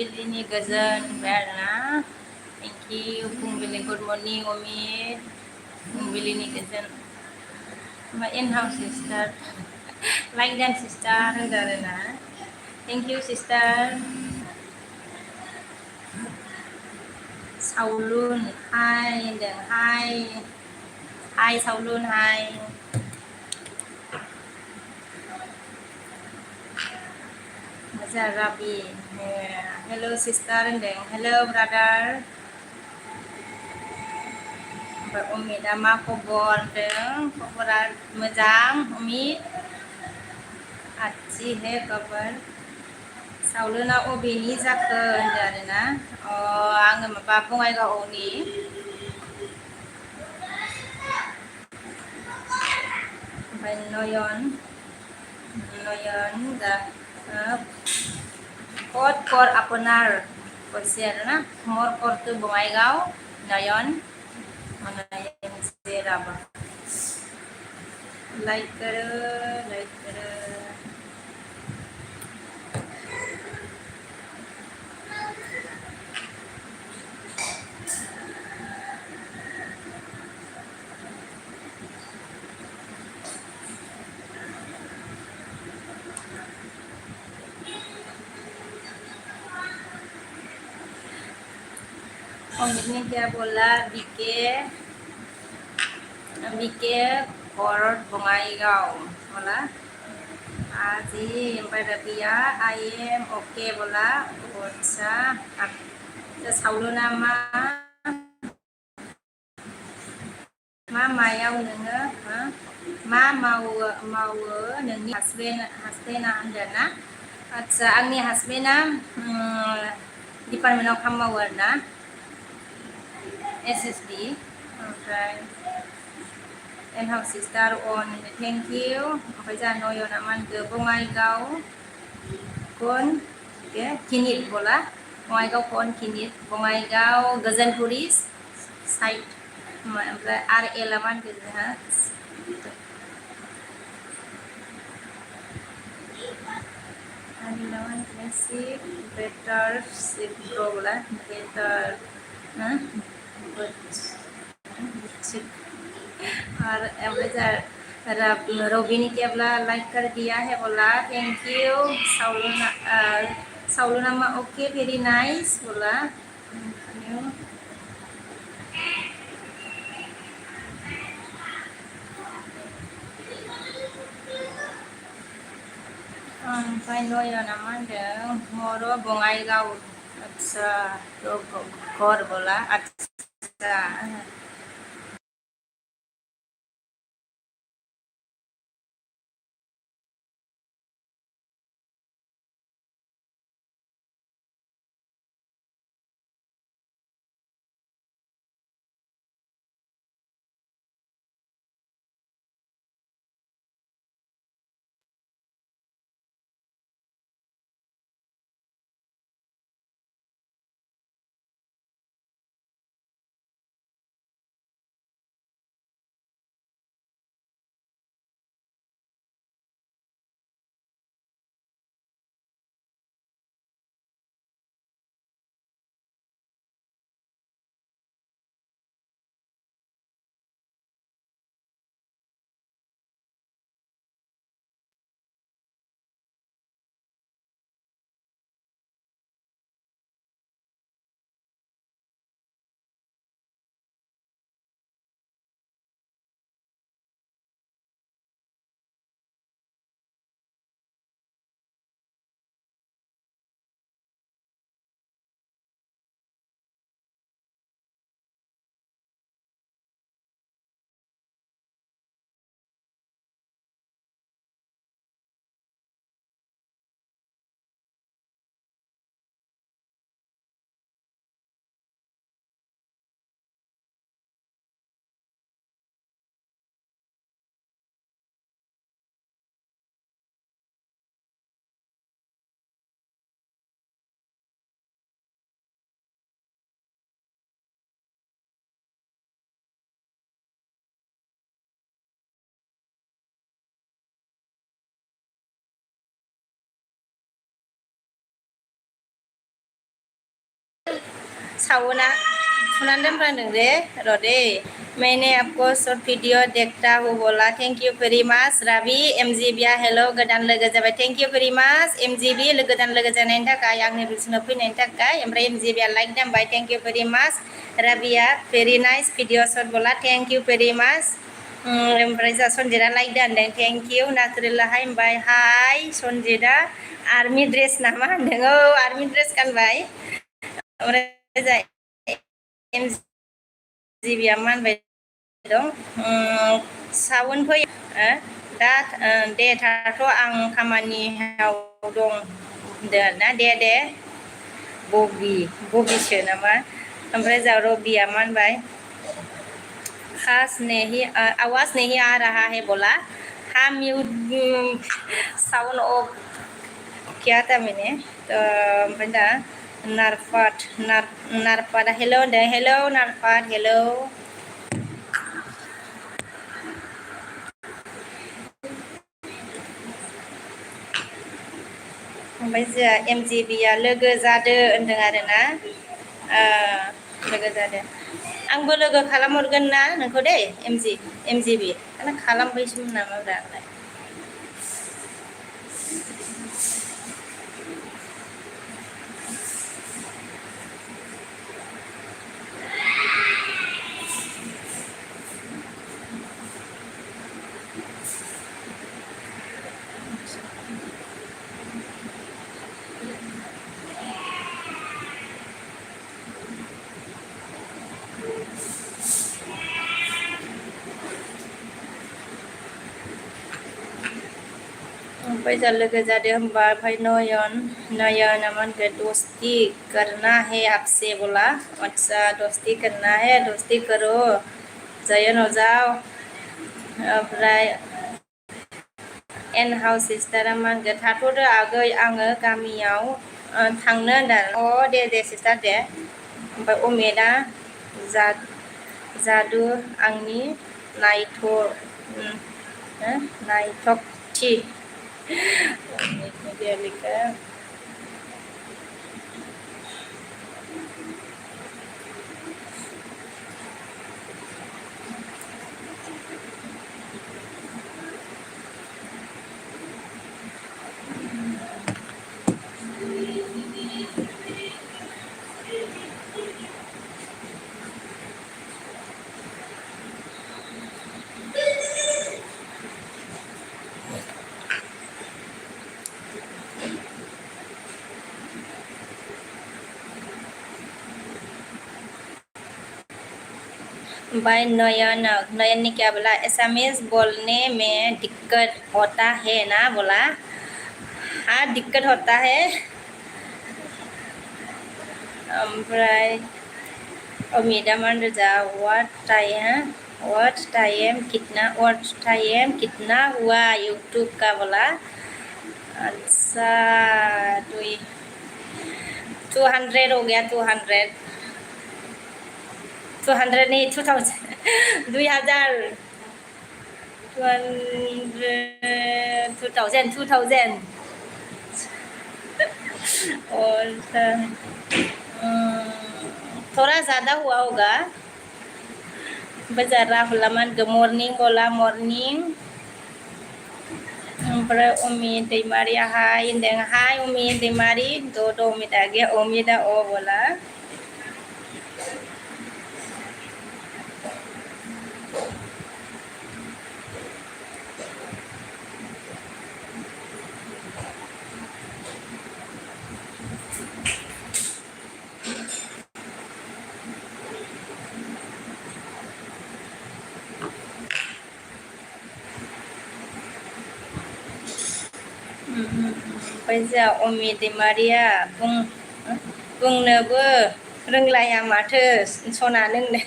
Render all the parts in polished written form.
फुंबिलिनि गोजोन होनबाय आरोना थेंक इउ फुंबिलि गुड मर्निं अमित फुंबिलिनि गोजोन ओमफ्राय इन हाउस सिस्टार लाइक देन सिस्टार होनदों आरोना थेंक इउ सिस्टार सावलुन हाय होनदों हाय सावलुन हाय मोजां राबि हेल' सिस्टार होनदों हेल' ब्रादार ओमफ्राय अमितआ मा खबर होनदों खबरा मोजां अमित अच्छी है खबर सावलुना अबेनि जाखो होनदों आरोना आङो माबा बङाइगावनि ओमफ्राय नयन कट कर आपनार কৈছে आरोना मोर करतो बङाइगाव नयन से राबा लाइक करो अमित ने क्या बोला बीके घर बङाइगाव बोला आजी ओमफ्राय रबिया आई एम ओके बोला अच्छा सावलुना मा मायाव नोङो मा मावो नोंनि हासबेन्डआ होनदोंना आदसा आंनि हासबेन्डआ डिपार्टमेन्टआव खामानि मावो आरोना SSB ओमफ्राय इन हाउस सिस्टार अन थेंक इउ ओमफ्राय जोंहा नयना मा होनखो बङाइगाव कौन किनित बोला बङाइगाव कौन किनित बङाइगाव गजनपुरी साइड ओमफ्राय आर एला मा होनखो जोंहा बेटार सिप्रो बोला बेटार और रवि ने क्या बोला लाइक कर दिया है बोला thank you Sawluna okay very nice बोला ओमफ्राय नयना मा होनदों मर' बङाइगाव आदसा घर बोला आदसा सावना सुनान दोनफ्रांदों दे र' दे मैंने आपको शॉर्ट वीडियो देखता हूँ बोला thank you very much Rabi एमजिबिया हेलो गोदान लोगो जाबाय थैंक यू वेरी मच एमजिबि गोदान लोगो जानायनि थाखाय आंनि बिसनाव फैनायनि थाखाय ओमफ्राय एमजिबिया लाइक दामबाय थैंक यू वेरी मच राबिया वेरी नाइस वीडियो शॉर्ट बोला थैंक यू वेरी मच ओमफ्राय जा सनजिता लाइक दानदों थैंक यू नाथुरुल्लाह हाय होनबाय हाय सनजिता आर्मी ड्रेस नामा होनदों औ आर्मी ड्रेस गानबाय ओमफ्राय जा एमजिबिया मानबाय दं सावन फैयो दा दे थाथ' आं खामानियाव दं होनदों ना दे बबिसो नामा ओमफ्राय जा रबिया मा होनबाय आवाज नहीं आ रहा है बोला हाँ म्यूट साउंड ऑफ क्या था मैंने तो ओमफ्राय दा नारपादा हेलो होनदों हेलो नारपाद हेलो ओमफ्राय जोंहा एमजिबिया लोगो जादो होनदों आरोना लोगो जादो आंबो लोगो खालामहरगोन ना नोंखौ दे एमजिबि खालामबायसोमोन नामा ब्रा आंलाय ओमफ्राय जा लोगो जादो होमबा ओमफ्राय नयन अमन के दोस्ती करना है आपसे बोला अच्छा दोस्ती करना है दोस्ती करो जयन हो जाओ ओमफ्राय एन हाउस सिस्टारा मा होनगोन थाथ'दो आगै आङो गामियाव थांनो होनदों दे सिस्टार दे ओमफ्राय अमेदा जादु आंनि नायथकथि भाई नयन ने क्या बोला एसामीज बोलने में दिक्कत होता है ना बोला हाँ दिक्कत होता है ओमफ्राय अमिता मान रोजा व्हाट टाइम कितना हुआ यूट्यूब का बोला अच्छा 200 हो गया 200 नहीं 2000 2000 और थोड़ा ज़्यादा हुआ होगा बाजार राहुल अमन गुड मॉर्निंग बोला मॉर्निंग ओमफ्राय अमित दैमारिया हाय होनदों हाय अमित दैमारि द' अमिता गैया अमिता बोला ओमफ्राय जोंहा अमित दैमारिया बुंनोबो रोंलाया माथो सना नोंनो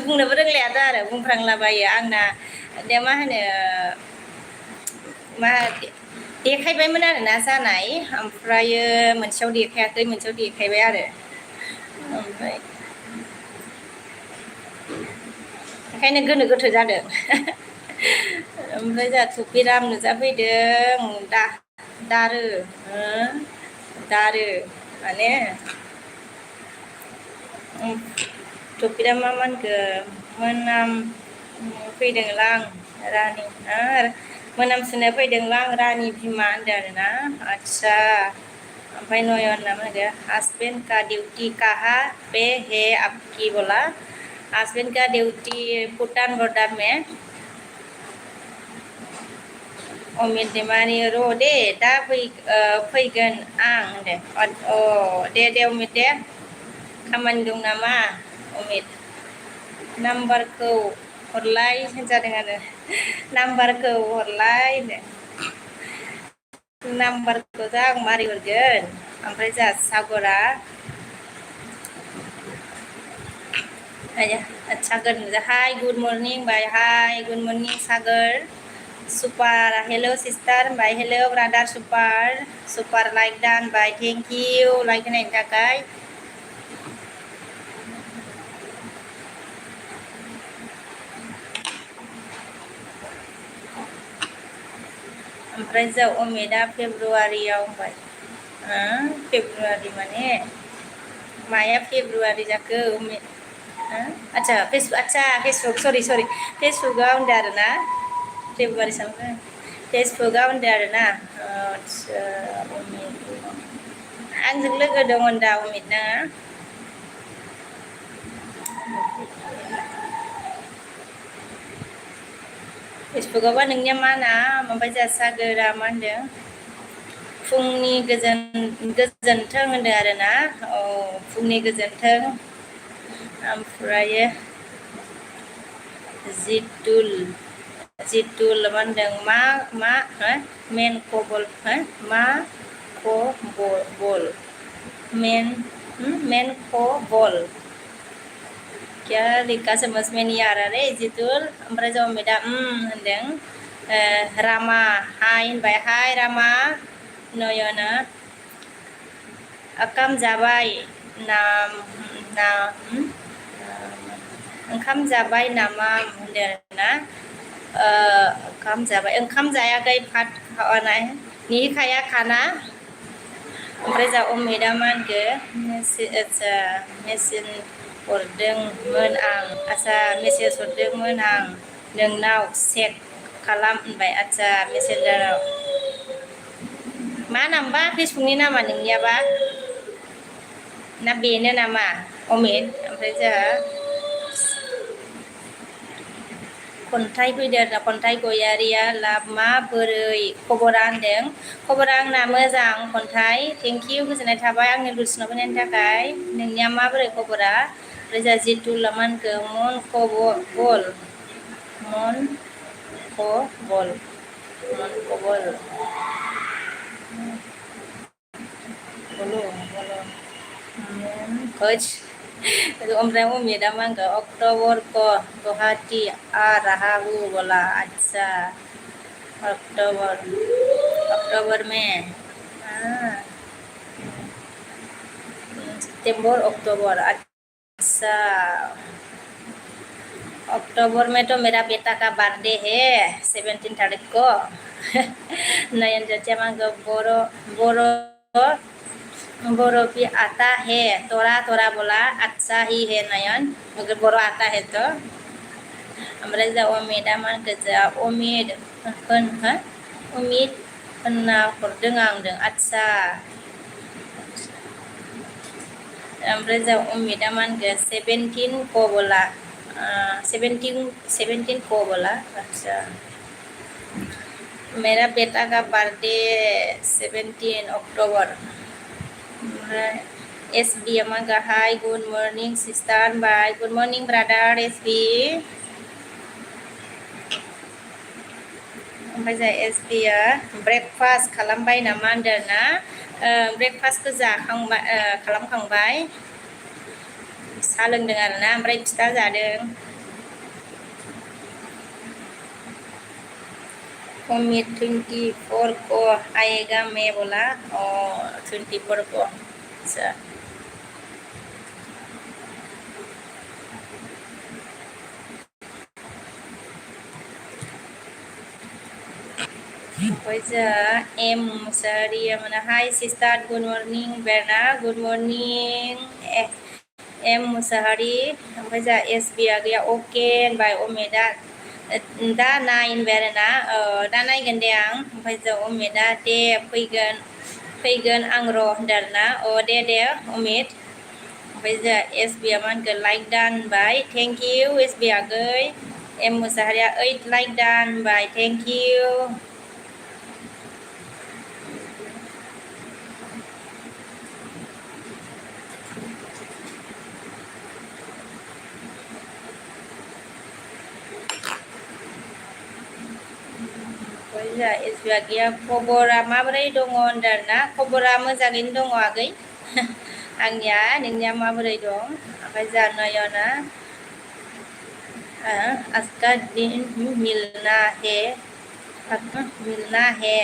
बुंनोबो रोंलायाथ' आरो बुंफ्रांलाबायो आंना दा मा होनो देखायबायमोन आरोना जानाय ओमफ्रायो मोनसेयाव देखायाखै मोनसेयाव देखायबाय आरो ओमफ्राय ओंखायनो गोनो गोथो जादों ओमफ्राय जोंहा थुफिराम नुजाफैदों दारो माने टपिकआ मामोन मोनाम फैदोंलां रानि मोनामसुनो फैदोंलां रानि बिमा होनदों आरोना आदसा ओमफ्राय नयन ना मा होनदों हस्बैंड का ड्यूटी कहाँ पे है आपकी बोला हस्बैंड का ड्यूटी भूटान बॉर्डर में अमित दैमारि र' दे दा फैगोन आं दे दे अमित दे खामानि दं नामा अमित नाम्बारखौ हरलाय जादों आरो नाम्बारखौ हरलाय नाम्बारखौ दा आं मारै हरगोन ओमफ्राय जा सागरा सागर हाय good morning bye hi good morning Sagar super hello sister bye hello brother super like डान बाय थेंक इउ लाइक होनायनि थाखाय ओमफ्राय जा अमितआ फेब्रुवारियाव होनबाय फेब्रुवारि माने माया फेब्रुवारि जाखो अमित अच्छा फेसबुक सरि फेसबुकआव होनदों आरो ना फेब्रुवारि सानदों फेसबुकआव होनदों आरो ना आदसा अमित आंजों लोगो दं दा अमित ना फेसबुकआवबा नोंनिया मा नाम ओमफ्राय जा सागोरा मा होनदों फुंनि गोजोन्थों होनदों आरो ना फुंनि गोजोन्थों ओमफ्रायो जितुल मा होनदों मा मेन कबल मा कबल मेन कबल क्या लिखा समझ में नहीं आ रहा रे जितुल ओमफ्राय जाव मेदाम होनदों रामा हाय होनबाय हाय रामा नयना ओंखाम जाबाय ओंखाम जाबाय नामा होनदों आरोना ओंखाम जायाखै भात खानाय निहिखाया खाना ओमफ्राय जा अमितआ मा होनखो मेसेज हरदोंमोन आं नोंनाव चेक खालाम होनबाय आदसा मेसेन्जाराव मा नामबा फेसबुकनि नामा नोंनियाबा ना बेनो नामा अमित ओमफ्राय जोंहा खन्थाइ फैदों आरो खन्थाइ गयारिया लाब माबोरै खबरा होनदों खबरा आंना मोजां खन्थाइ थेंकिउ गोजोननाय थाबाय आंनि रुल्सनाव फैनायनि थाखाय नोंनिया माबोरै खबरा रोजा जितु लामानखौ मन खबल ओमफ्राय अमितआ मा होनखो अक्ट'बर को गुवाहाटी आ रहा हूँ बोला अच्छा अक्टूबर में सितंबर अक्टूबर अच्छा अक्टूबर में तो मेरा बेटा का बर्थडे है 17 तारीख को नयन जतिया मांगो बोरो भी आता है तोरा बोला अच्छा ही है नयन अगर बोरो आता है तो ओमफ्राय जा अमितआ मा होनखो जा अमित होनना हरदों आं होनदों आदसा ओमफ्राय जा अमितआ मा होनखो 17 को बोला 17 को बोला अच्छा मेरा बेटा का बर्थडे 17 अक्टूबर SB अमांगा hi good morning sister bye good morning brother SB ओमफ्राय जा SBया ब्रेकफास्ट खालामबाय नामा होनदों ना ब्रेकफास्टखौ खालामखांबाय साहा लोंदों आरोना ओमफ्राय फिथा जादों अमित 24 को आएगा मैं बोला 24 को अच्छा ओमफ्राय जा एम मुसाहारिया माने हाय सिस्टार गुड मर्निं बेरना गुड मर्निं एम मुसाहारि ओमफ्राय जा एस बिया गैया अकेन बाय अमेदा दा नायनबाय आरोना दा नायगोन दे आं ओमफ्राय जा अमेदा दे फैगोन आं र' होनदों आरोना दे अमित ओमफ्राय जा एस बिया मा होनगोन लाइक डान होनबाय थेंक इउ एस बि आगै एम मुसाहारिया 8 लाइक डान होनबाय थेंक इउ एसबिया गैया खबरा माबोरै दङ होनदों आरोना खबरा मोजाङैनो दङ आगै आंनिया नोंनिया माबोरै दं ओमफ्राय जा नयना आज का दिन मिलना है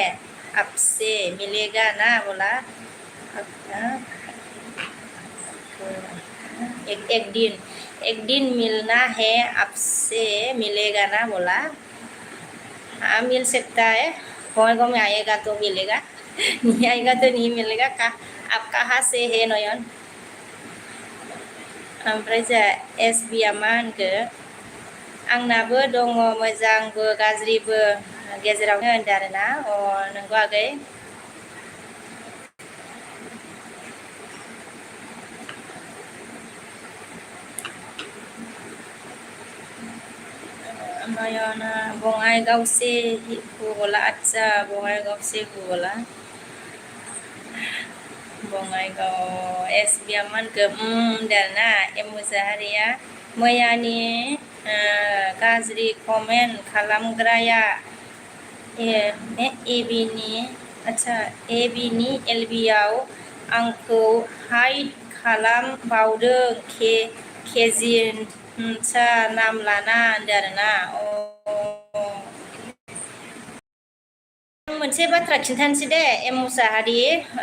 आपसे मिलेगा ना बोला एक दिन मिलना है आपसे मिलेगा ना बोला हाँ मिल सकता है कौन में आएगा तो मिलेगा नहीं आएगा तो नहीं मिलेगा आप कहाँ से है नयन ओमफ्राय जा एस बिया मा होनखो आंनाबो दङ मोजांबो गाज्रिबो गेजेरावनो होनदों आरोना नंगौ आगै नयना बङाइगाव से बोला अच्छा बङाइगाव से बोला बङाइगाव एस बिया मा होनखो होनदों आरोना एम मुसाहारिया मैयानि गाज्रि कमेन्ट खालामग्राया एबिनि एलबिआव आंखौ हाइड खालामबावदों केजिनसा नाम लाना होनदों आरोना मोनसे बाथ्रा खिन्थानोसै दे एम मुसाहारि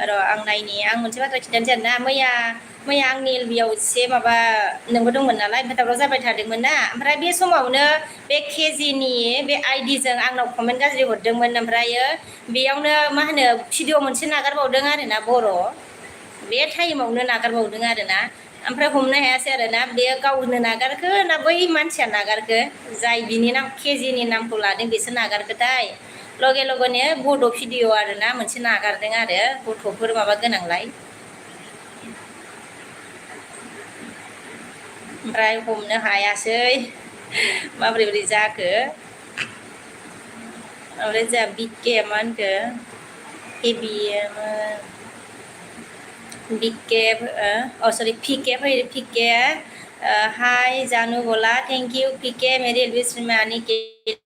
र' आं नायनि आं मोनसे बाथ्रा खिन्थानोसै आरोना मैया आंनि एलबिआव एसे माबा नोंबो दंमोन नालाय ओमफ्राय दावराव जाबाय थादोंमोन ना ओमफ्राय बे समावनो बे केजिनि बे आइडिजों आंनाव कमेन्ट गाज्रि हरदोंमोन ओमफ्रायो बेयावनो मा होनो भिडिअ मोनसे नागारबावदों आरोना बर' बे टाइमावनो नागारबावदों आरोना ओमफ्राय हमनो हायासै आरोना बेयो गावनो नागारखो ना बै मानसिया नागारखो जाय बिनि नाम केजिनि नामखौ लादों बेसो नागारखोथाय लगे लगेनो बड' भिडिअ आरोना मोनसे नागारदों आरो गथ'फोर माबा गोनांलाय ओमफ्राय हमनो हायासै माबोरै जाखो ओमफ्राय जोंहा बिके मा होनखो पीके हाय जानू बोला थैंक यू पीके मेरी एलबिस्ट्रीम में आने के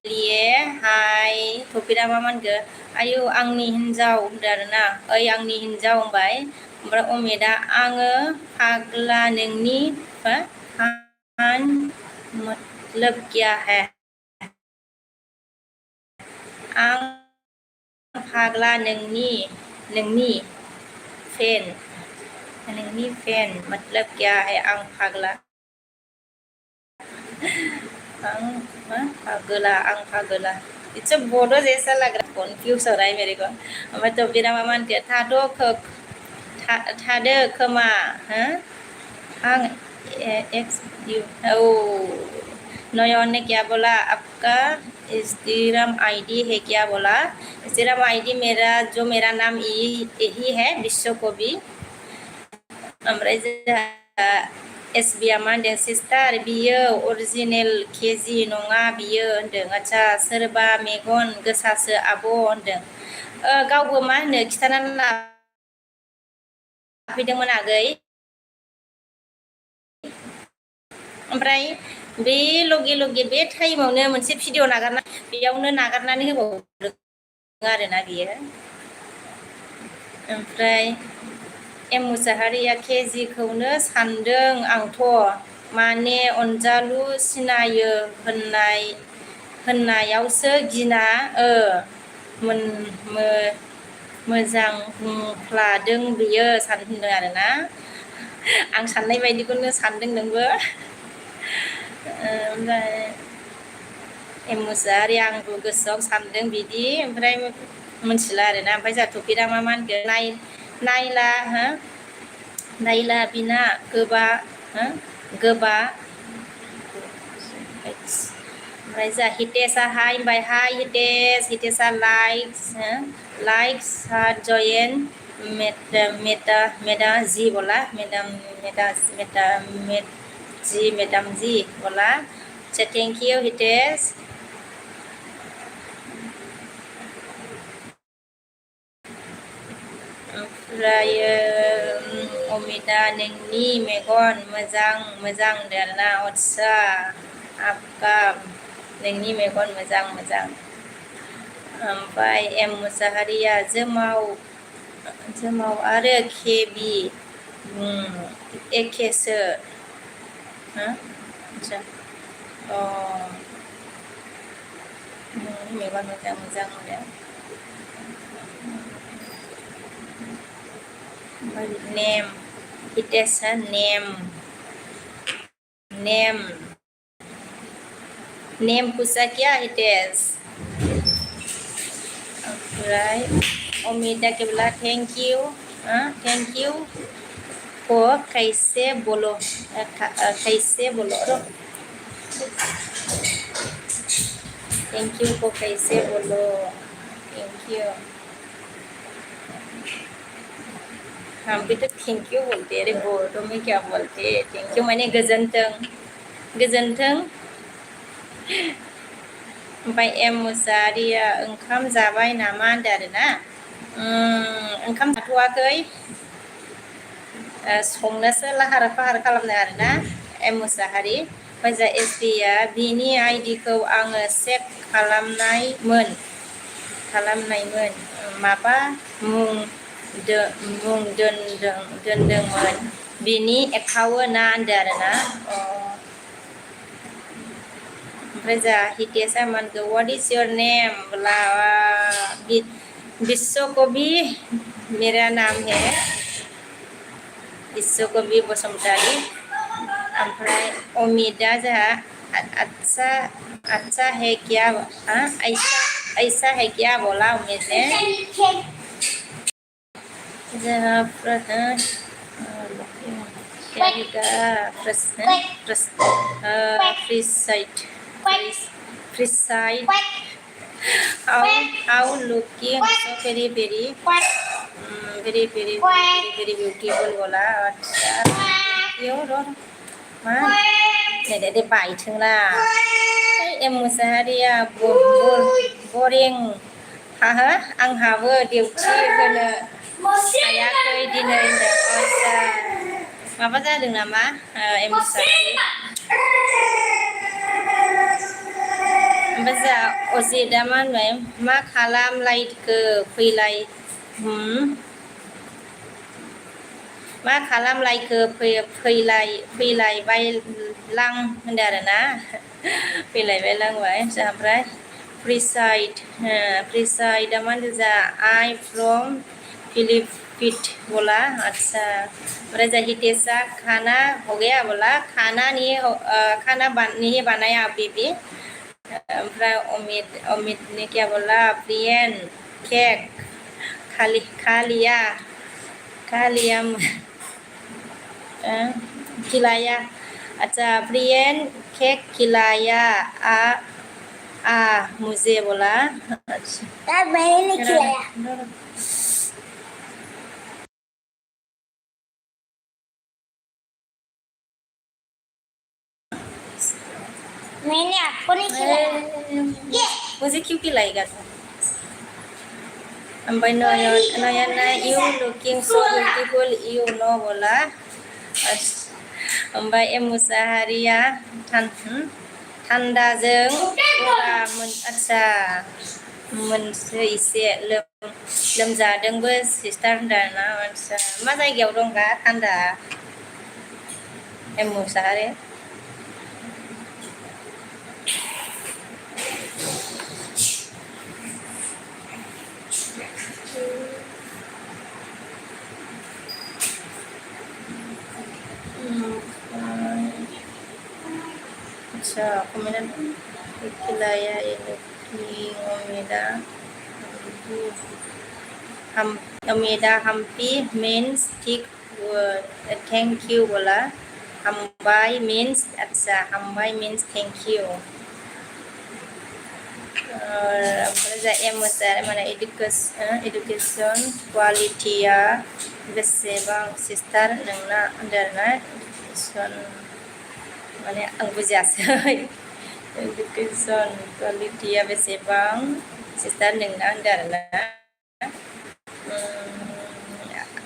लिए हाय थफिरा मा होनखो आयु आंनि हिन्जाव होनदों आरोना ओइ आंनि हिन्जाव होनबाय ओमफ्राय अमितआ आङो फाग्ला नोंनि फान मतलब क्या है आं फाग्ला नोंनि फैन मतलब क्या है आं फाग्ला आं फागला इट्स बोर्ड जैसा लग रहा कन्फ्यूज हो रहा है मेरे को ओमफ्राय तो बिरा मा होनखो थादो खोमा आं नयन ने क्या बोला आपका इंस्टाग्राम आईडी है क्या बोला इंस्टाग्राम आईडी मेरा नाम यही है विश्वकवि ओमफ्राय एसबिया मा होनदों सिस्टार बियो अरिजिनेल केजि नङा बियो होनदों आच्छा सोरबा मेगन गोसासो आब' होनदों गावबो मा होनो खिथानानै लाफैदोंमोन आगै ओमफ्राय बे लगे बे टाइमावनो मोनसे भिडिअ बेयावनो नागारनानै होबावदों आरोना बियो ओमफ्राय एम मुसाहारिया केजिखौनो सानदों आंथ' माने अनजालु सिनायो होननायावसो गिना मोजां बुंफ्लादों बियो सानदों आरोना आं साननाय बायदिखौनो सानदों नोंबो ओमफ्राय एम मुसाहारि आंबो गोसोआव सानदों बिदि ओमफ्राय मिथिला आरोना ओमफ्राय जोंहा थफिरा मा होनखो नायला बिना गोबा ओमफ्राय जा Hitesha hi bye hi Hitesha likes जयेन मेदा जी बोला मैडम जी बोला अच्छा थैंक यू हितेश ओमफ्राय अमिता नोंनि मेगन मोजां देरना अत्सा आपका नोंनि मेगन मोजां ओमफ्राय एम मुसाहारिया जोमाव आरो केबि एखेसो आच्छा नोंनि मेगन मोजां मोजां नेम हितेशा नेम पूछा क्या हितेश ओमफ्राय अमिता के बोला थैंक यू को कैसे बोलो थैंक यू को कैसे बोलो थैंक यू हम भी तो थैंक यू बोलते हैं अरे बोर्डों में क्या बोलते हैं थैंक यू माने गोजोन्थों ओमफ्राय एम मुसाहारिया ओंखाम जाबाय नामा होनदों आरोना ओंखाम जाथ'वाखै संनोसो लाहार फाहार खालामदों आरोना एम मुसाहारि ओमफ्राय जा एसबिया बिनि आइडिखौ आङो चेक खालामनायमोन माबा मुं दोनदोंमोन बिनि एकाउन्टआ होनदों आरोना ओमफ्राय जा हितेशा मानखौ व्हाट इज योर नेम बोला विश्वकवि मेरा नाम है विश्वकवि बसुमतारी ओमफ्राय अमिता जोंहा अच्छा है क्या ऐसा है क्या बोला उमेश ने जोंहा precise how looking so very beautiful बोला अच्छा क्यों रो मा दे बायथोंला एम मुसाहारिया बरिं आंहाबो डिउटि होनो हायाखै दिनै आच्छा माबा जादों नामा एम मुसाहारि ओमफ्राय जा अजितआ मा होनबाय मा खालामलायखो फैलायबायलां होनदों आरोना फैलायबायलांबाय ओमफ्राय प्रिसाइडआ मा होनदों जा आइ फ्रम फिलिपिट बोला अच्छा ओमफ्राय जा हितेशा खाना हो गया बोला खाना नहीं बनाया अभी भी ओमफ्राय अमित ने क्या बोला प्रियन केक खा लिया खिलाया अच्छा प्रियन केक खिलाया मुझे बोला अच्छा मैंने नहीं खिलाया मैंने आपको नहीं खिलाया मुझे क्यों खिलाएगा था ओमफ्राय नयना यू लुकिं सो बिउटिफुल यू नो बोला ओमफ्राय एम मुसाहारिया थान्दाजों आच्छा मोनसे एसे लोमजादोंबो सिस्टार होनदों ना आच्छा मा जायगायाव दंगा थान्दा एम मुसाहारि अच्छा kemudian wilayah ini Omida Hampi means thick word thank you बोला Hambai means acha. Hambai means thank you. Em mana education quality-nya beसेबां sister नोंना underना education माने आं बुजियासै education quality-nya बेसेबां sister नोंना underना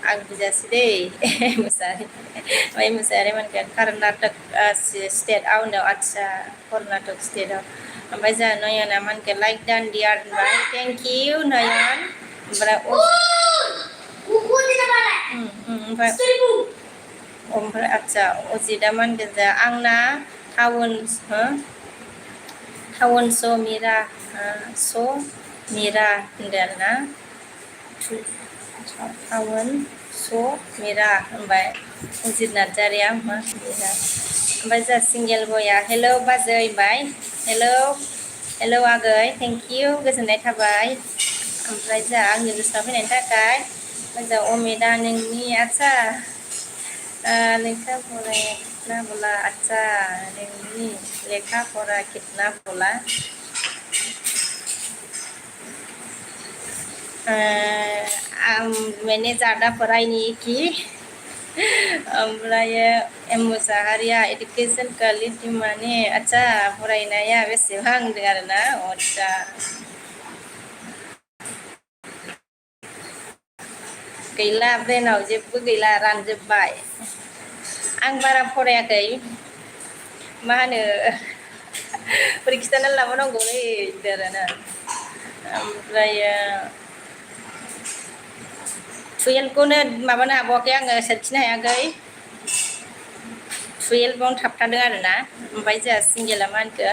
आं बुजियासै दे मुसाहारि मानखौ कर्नाटक स्टेटआव होनदों आदसा कर्नाटक स्टेटआव ओमफ्राय जोंहा नयना मानखौ लाइक डान डियार होनबाय थेंक इउ नयन ओमफ्राय आदसा अजिता मानखौ जोंहा आंना टाउन समिरा होनदों आरोना टाउन समिरा होनबाय अजित नार्जारिया मा मिरा ओमफ्राय जोंहा सिंगेल बया हेलौ बाजै होनबाय हेलौ आगै थेंक इउ गोजोननाय थाबाय ओमफ्राय जोंहा आंनि गोसोआव फैनायनि थाखाय जोंहा अमिता नोंनि आदसा लेखा फराया कितना बोला आदसा नोंनि लेखा फरा कितना बोला मैंने ज़्यादा पढ़ाई नहीं की ओमफ्राय एम मुसाहारिया एडुकेशन क्वालिटि माने आदसा फरायनाया बेसेबां होनदों आरोना आदसा गैला ब्रेनाव जेबो गैला रानजोब्बाय आं बारा फरायाखै मा होनो बोरै खिथानानै लाबावनांगौलै आरोना ओमफ्राय 12खौनो माबानो हाबावाखै आङो सोरखिनो हायाखै 12आवनो थाबथादों आरोना ओमफ्राय जोंहा सिंगेला मा होनखो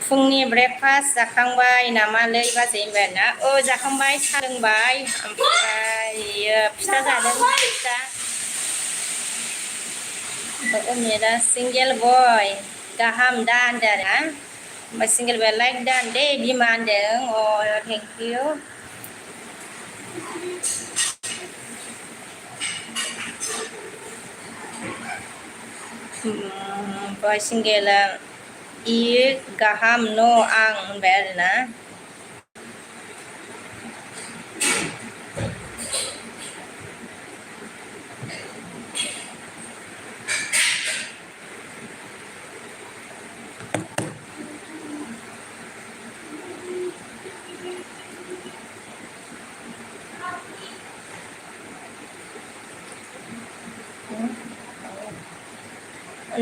फुंनि ब्रेकफास्ट जाखांबाय नामालै बाजै होनबाय आरोना जाखांबाय साहा लोंबाय ओमफ्राय फिथा जादों फिथा अमिता सिंगेल बय गाहाम दा होनदों आरोना ओमफ्राय सिंगेल बय लाइक दा दे बिमा होनदों थेंक इउ ओमफ्राय सिंगेला गाहाम न' आं होनबाय आरोना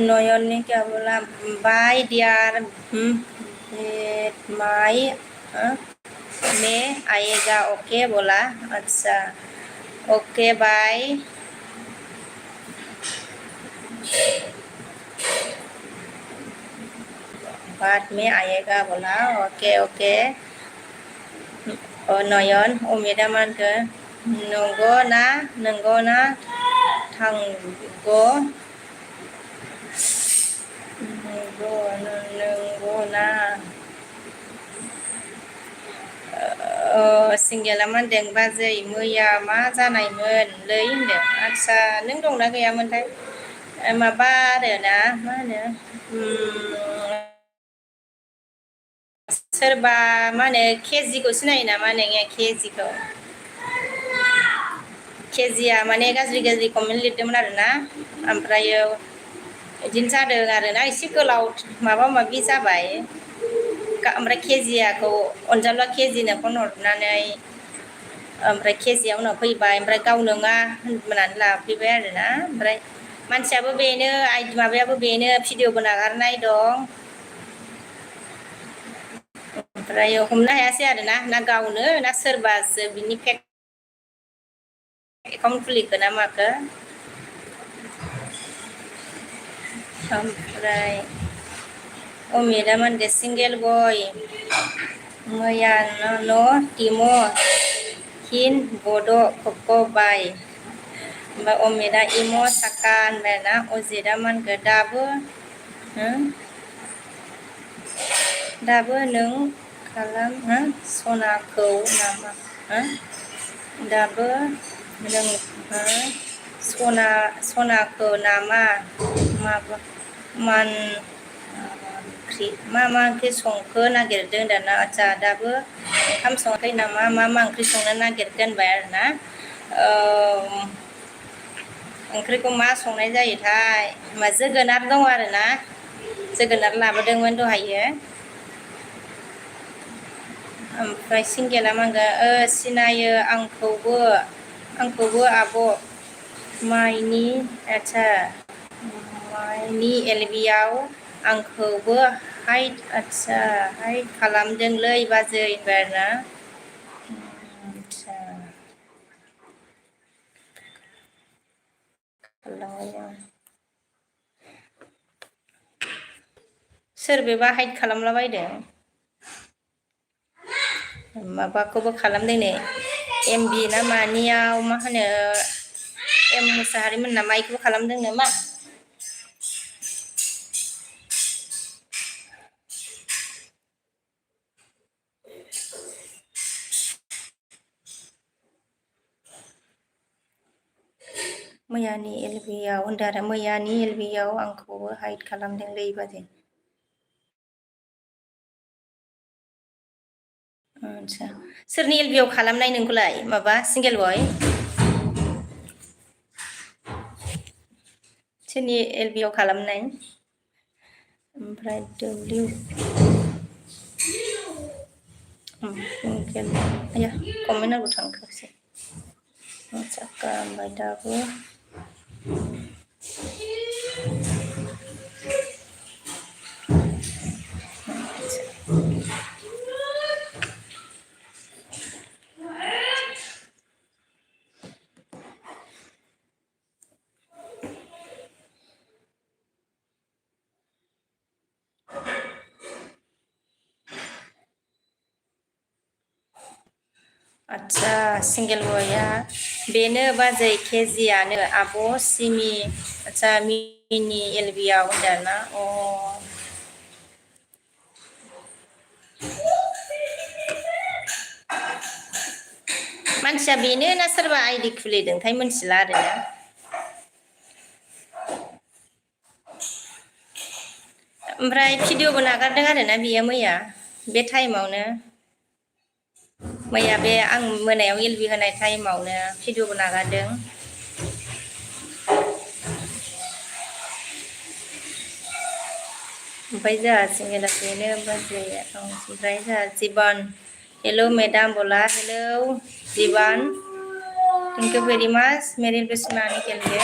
नयन ने क्या बोला बाय डियर माई में आएगा ओके बोला अच्छा ओके बाय बाद में आएगा बोला ओके नयन अमिता मानखो नंगौ ना थांगौ नंगौना सिंगेला मा होनदों बाजै मैया मा जानायमोनलै होनदों आदसा नों दंना गैयामोनथाय माबा आरोना मा होनो सोरबा मा होनो केजिखौ सिनायो नामा नोङो केजिया माने गाज्रि कमेन्ट लिरदोंमोन आरोना ओमफ्रायो बिदिनो जादों आरोना एसे गोलाव माबा माबि जाबाय ओमफ्राय केजियाखौ अनजालुआ केजिनो फन हरनानै ओमफ्राय केजिया उनाव फैबाय ओमफ्राय गाव नङा होननानै लाफैबाय आरोना ओमफ्राय मानसियाबो बेनो माबायाबो बेनो भिडिअबो नागारनाय दं ओमफ्राय हमनो हायासै आरोना ना गावनो ना सोरबासो बिनि फेक एकाउन्ट खुलिखो ना माखो ओमफ्राय अमिता मानखो सिंगेल बय मैया न' टिमो हिन बड' ख'खो बाय ओमफ्राय अमिता इमो साका होनबाय ना अजिता मानखो दाबो नों खालाम सनाखौ नामा दाबो नों सनाखौ नामा माबा मान ओंख्रि मा ओंख्रि संखो नागिरदों दाना आदसा दाबो ओंखाम सङाखै नामा मा ओंख्रि संनो नागिरखो होनबाय आरोना ओंख्रिखौ मा संनाय जायोथाय मा जोगोनार दं आरोना जोगोनार लाबोदोंमोन दहायो ओमफ्राय सिंगेला मा होनगोन सिनायो आंखौबो आब' माइनि आदसा माइनि एलबियाव आंखौबो हाइद खालामदोंलै बाजै होनबाय आरोना आदसा सोर बेबा हाइद खालामला बायदों माबाखौबो खालामदों नै एमबि ना मानियाव मा होनो एम मुसाहारिमोन नामा इखौबो खालामदों नामा मैयानि एलबियाव होनदों आरो मैयानि एलबियाव आंखौबो हाइद खालामदोंलै बाजै आदसा सोरनि एलबियाव खालामनाय नोंखौलाय माबा सिंगेल बय सोरनि एलबियाव खालामनाय ओमफ्राय डब्लिउ आया कमेन्ट आबो थांखासै साक्का ओमफ्राय दाबो आदसा सिंगेल बया बेनो बाजै केजियानो आब' सिमि आदसा मिनि एलबियाव होनदों ना मानसिया बेनो ना सोरबा आइदि खुलिदोंथाय मिथिला आरोना ओमफ्राय भिडिअ'बो नागारदों आरोना बियो मैया बे टाइमावनो मैया बे आं मोनायाव एलबि होनाय टाइमावनो भिडिअ'बो नागारदों ओमफ्राय जोंहा सिंगेला बेनो बाजै ओमफ्राय जोंहा जीवन हेलो मैडम बोला hello Jeevan thank you very much Mere Pay सुनाने के लिए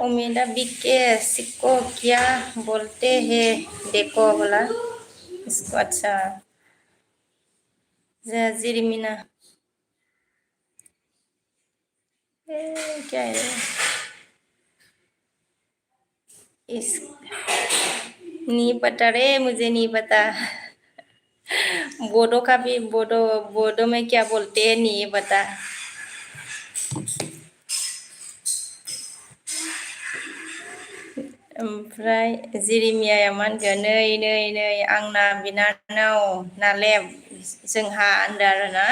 उम्मीदा बिके सिक्को क्या बोलते हैं देखो बोला इसको अच्छा जिरमिना क्या है इस नहीं पता रे मुझे नहीं पता बोडो का भी बोडो में क्या बोलते हैं नहीं पता ओमफ्राय जिरिमियाया मा होनगोन नै आंना बिनानाव नालाय जोंहा होनदों आरोना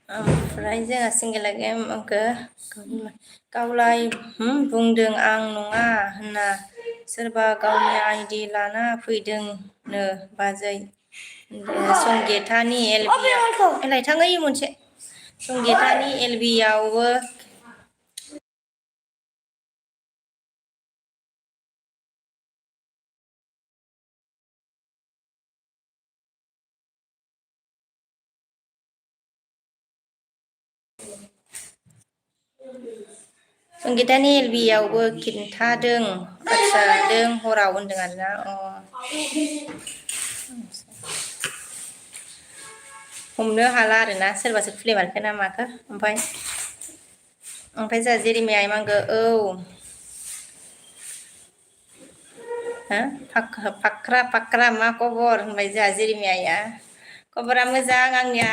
ओमफ्राय जोंहा सिंगेला गेम आंखो गावलाय बुंदों आं नङा होनना सोरबा गावनि आइडि लाना फैदोंनो बाजै संगीतानि एलबियाव लायथाङै मोनसे संगीतानि एलबियावबो संगीतानि एलबियावबो खिन्थादों आदसा दों हराव होनदों आरोना हमनो हाला आरोना सोरबासो खुलिमारखो ना माखो ओमफ्राय जोंहा जेरिमिया इमांगो औ हो फाख्रा फाख्रा मा खबर होनबाय जोंहा जेरिमियाया खबरा मोजां आंनिया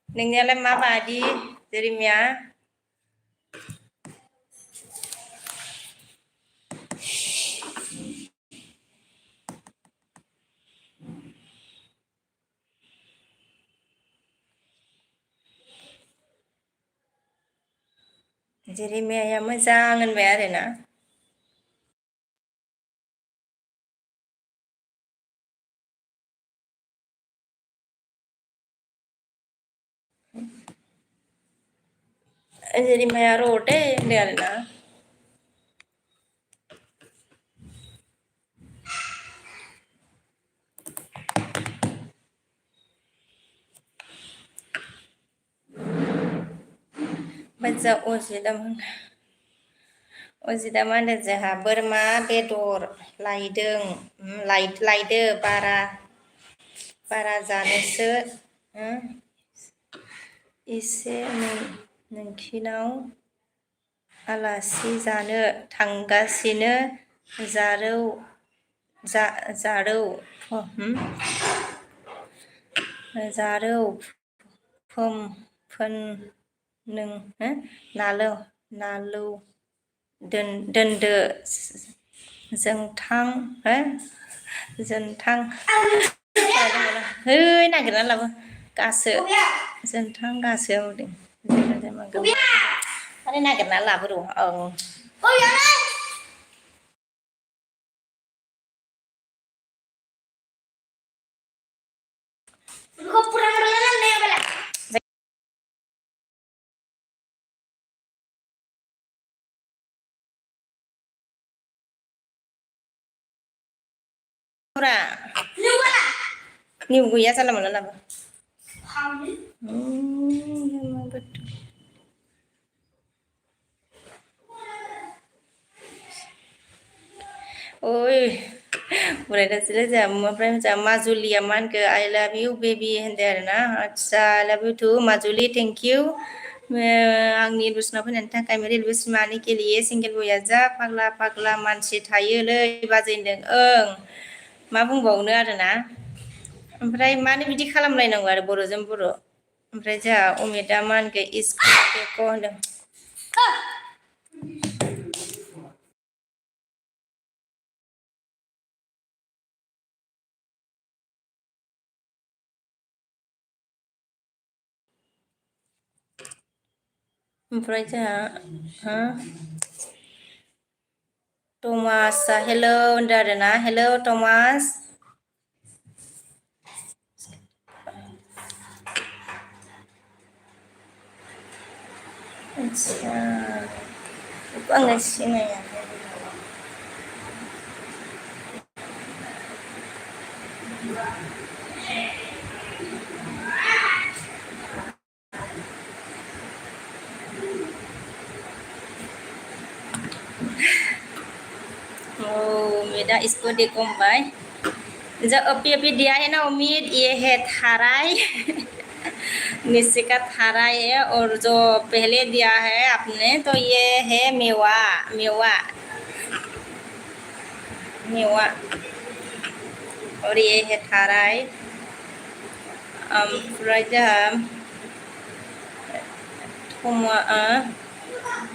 नोंनियालाय माबादि जेरिमिया जेरिमियाया मोजां होनबाय आरोना जेरिमिया रटे होनदों आरोना मोजां अजिदा मा होनदों जोंहा बोरमा बेदर लायदों लायदो बारा जानोसो एसे नोंखिनाव आलासि जानो थांगासिनो जारौ नालौ दोनदो जोंथां है नागिरना लाबो जोंथां गासो होनदों आरे नागिरना लाबो र' निउ गैया जानला मोनला लाबो ओइ फरायगासिनो ओमफ्राय जोंहा माजुलिया मा होनखो आइ लाभ इउ बेबि होनदों आरोना आदसा I love you to Majuli thank you आंनि दर्शनाव फैनायनि थाखाय रेलवे सिमानि गेलेयो सिंगेल बया जा फाग्ला मानसि थायोलै बाजै होनदों ओं मा बुंबावनो आरोना ओमफ्राय मानो बिदि खालामलायनांगौ आरो बर'जों बर' ओमफ्राय जोंहा अमिता मा होनखो इस्क' होनदों ओमफ्राय जोंहा टमासआ हेलौ होनदों आरोना हेलौ टमास आदसा बेखौ आङो सिनाया उमिदा इसको देखो भाई जब अभी दिया है ना उम्मीद ये है थाराई नीचे का थाराई है और जो पहले दिया है आपने तो ये है मेवा मेवा मेवा और ये है थाराई ओमफ्राय जोंहा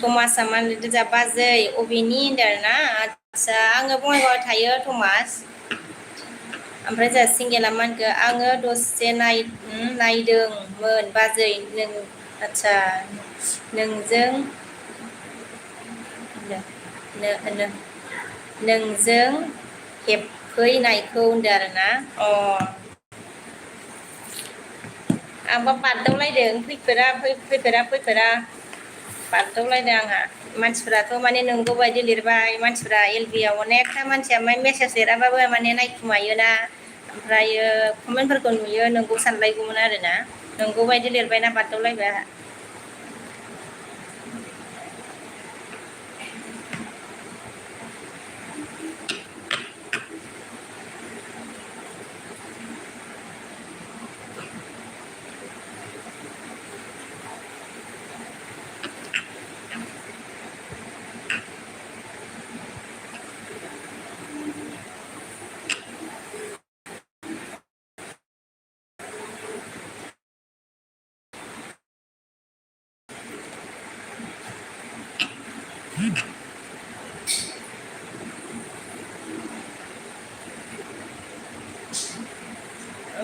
थमासआ मा लिरदों जा बाजै अबेनि होनदों आरोना आदसा आङो बङाइगावआव थायो थमास ओमफ्राय जोंहा सिंगेला मा होनखो आङो दसे नायदोंमोन बाजै आदसा नोंजों हेबफैनायखौ होनदों आरोना आंबा बारदावलायदों फैफेरा बारदावलायदों आंहा मानसिफ्राथ' माने नंगौ बायदि लिरबाय मानसिफ्रा एलबियाव अनेकथा मानसिया मेसेज लिराबाबो माने नायखुमायोना ओमफ्रायो कमेन्टफोरखौ नुयो नोंगौ सानलायगौमोन आरोना नंगौ बायदि लिरबायना बारदावलायबाय आंहा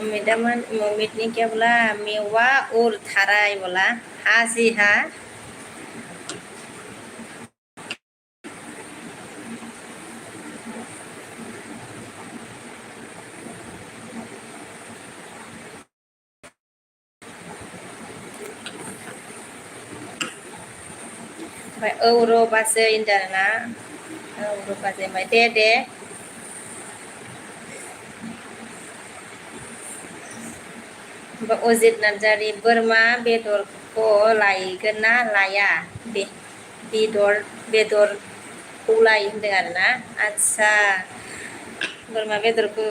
मैदामन मम्मीने क्या बोला मेवा और थाराय बोला हा जी हा ओमफ्राय औरबासो इन्दाना औरबासो ओमफ्राय दे अजित नार्जारि बोरमा बेदरखौ लायगोन ना लाया बेदरखौ लायो होनदों आरोना आदसा बोरमा बेदरखौ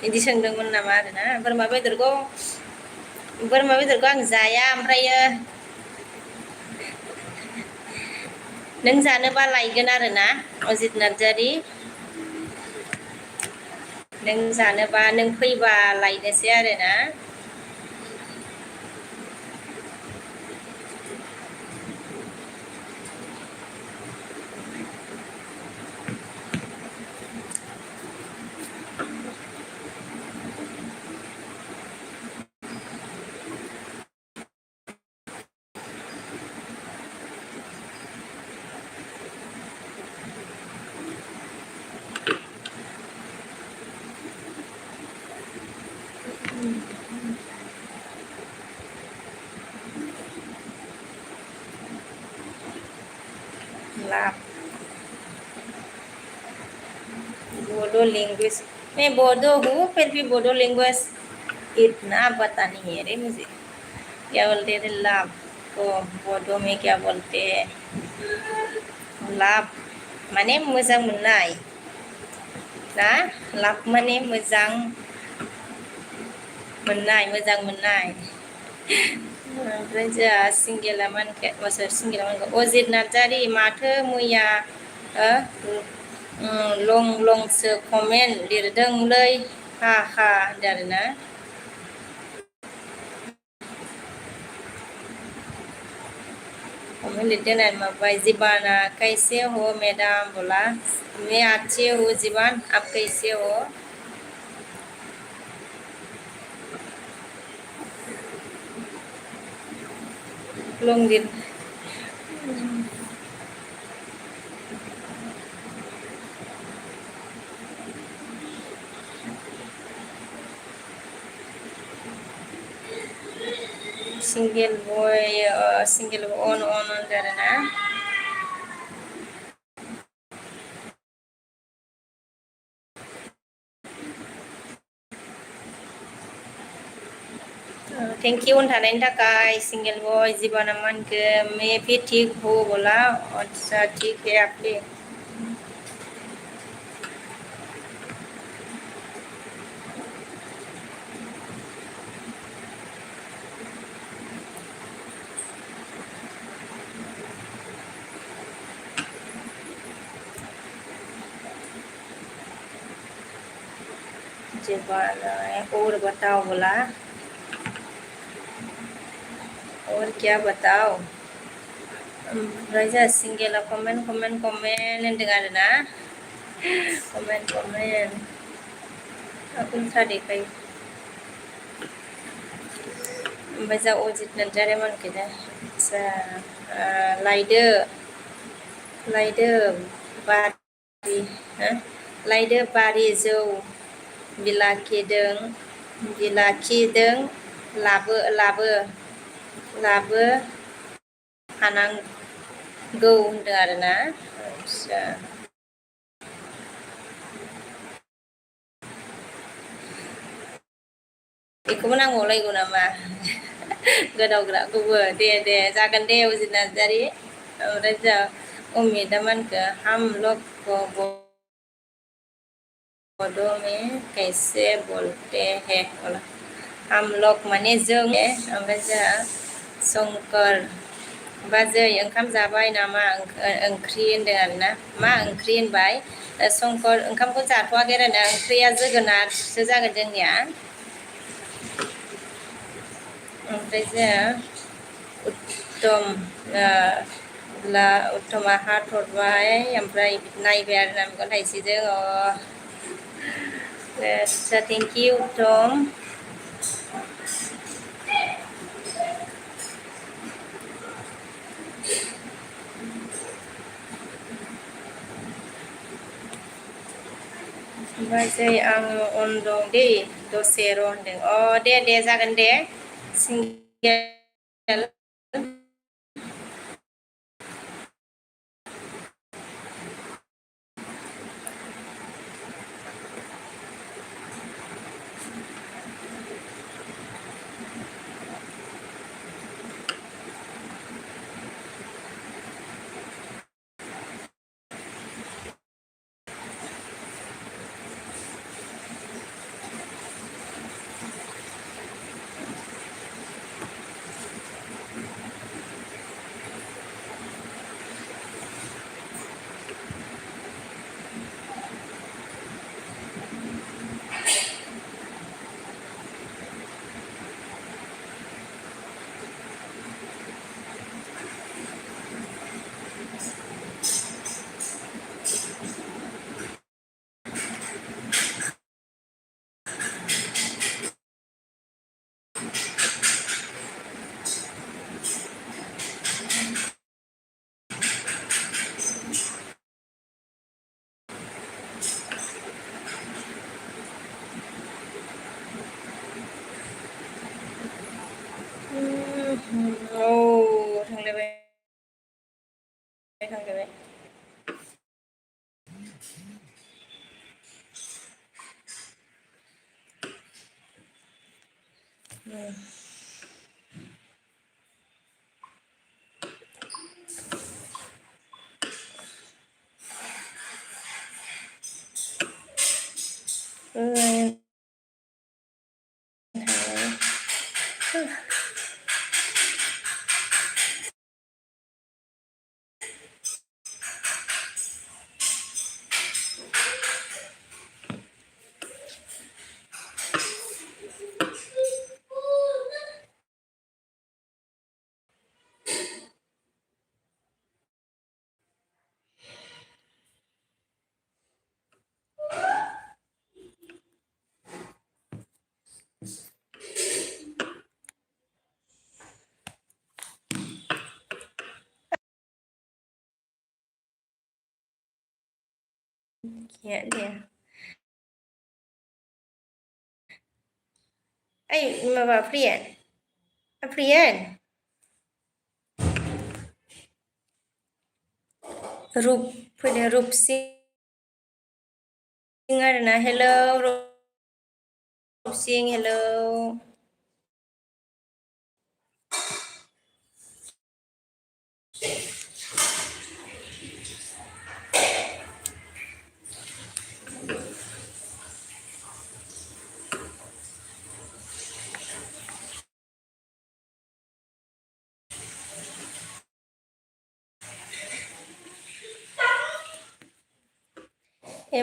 बिदि सोंदोंमोन नामा आरोना बोरमा बेदरखौ आं जाया ओमफ्रायो नों जानोबा लायगोन आरोना अजित नार्जारि नों जानोबा नों फैबा लायनोसै आरोना लाभ बोडो लैंग्वेज मैं बोडो हूँ फिर भी बोडो लैंग्वेज इतना पता नहीं है रे मुझे क्या बोलते थे लाभ को बोडो में क्या बोलते हैं लाभ माने मोजां मोननाय ना लाभ माने मोजां मोननाय ओमफ्राय जोंहा सिंगेला मानखो अजित नार्जारि माथो मैया लंसो कमेन्ट लिरदोंलै हा होनदों आरोना कमेन्ट लिरदों आरो माबाय जीवाना कैसे हो मैडम बोला मैं अच्छी हूँ जीवान आप कैसे हो लंगिर सिंगल बॉय ऑन आरोना थैंक यू थानायनि थाखाय सिंगल बॉय जीवाना मान के मैं भी ठीक हूँ बोला अच्छा ठीक है आपके जीवाना और बताओ बोला और क्या बताओ राजा सिंगेला कमेन्ट होनदों आरोना कमेन्ट उल्था देखायो ओमफ्राय जा अजित नार्जारि मानखोदा आदसा लायदो बारि जौ बिलाखिदों लाबो हानांगौ होनदों आरोना आदसा बेखौबो नांबावलायगौ नामा गोदावग्राखौबो दे जागोन दे अजित नार्जारि ओमफ्राय जा अमिता मानखो हम लोग बोडो में कैसे बोलते हैं बोला हम लोग माने जों ओमफ्राय जोंहा शंकर बाजै ओंखाम जाबाय नामा ओंख्रि होनदों आरोना मा ओंख्रि होनबाय शंकर ओंखामखौ जाथ'वाखै आरोना ओंख्रिया जोगोनारसो जागोन जोंनिया ओमफ्राय जोंहा उत्तम ला उत्तमा हार्ट हरबाय ओमफ्राय नायबाय आरो ना मेगन थाइसेजों आচ্ছা थेंक इउ उत्तम ओमफ्राय जै आङो अन दं दै दसे र' होनदों दे जागोन दे सिंगेल थांलायबाय थांलायबाय Dạ nè. Mà bà Priyan. Priyan. Rup fैदों रुपसिं आरोना हेलौ रुपसिं हेलौ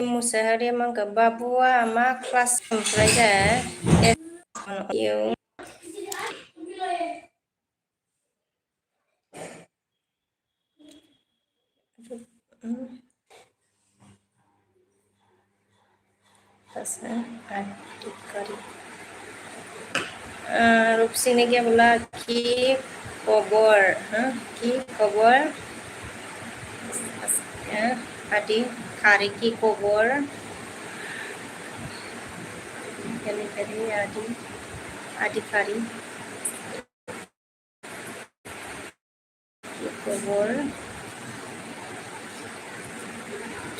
मुसाहारि मांगा बाबुआ मा क्लास ओमफ्राय दा रूपसिंह ने क्या बोला कि खबर कि खबर आदि खारी की खबर आदि आदि खारी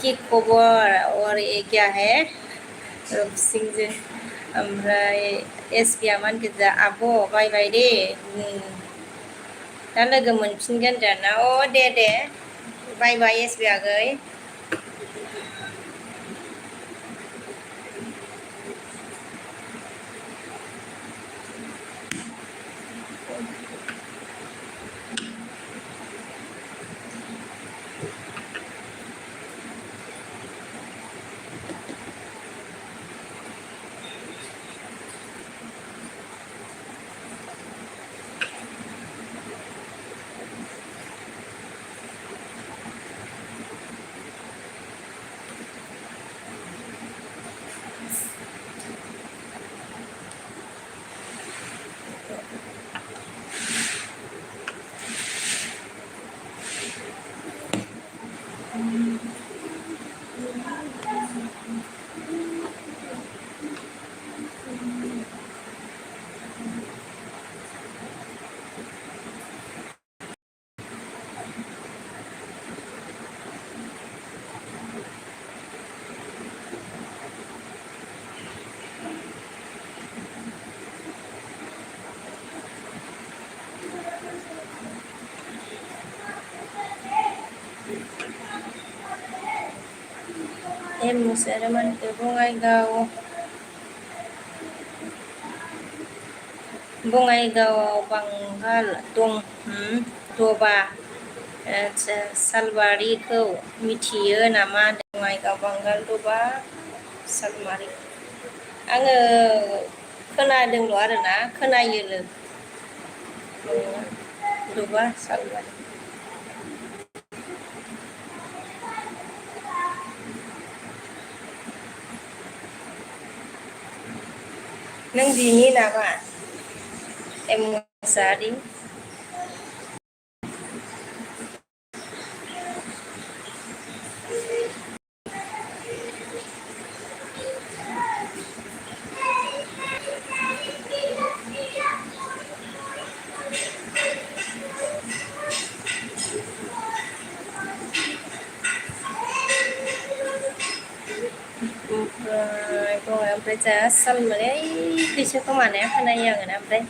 की खबर और ये क्या है रूपसिंह जो ओमफ्राय एसपिया मान गोजा आब' बाय बाय दे दा लोगो मोनफिनगोन दाना दे बाय बाय एसपि आगै एम मुसाहारिमोनखो बङाइगावआव बांगाल दबा सालबारिखौ मिथियो नामा? बङाइगाव बांगाल दबा सालबारि आङो खोनादोंल' आरोना खोनायोल' दबा सालबारि नों बिनि नामा एम मुसाहारि? ओमफ्राय जा सालमारि ओइखैसो खोमाने खोनायो आङो ना ओमफ्राय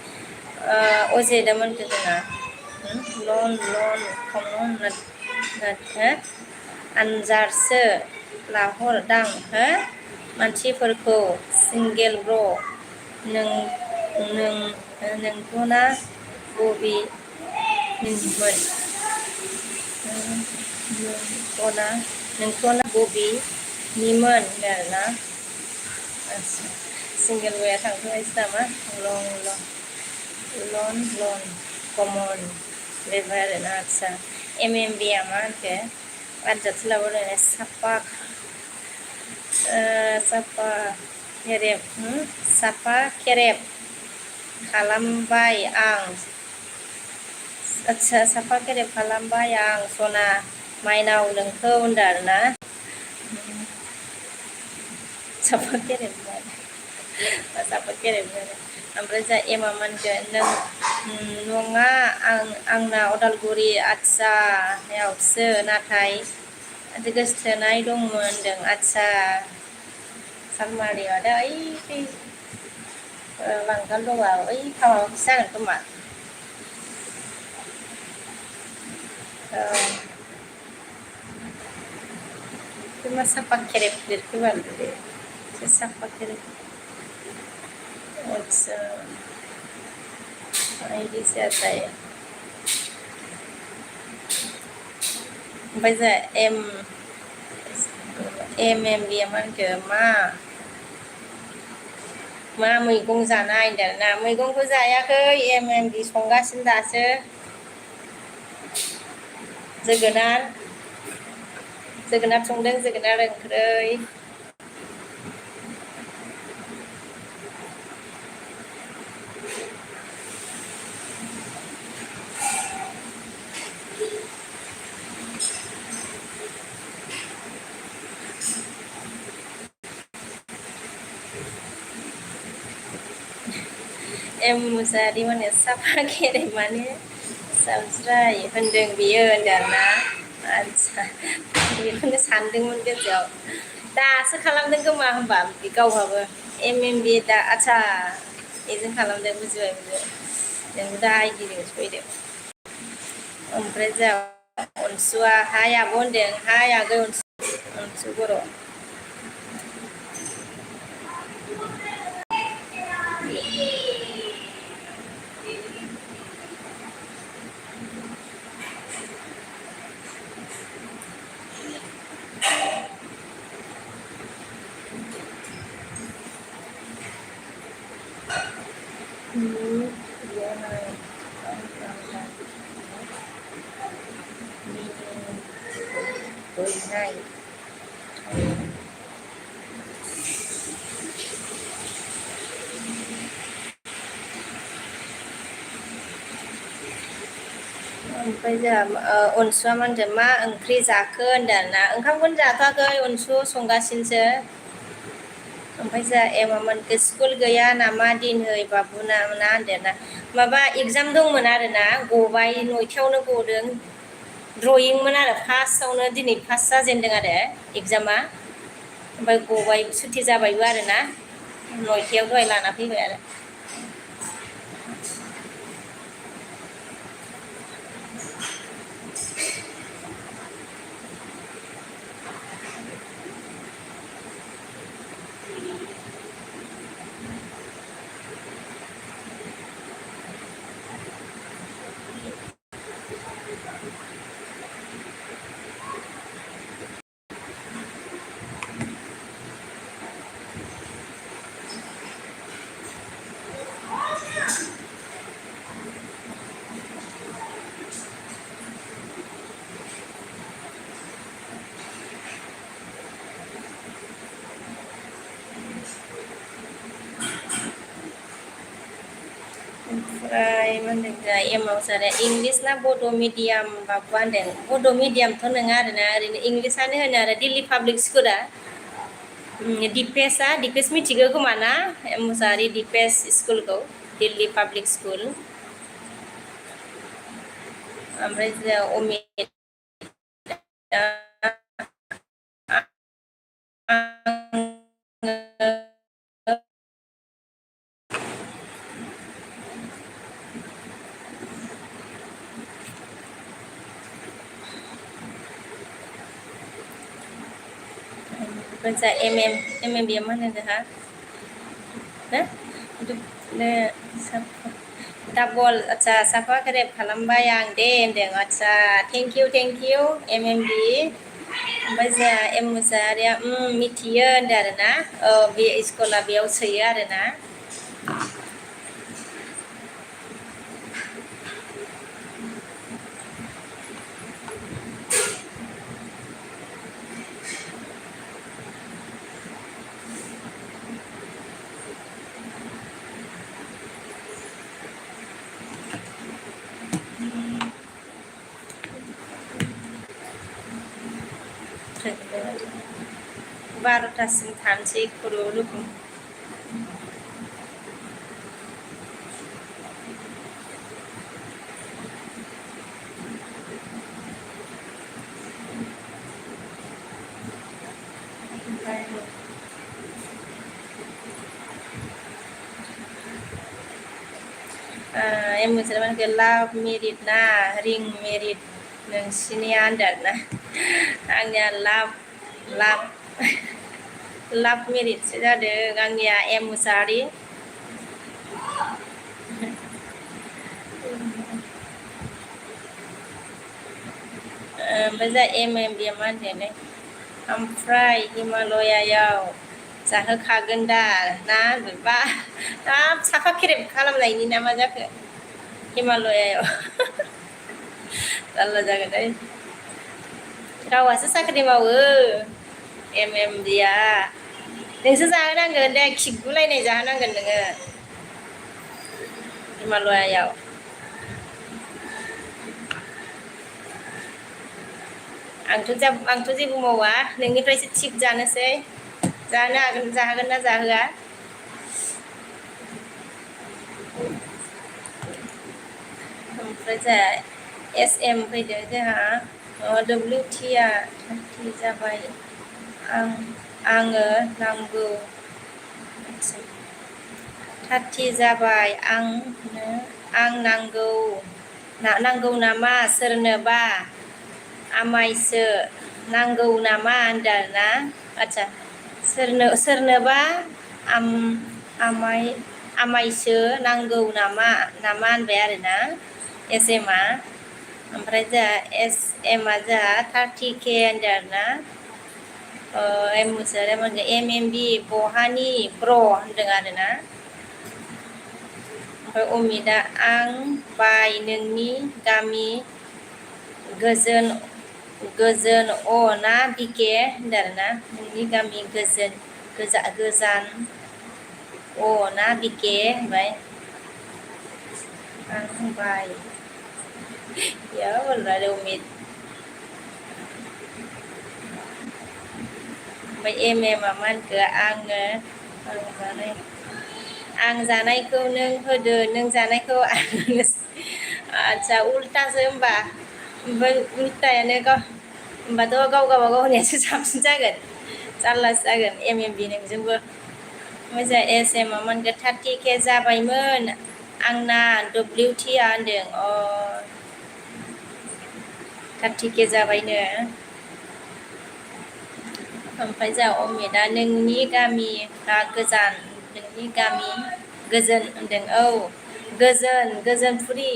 अजेदमोनखो जोंना आनजारसो लाहरदां हो मानसिफोरखौ सिंगेल र' नोंथ'ना बबेनिमोन नोंथ'ना बबेनिमोन आरोना सिंगेल वेया थांथ'नोसै नामा लन कमन बेबो आरोना आदसा एमएमबिया मा होनखो आनजादसो लाबोदों साफा खेरेब खालामबाय आं आदसा साफा खेरेब खालामबाय आं सना माइनाव नोंखौ होनदों आरोना साफा खेरेब ओमफ्राय जा एमा मोनगोन नङा आंना उदालगुरि आदसायावसो नाथाय गोसथोनाय दंमोन होनदों आदसा सालमारियाव दा ओइ बांगाल दबा ओइ माबाखौसो जागोन खोमा मा साफा खेरेब लिरखोबाल साफा खेरेब आदसा बिदिसो जायो ओमफ्राय जा एमबिया मा होनखो मा मैगं जानाय होनदों ना मैगंखौ जायाखै एमबि संगासिनो दासो जोगोनार संदों जोगोनार ओंख्रै एम मुसाहारि माने साफा खेरेब माने साबज्राय होनदों बियो होनदों ना आदसा बेखौनो सानदोंमोन गोसोआव दासो खालामदों खोमा होनबा गावहाबो एमबि दा आदसा बेजों खालामदों बुजिबाय जों दा आइडिजोंसो फैदों ओमफ्राय जा अनसुआ हाय आब' होनदों हाय आगै अनसु बर' ओमफ्राय जोंहा अनसुआ मा होनदों मा ओंख्रि जाखो होनदों ना ओंखामखौनो जाथ'वाखै अनसु संगासिनोसो ओमफ्राय जोंहा एमामोनखो स्कुल गैया नामा दिनै बाबुना होनदों ना माबा एगजाम दंमोन आरोना गबाय 9थायावनो गदों ड्रयिंमोन आरो फार्स्टआवनो दिनै फार्स्ट जाजेनदों आरो एगजामा ओमफ्राय गबाय सुथि जाबायबो आरोना 9थायाव दहाय लाना फैबाय आरो होनदों जा एमाव सारा इंलिस ना बड' मिडियाम बाबु होनदों बड' मिडियामथ' नङा आरोना ओरैनो इंलिसानो होनो आरो दिल्ली पाब्लिक स्कुला दिपेस मिथिगौ खोमा ना मुसाहारि दिपेस स्कुलखौ दिल्ली पाब्लिक स्कुल ओमफ्राय जों अमित जा एम बि मा होनो जोंहा डाबल आदसा साफा केरेप खालामबाय आं दे होनदों आदसा थेंक इउ एम बि ओमफ्राय जोंहा एम मुसाहारिया मिथियो होनदों आरोना बे स्कुला बेयाव सोयो आरोना बार'थासिम थानोसै खुनुरुखुम एम मुसाहारि लाभ मेरिट ना रिं मेरिट नोंसिनिया होनदों आरोना आंनिया लाभ मेरिटसो जादों आंनिया एम मुसाहारि ओमफ्राय जा बि मा होनदोंलै ओमफ्राय हिमालयायाव जाहोखागोन दा ना बा हाब साफा खेरेब खालामनायनि ना मा जाखो हिमालयायाव जारला जागोन गावहासो साख्रि मावो एम दिया नोंसो जाहोनांगोन दे खिगुलायनाय जाहोनांगोन नोङो हिमालयायाव आंथ' जेबो मावा नोंनिफ्रायसो थिप जानोसै जाहोगोन ना जाहोआ ओमफ्राय जोंहा SM फैदों जोंहा WTआ 30 जाबाय आङो नांगौ 30 जाबाय आं नांगौ नामा सोरनोबा आमायसो नांगौ नामा होनदों आरोना आदसा सोरनोबा आमायसो नांगौ नामा होनबाय आरोना SMआ ओमफ्राय जोंहा SMआ जोंहा 30K होनदों आरोना एम मुसाहारिया मा होनदों MMB बहानि ब्र होनदों आरोना ओमफ्राय अमितआ आं बाय नोंनि गामि गोजोन ना बिके होनदों आरोना नोंनि गामि गोजान ना बिके होनबाय आं बाय या बोल रहा अमित ओमफ्राय मा होनखो आं जानायखौ नों होदो नों जानायखौ आदसा उल्टासो होमबा ओमफ्राय उल्टायानो होमबाथ' गाव गावनियासो साबसिन जागोन जारलासो जागोन MMB नोंजोंबो ओमफ्राय जोंहा SMआ मा होनगोन 30K जाबायमोन आंना WTआ होनदों 30K जाबायनो ओमफ्राय जोंहा अमितआ नोंनि गामिया गोजोन होनदों गोजोनपुरि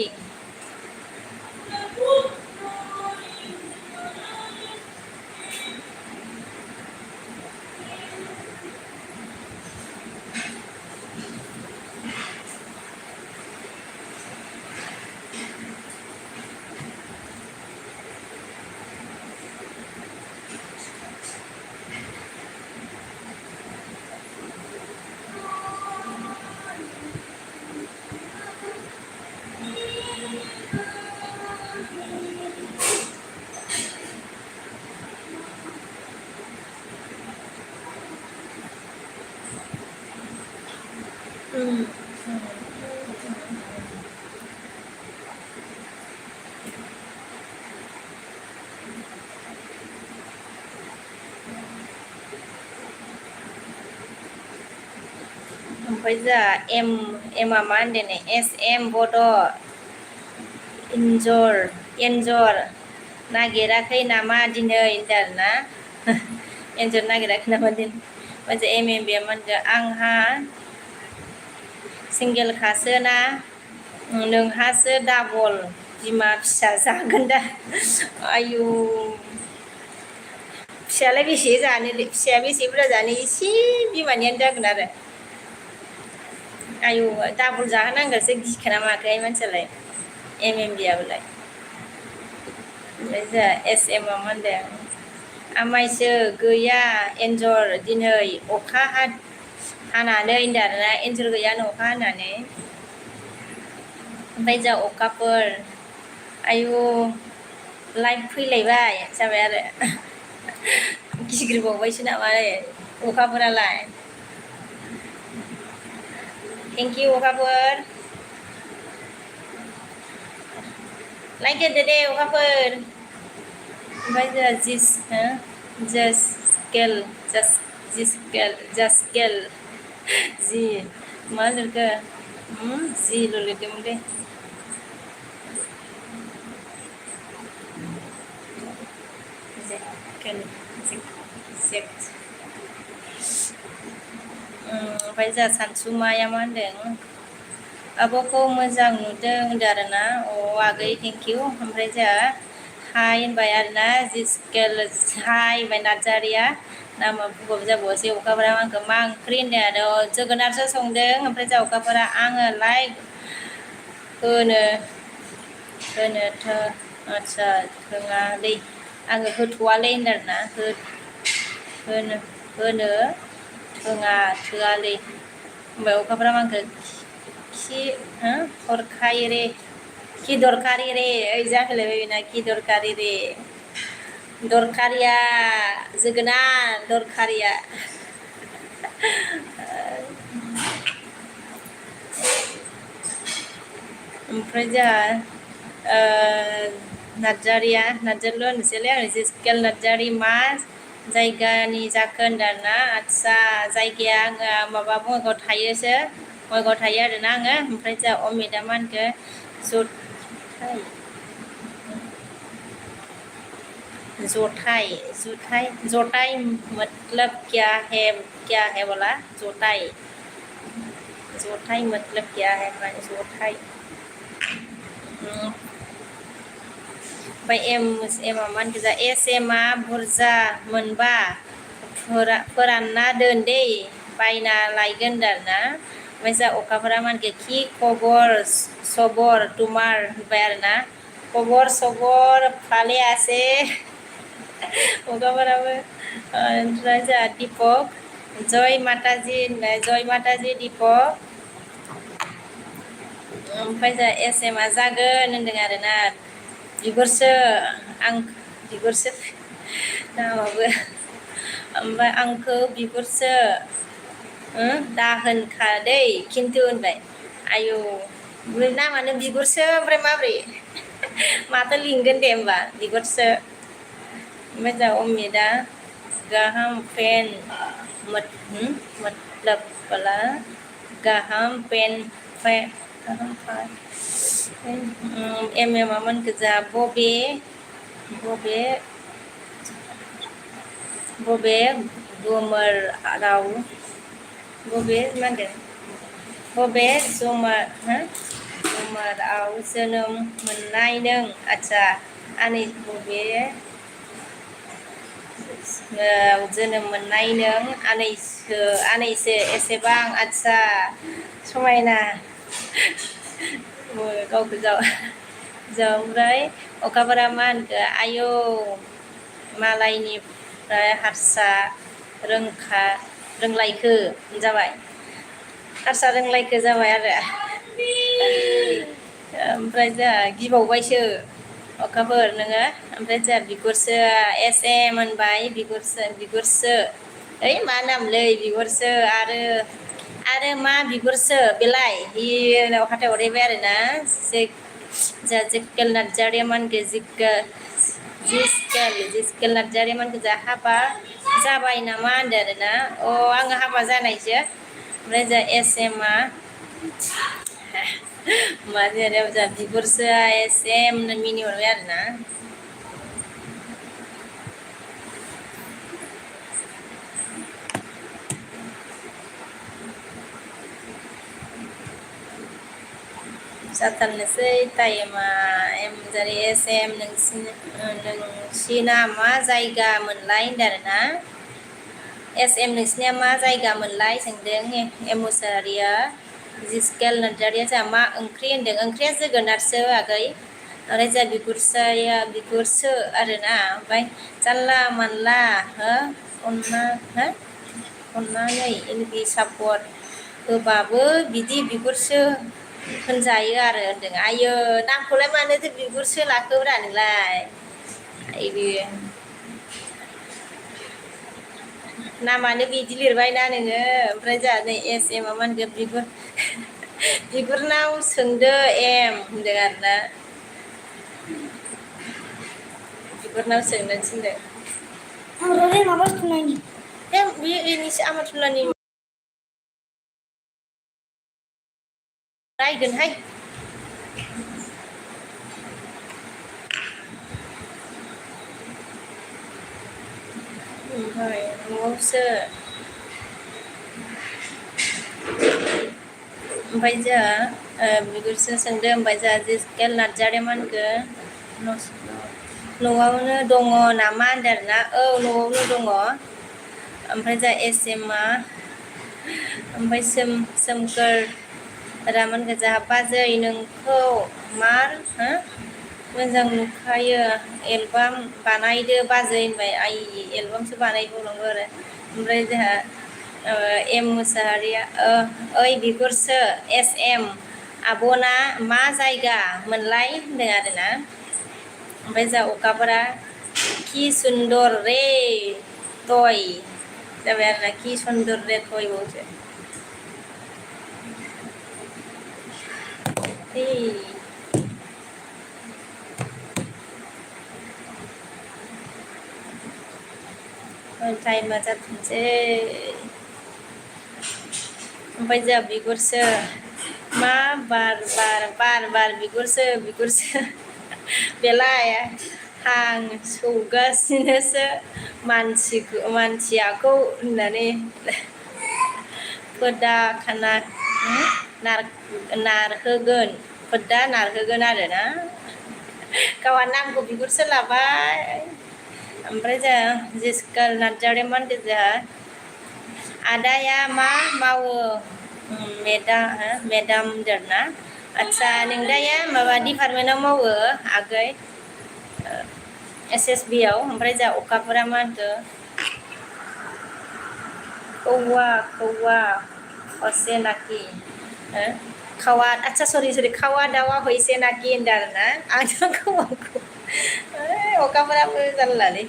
ओमफ्राय जा एमआ मा होनदों नै SM बड' एन्जर नागिराखै नामा दिनै होनदों आरोना एन्जर नागिराखै नामा दिनै ओमफ्राय MMBया मा होनदों आंहा सिंगेलखासो ना नोंहासो डाबल बिमा फिसा जागोन दा आयु फिसायालाय बेसे जानो फिसाया बेसे बुरजा जानो एसे बिमानियानो जागोन आरो आयु डाबल जाहोनांगोनसो गिखाना माखोहाय मानसियालाय MMBयाबोलाय ओमफ्राय जोंहा SMआ मा होनदों आमाइसो गैया एन्जर दिनै अखा हानानै होनदों आरोना एन्जर गैयानो अखा हानानै ओमफ्राय जा अखाफोर आयु लाइभ फैलायबाय जाबाय आरो गिग्रिबावबायसो नामा अखाफोरालाय थेंक इउ अखाफोर लाइक होदो दे अखाफोर ओमफ्राय जोंहा जासकेल जि मा लिरखो जिल' लिरदोंमोन दे ओमफ्राय जोंहा सानसुमाया मा होनदों आब'खौ मोजां नुदों होनदों आरोना आगै थेंक इउ ओमफ्राय जोंहा हाय होनबाय आरोना जिस्केल हाय होनबाय नार्जारिया नामा बुंबाबो जाबावसै अखाफोरा आंखौ मा ओंख्रि होनदों आरो जोगोनारसो संदों ओमफ्राय जोंहा अखाफोरा आङो लाइक होनोथ' आदसा रोङालै आङो होथ'वालै होनदों आरोना होनो थोआलै ओमफ्राय अखाफोरा आंखौ खि दरखारि रे ओइ जाहोलायबाय बेना खि दरखारि रे दरखारिया जोगोनार दरखारिया ओमफ्राय जोंहा नार्जारिल' होनसैलै आं जिस्केल नार्जारि मा जायगानि जाखो होनदों आरोना आदसा जायगाया आङो माबा बङाइगावआव थायो आरोना आङो ओमफ्राय जोंहा अमिता मा होनखो जटाई मतलब क्या है बोला जटाई मतलब क्या है माने जटाई ओमफ्राय एमआ मा होनखो जा SMआ बुरजा मोनबा फोरानना दोन दै बायना लायगोन होनदों आरोना ओमफ्राय जा अखाफोरा मा होनखो खि खबर सबर तुमार होनबाय आरोना खबर सबर फाले आसे अखाफोराबो ओमफ्राय जोंहा दीपक जय माताजी दीपक ओमफ्राय जोंहा SMआ जागोन होनदों आरोना बिगुरसो नामाबो ओमफ्राय आंखौ बिगुरसो दाहोनखा दै खिन्थु होनबाय आयु नामानो बिगुरसो ओमफ्राय माब्रै माथो लिंगोन दे होमबा बिगुरसो ओमफ्राय जोंहा अमिता गाहाम पेन मतलब बोला गाहाम पेन MMआ मोनखो जा बबे गोमोराव जुमाराव जोनोम मोननाय नों आदसा आनै बबे जोनोम मोननाय नों आनैसो एसेबां आदसा समायना गावखौ ओमफ्राय अखाफोरा मा होनखो आयौ मालायनिफ्राय हारसा रोंलायखो जाबाय हारसा रोंलायखो जाबाय आरो ओमफ्राय जोंहा गिबावबायसो अखाफोर नोङो ओमफ्राय जोंहा बिगुरसो मोनबाय बिगुरसो ओइ मा नामलै बिगुरसो आरो मा बिगुरसो बेलाय बेनाव हाथाय हरहैबाय आरोना जोंहा जिकेल नार्जारिया मा होनखो जिस्केल नार्जारिया मा होनखो जोंहा हाबा जाबाय नामा होनदों आरोना आङो हाबा जानायसो ओमफ्राय जोंहा एसएमआ मा जेनेबा जोंहा बिगुरसोआ एसएम मिनिहरबाय आरोना जाथारनोसै टाइमा एमजारि एसएम नोंसिना मा जायगा मोनलाय होनदों आरोना एसएम नोंसिनिया मा जायगा मोनलाय सोंदों एम मुसाहारिया जिस्केल नार्जारिया जोंहा मा ओंख्रि होनदों ओंख्रिया जोगोनारसो आगै ओमफ्राय जोंहा बिगुरसो आरोना ओमफ्राय जानला मानला अननानै एलबि सापर्ट होबाबो बिदि बिगुरसो होनजायो आरो होनदों आयो नामखौलाय मानोथो बिगुरसो लाखोब्रा नोंलाय आइबो नामानो बिदि लिरबायना नोङो ओमफ्राय जोंहा नै एस एमआ मा होनगोन बिगुरनाव सोंदो एम होनदों आरोना बिगुरनाव सोंनो थिनदों बेनिसो आमाथुलानि रायगोनहाय ओमफ्राय न'आवसो ओमफ्राय जोंहा बिगुरसो सोंदों ओमफ्राय जोंहा जिस्केल नार्जारिया मा होनगोन न'आवनो दङ नामा होनदों आरोना न'आवनो दङ ओमफ्राय जोंहा एसएमआ ओमफ्राय सोमखोर रामोन गोजा बाजै नोंखौ मार मोजां नुखायो एलबाम बानायदो बाजै होनबाय एलबामसो बानायबावनांगौ आरो ओमफ्राय जोंहा एम मुसाहारिया ओइ बिगुरसो एस एम आब'ना मा जायगा मोनलाय होनदों आरोना ओमफ्राय जोंहा अखाफोरा कि सुन्दर रे तय जाबाय आरोना कि सुन्दर रे तय बावसो टाइमा जाथोंसै ओमफ्राय जोंहा बिगुरसो मा बार बिगुरसो बेलाय हां सौगासिनोसो मानसियाखौ होननानै फोदा खाना नारहोगोन आरोना गावहा नामखौ बिगुरसो लाबाय ओमफ्राय जोंहा जिस्केल नार्जारिया मा होनदों जोंहा आदाया मा मावो मेदाम होनदोंना आदसा नोंदाया माबा डिपार्टमेन्टआव मावो आगै SSB आव ओमफ्राय जोंहा अखाफोरा मा होनखो कौवा हसे नाखि खावा आदसा सरि खावा दावा हयसे नाखि होनदों आरोना आंथ' कौवाखौ अखाफोराबो जारलालै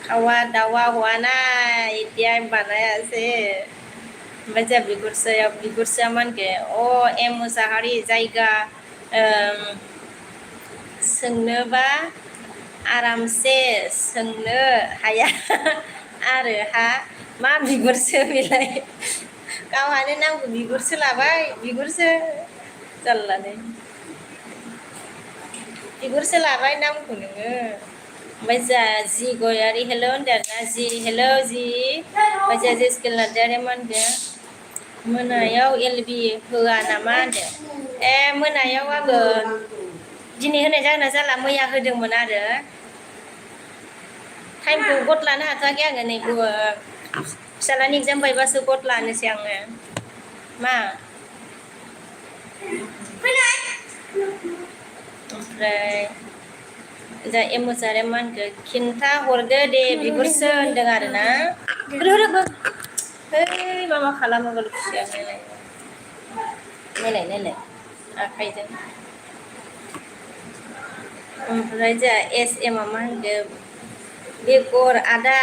खावा दावा हुआ ना इदिया बानायासे ओमफ्राय जोंहा बिगुरसोआ मा होनखो एम मुसाहारि जायगा सोंनोबा आरामसे सोंनो हाया आरो मा बिगुरसो बेलाय गावहानो नामखौ बिगुरसो लाबाय बिगुरसो जारलालै बिगुरसो लाबाय नामखौ नोङो ओमफ्राय जोंहा जि गयारि हेल' होनदों आरोना जि हेल' जि ओमफ्राय जोंहा जिस्केल नार्जारिया मा होनदों मोनायाव एलबि होआ नामा होनदों मोनायाव आङो दिनै होनाय जागोन ना जाला मैया होदोंमोन आरो टाइमखौ गद लानो हाथ'वाखै आङो नै फिसाज्लानि एगजाम बायबासो गद लानोसै आङो मा ओमफ्राय जा एम मुसाहारिया मा होनखो खिन्था हरदो दे बिगुरसो होनदों आरोना है माबा खालामो खुसियानो नायलाय आखाइजों ओमफ्राय जोंहा एस एमआ मा होनगोन बेगर आदा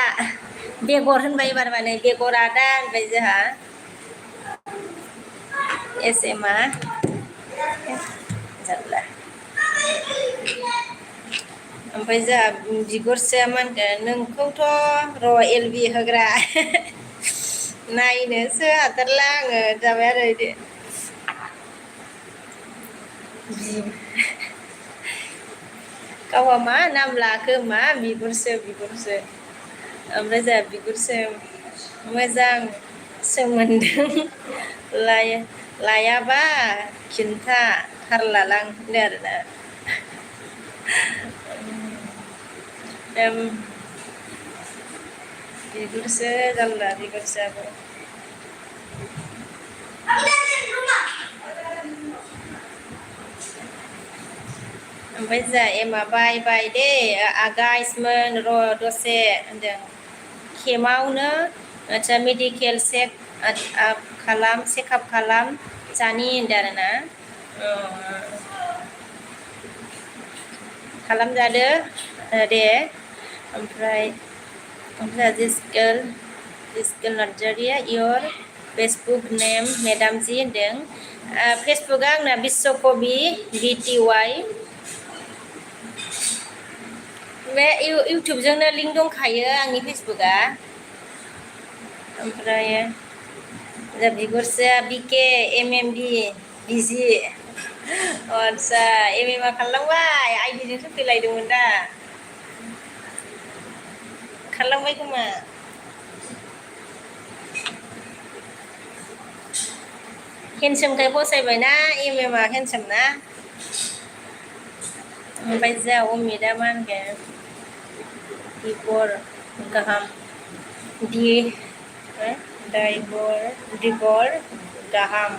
बेगर होनबाय एबार माने बेगर आदा होनबाय जोंहा एस एमआ जारला ओमफ्राय जोंहा बिगुरसेया मा होनगोन नोंखौथ' र' एल बि होग्रा नायनोसो हाथारला आङो जाबाय आरो बिदि गावहा मा नाम लाखो मा बिगुरसो ओमफ्राय जोंहा बिगुरसो मोजां सोमोन्दो लायाबा खिन्था थार लालां होनदों आरोना बिगुरसो जारला बिगुरसोआबो ओमफ्राय जोंहा एमआ बाय दे आगाइसमोन र' दसे होनदों खेमावनो आदसा मेडिकेल चेकआप खालाम जानि होनदों आरोना खालामजादो दे ओमफ्राय जिसकेल नार्जारिया इयर फेसबुक नेम मेदाम जि होनदों फेसबुकआ आंना बिस्वकबि BTY बे इउटुबजोंनो लिंक दंखायो आंनि फेसबुकआ ओमफ्राय बिगुरसेया BK MMB बिजि आदसा MMA खालामबाय आइडिजोंसो फैलायदोंमोन दा खालामबाय खोमा हेन्डसोमखाय फसायबायना MMA हेन्डसोम ना ओमफ्राय जोंहा अमितआ मा होनगोन दिगर गाहाम दिगर गाहाम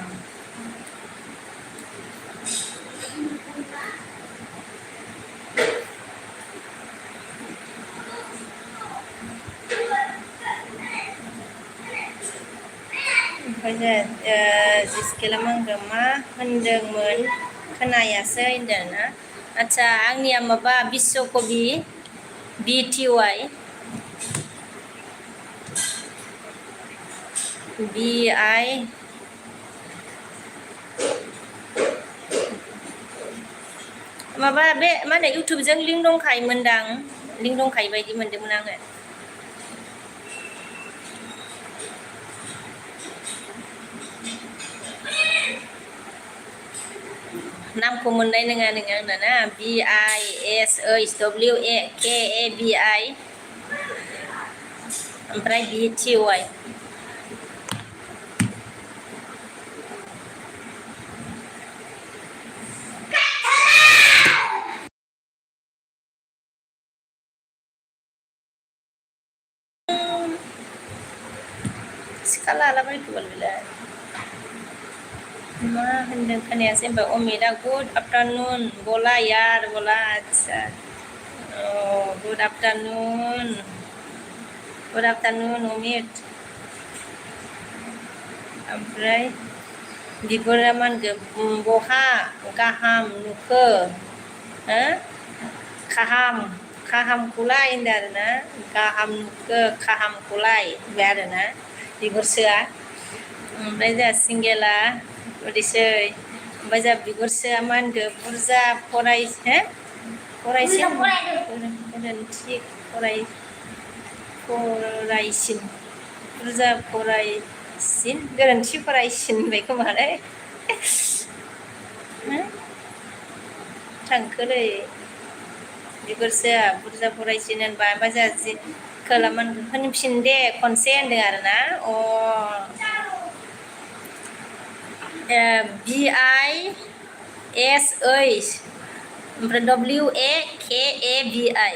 ओमफ्राय जिसकेला मा होनदोंमोन खोनायासै होनदों ना आदसा आंनिया माबा बिस्वकबि BTY BI माबा बे मा होनो इउटुबजों लिंक दंखायोमोनदां लिंक दंखायो बायदि मोनदोंमोन आङो नामखौ मोननाय नङा नोङो आंना ना BISHWKABI ओमफ्राय BTY सिखा लालाबायखोबाल बेलाय मा होनदों खोनायासै होनबा अमितआ गुड आफ्टारनुन बोला यार बोला आदसा गुड आफ्टारनुन अमित ओमफ्राय बिगुरा मा होनगोन बहा गाहाम नुखो खाहामखौलाय होनदों आरोना गाहाम नुखो खाहामखौलाय होनबाय आरोना बिगुरसोआ ओमफ्राय जोंहा सिंगेला बिदिसै ओमफ्राय जोंहा बिगुरसोआ मा होनगोन बुरजा फरायसिन गोरोन्थि फरायसिन होनबाय खोमालै थांखोलै बिगुरसोआ बुरजा फरायसिन होनबा ओमफ्राय जोंहा खोलामोन होनफिन दे खनसे होनदों आरोना BISH ओमफ्राय WAKABI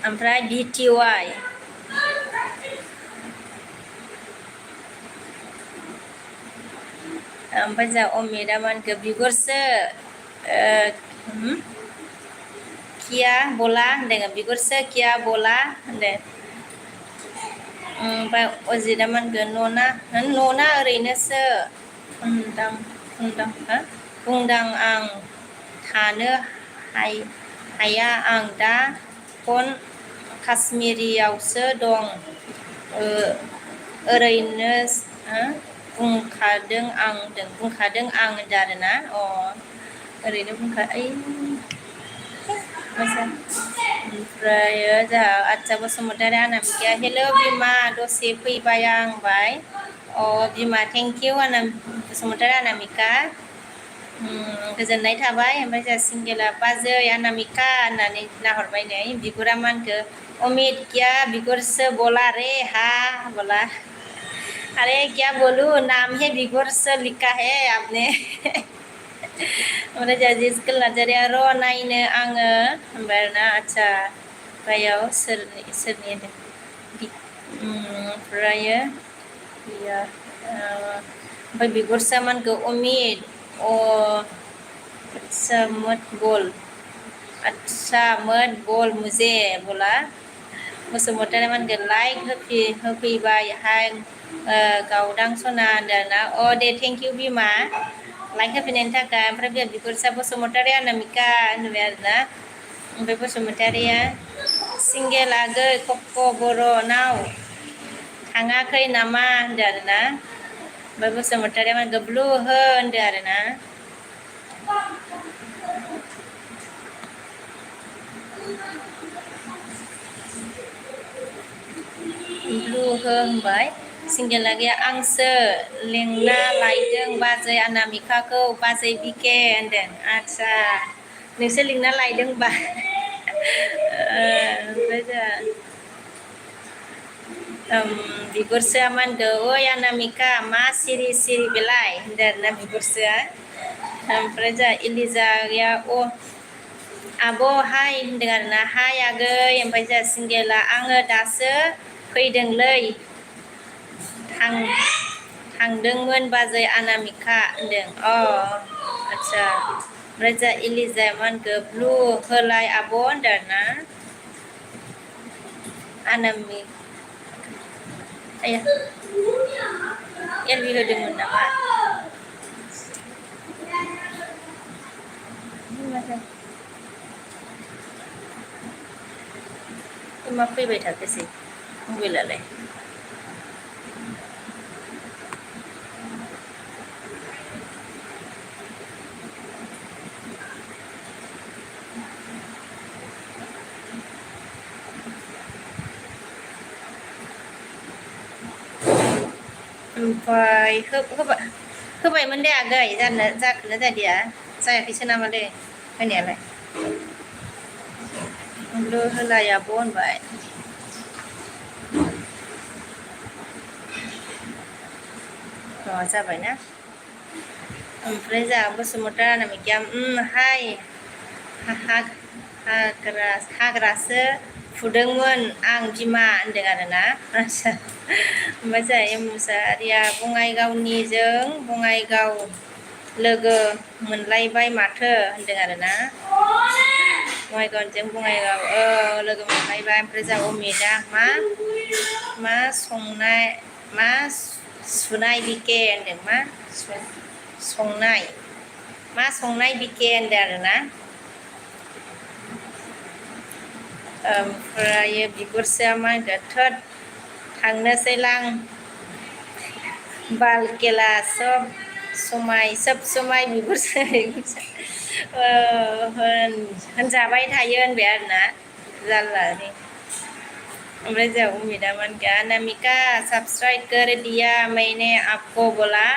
ओमफ्राय BTY ओमफ्राय जोंहा अमितआ मा होनखो बिगुरसो किया बोला होनदों बिगुरसो किया बोला होनदों ओमफ्राय अजितआ मा होनगोन न'ना ओरैनोसो बुंदां आं थानो हाया आं दा काश्मीरियावसो दं ओरैनो बुंखादों आं होनदों आरोना ओरैनो ओमफ्राय जोंहा आच्चा बसुमतारी अनामिकाया हेल' बिमा दसे फैबाय आं होनबाय बिमा थेंक इउ बसुमतारी अनामिका गोजोननाय थाबाय ओमफ्राय जोंहा सिंगेला बाजै अनामिका होननानै नाहरबाय नै बिगुरा मा होनखो अमित क्या बिगुर से बोला रे हा बोला अरे क्या बोलू नाम है बिगुर से लिखा है आपने ओमफ्राय जोंहा जिस्केल नार्जारिया र' नायनो आङो होनबाय आरोना आच्चा ओमफ्रायाव सोरनि ओमफ्रायो ओमफ्राय बिगुरसा मा होनखो अमित अच्छा मत बोल मुझे बोला बसुमतारी मा होनगोन लाइक होफैबाय हाय गावदां सना होनदों आरोना दे थेंक इउ बिमा लाइक होफैनायनि थाखाय ओमफ्राय बे बिगुरसा बसुमतारी अनामिका होनबाय आरोना ओमफ्राय बसुमतारिया सिंगेल आगै कक्क' बर'नाव थाङाखै नामा होनदों आरोना ओमफ्राय बसुमतारिया मा होनगोन ब्लु हो होनदों आरोना ब्लु हो होनबाय सिंगेल आगैया आंसो लेंना लायदों बाजै अनामिकाखौ बाजै बिके होनदों आच्चा नोंसो लिंना लायदों होनबा ओमफ्राय जोंहा बिगुरसोआ मा होनदों ओइ अनामिका मा सिरि सिरि बेलाय होनदों आरोना बिगुरसोआ ओमफ्राय जोंहा इलिजाया आब' हाय होनदों आरोना हाय आगै ओमफ्राय जोंहा सिंगेला आङो दासो फैदोंलै थांदोंमोन बाजै अनामिका होनदों आच्चा ओमफ्राय जोंहा इलिजाया मा होनखो ब्लु होलाय आब' होनदों आरोना एलबि होदोंमोन नामा मा फैबाय थाखोसै मबाइलालाय ओमफ्राय होबायमोन दे आगै जाखोना जादिया जायाखैसो नामालै होनायालाय ब्लु होलाय आब' होनबाय जाबायना ओमफ्राय जोंहा बसुमतारी अनामिकाया हाय हाग्रासो फुदोंमोन आं बिमा होनदों आरोना ओमफ्राय जोंहा एमुसारिया बङाइगावनिजों बङाइगाव लोगो मोनलायबाय माथो होनदों आरोना बङाइगावजों बङाइगाव लोगो मोनलायबाय ओमफ्राय जोंहा अमितआ मा सुनाय बिके होनदों मा संनाय बिके होनदों आरोना ओमफ्राय बिगुरसोआ मा होनगोन थोद थांनोसैलां बाल केला सब समाय बिगुरसो होनजाबाय थायो होनबाय आरोना जारलासै ओमफ्राय जोंहा अमितआ मा होनगोन अनामिका सब्सक्राइब कर दिया मैंने आपको बोला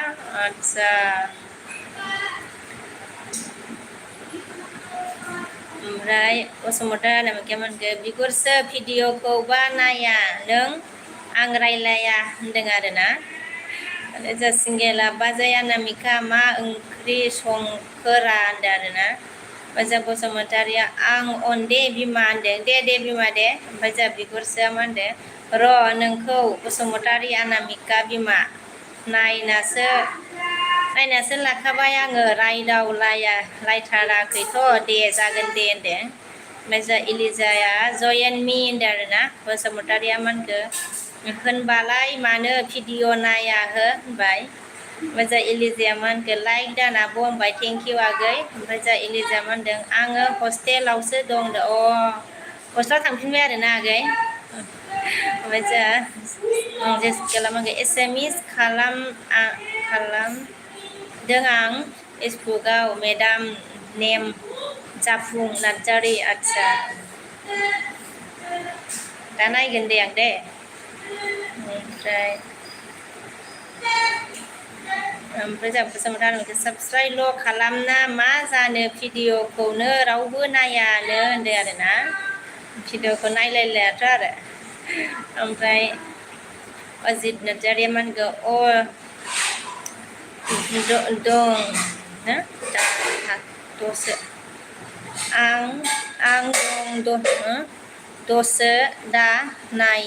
आच्चा ओमफ्राय बसुमतारी अनामिकाया मा होनगोन बिगुरसो भिडिअखौबा नाया नों आं रायलाया होनदों आरोना जोंहा सिंगेला बाजै अनामिका मा ओंख्रि संखोरा होनदों आरोना ओमफ्राय जोंहा बसुमतारिया आं अन दे बिमा होनदों दे बिमा दे ओमफ्राय जोंहा बिगुरसोआ मा होनदों र' नोंखौ बसुमतारी अनामिका बिमा नायनासो लाखाबाय आङो रायथाराखैथ' दे जागोन दे होनदों ओमफ्राय जोंहा इलिजाया जयेन मि होनदों आरोना बसुमतारिया मा होनखो होनबालाय मानो भिडिअ नाया हो होनबाय ओमफ्राय जा इलिजाया मा होनखो लाइक दाना बुंबाय थेंक इउ आगै ओमफ्राय जा इलिजाया मा होनदों आङो हस्टेलावसो दं अ हस्टेलाव थांफिनबाय आरोना आगै ओमफ्राय जा जेसिकाला मा होनखो एसामिस खालामदों आं फेसबुकआव मेडाम नेम जाफुं नार्जारि आदसा दा नायगोन दे आं दे ओमफ्राय जोंहा बसुमतारी साबस्क्राइबल' खालामना मा जानो भिडिअखौनो रावबो नायानो होनदों आरोना भिडिअखौ नायलायलायाथ' आरो ओमफ्राय अजित नार्जारिया मा होनगौ दं ना दसो आं दं दसो दा नाय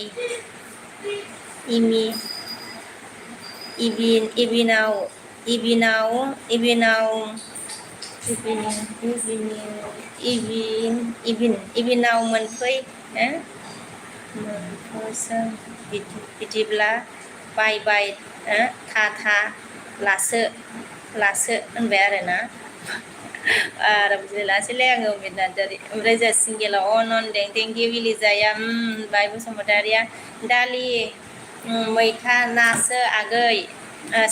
इबिनाव मोनफै बिदिब्ला बाय बाय था लासो होनबाय आरोना आरो बुजिलासैलाय आङो अमित नार्जारि ओमफ्राय जोंहा सिंगेलाव अनदों थेंक इउ इलिजाया बाय बसुमतारिया दालि मैथा नासो आगै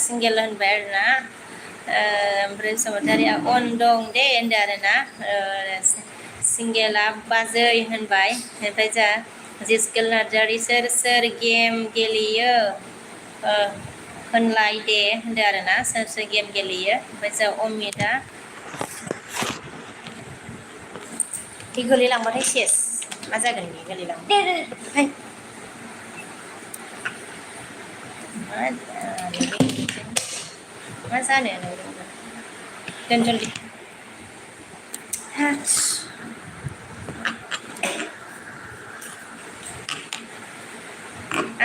सिंगेल होनबाय आरोना ओमफ्राय बसुमतारिया अन दं दे होनदों आरोना सिंगेला बाजै होनबाय ओमफ्राय जा जिस्केल नार्जारि सोर गेम गेलेयो होनलाय दे होनदों आरोना सोर गेम गेलेयो ओमफ्राय जा अमितआ बे गोलैलांबाथाय सेस मा जागोन बे गोलैलांबाय मा जानो दोनथ'दे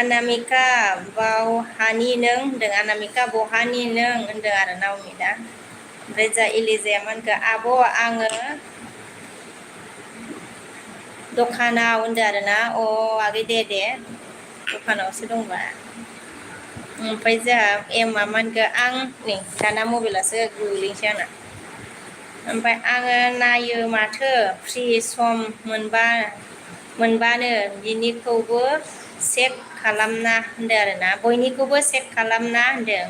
अनामिका बहानि नों होनदों अनामिका बहानि नों होनदों आरो नावमिदा ओमफ्राय जा इलिजाया मा होनखो आब' आङो दखानाव होनदों आरोना आगै दे दखानावसो दंबा ओमफ्राय जोंहा एमआ मा होनखो आं नै दाना मबाइलासो गोलैनोसै आंना ओमफ्राय आङो नायो माथो फ्रि सम मोनबानो बिनिखौबो चेक खालामना होनदों आरोना बयनिखौबो चेक खालामना होनदों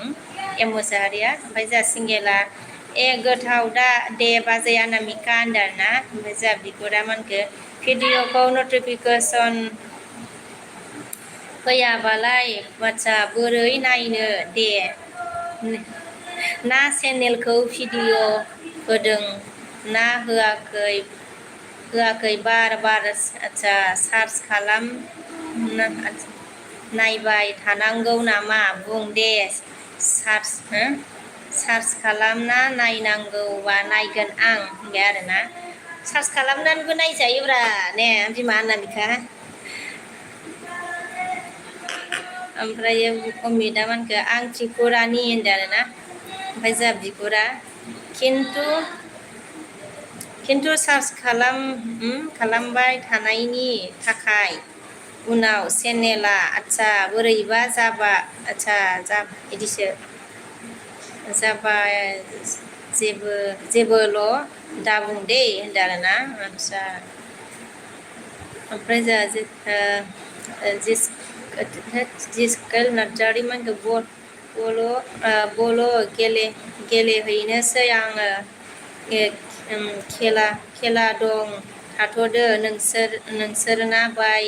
एम मोसाहारिया ओमफ्राय जोंहा सिंगेला गोथाव दा दे बाजै अनामिका होनदों आरोना ओमफ्राय जोंहा बिगुरा मा होनखो भिडिअखौ नटिफिकेसन फैयाबालाय बाथ्रा बोरै नायनो दे ना चेनेलखौ भिडिअ होदों ना होआखै बार आदसा सार्च खालाम नायबाय थानांगौ नामा बुं दे सार्च खालामना नायनांगौबा नायगोन आं होनबाय आरोना सार्च खालामनानैबो नायजायोब्रा ने बिमा अनामिका ओमफ्राय अमितआ मा होनखो आं त्रिपुरानि होनदों आरोना ओमफ्राय जोंहा बिगुरा खिन्थु सार्च खालामबाय थानायनि थाखाय उनाव चेनेला आदसा बोरैबा जाबा आदसा बिदिसो जाबाय जेबोल' दाबुं दे होनदों आरोना आदसा ओमफ्राय जोंहा जिस्केल नार्जारि मा होनखो बल' गेलेहैनोसै आङो खेला दं थाथ'दो नोंसोरना बाय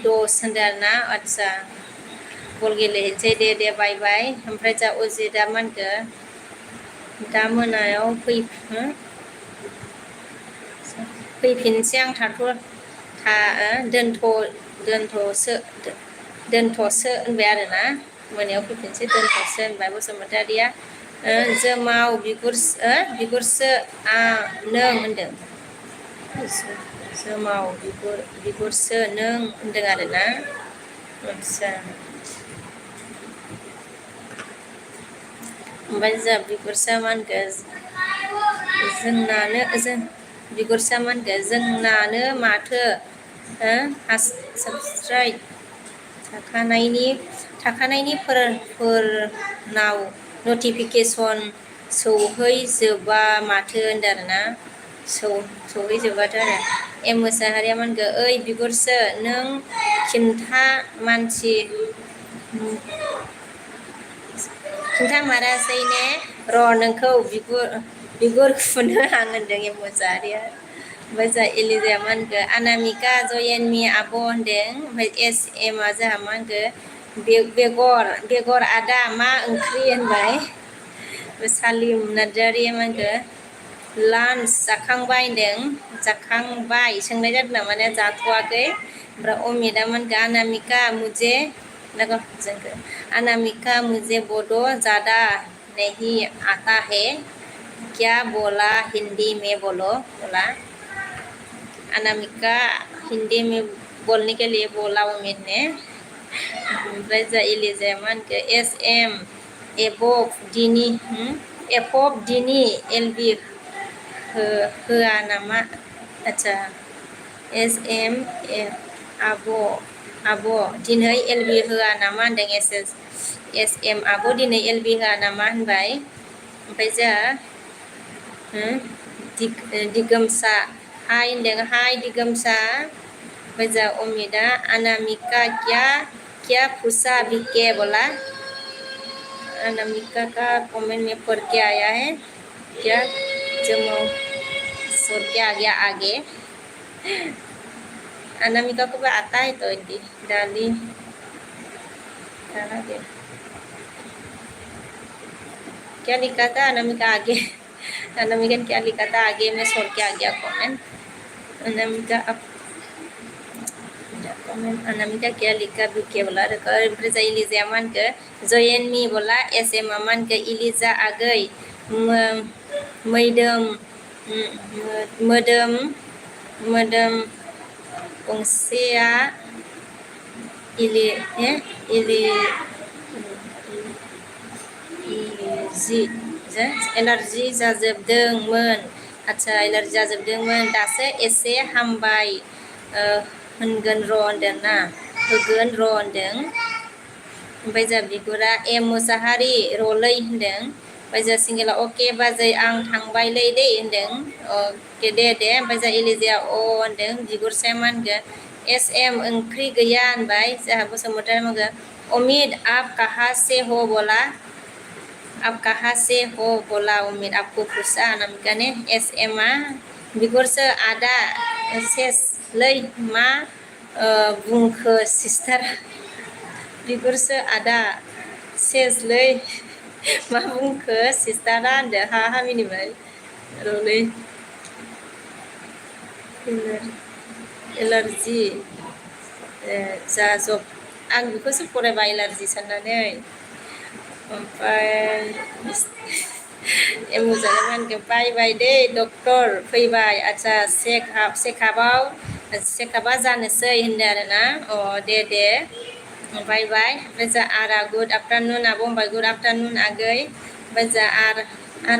दस होनदों आरोना आदसा बल गेलेहैनोसै दे बाय ओमफ्राय जा अजितआ मा होनखो दा मोनायाव फैफिनसै आं दोनथ'सो होनबाय आरोना मोनायाव फैफिनसै दोनथ'सो होनबाय बसुमतारिया जोमाव बिगुरसो नों होनदों जोमाव बिगुरसो नों होनदों आरोना आदसा ओमफ्राय जोंहा बिगुरसा मा होनखो बिगुरसा मा होनखो जोंनानो माथो थाखानायनि फोरनाव नटिफिकेसन सौहैजोबा माथो होनदों आरोना सौहैजोबाथ' आरो एम मोसाहारिया मा होनखो ओइ बिगुरसो नों खिन्था मानसि खिन्थामारासै ने र' नोंखौ बिगुर खुनो आं होनदों एम मोसाहारिया। ओमफ्राय जोंहा एलिजाया मा होनखो अनामिका जयेनमि आब' होनदों। ओमफ्राय एस एमआ जोंहा मा होनखो बेगर आदा मा ओंख्रि होनबाय। सालिम नार्जारिया मा होनखो लान्च जाखांबाय होनदों। जाखांबाय सोंनाय जादों नामा ने जाथ'वाखै। ओमफ्राय अमितआ मा होनखो अनामिका मुझे जोंखो अनामिका मुझे बोडो ज़्यादा नहीं आता है क्या बोला हिंदी में बोलो बोला। अनामिका हिंदी में बोलने के लिए बोला उम्मीद ने। ओमफ्राय जा एलिजाया मा होनखो एस एम एफब दिनि एलबि होआ नामा आच्छा एस एम आब' दिनै एलबि होआ नामा होनदों एस एम आब' दिनै एलबि होआ नामा होनबाय। ओमफ्राय जोंहा दिगोमसा हाय होनदों हाय दिगोमसा। ओमफ्राय जोंहा अमितआ अनामिका क्या फुसा बिके बोला। अनामिका का कमेंट में पढ़ के आया है क्या जमाओ सर के आ गया आगे। अनामिका को भी आता है तो हिंदी डाली क्या लिखा था अनामिका आगे। अनामिका ने क्या लिखा था आगे में छोड़ के आ गया कमेंट। अनामिका क्या लिखा बिके बोला ओमफ्राय इलिजाया मा होनखो जयेनमि बोला एस एम मा होनखो इलिजा आगै मोदोम गंसेया एलार्जि जाजोबदोंमोन आच्छा एलार्जि जाजोबदोंमोन दासो एसे हामबाय होगोन र' होनदों। ओमफ्राय जोंहा बिगुरा एम मोसाहारि र'लै होनदों। ओमफ्राय जोंहा सिंगेला अके बाजै आं थांबायलै दै होनदों। अके दे ओमफ्राय जोंहा एलिजाया होनदों बिगुरसाया मा होनगोन एस एम ओंख्रि गैया होनबाय। जोंहा बसुमतारी मा होनगोन अमित आप कहाँ से हो बोला अमित आपको पूछा अनामिका ने। एस एमआ बिगुरसो आदा सेसलै मा बुंखो सिस्टार बिगुरसो आदा सेसलै मा बुंखो सिस्टारा होनदों हा मिनिबाय रलै एलार्जि जाजोब आं बेखौसो फरायबाय एलार्जि साननानै। ओमफ्राय एमुजाया मा होनखो बाय बाय दै डक्टर फैबाय आच्छा चेकआपआ जानोसै होनदों आरोना दे बाय बाय। ओमफ्राय जा आरआ गुड आफ्टारनुन आब' होनबाय गुड आफ्टारनुन आगै। ओमफ्राय जा आर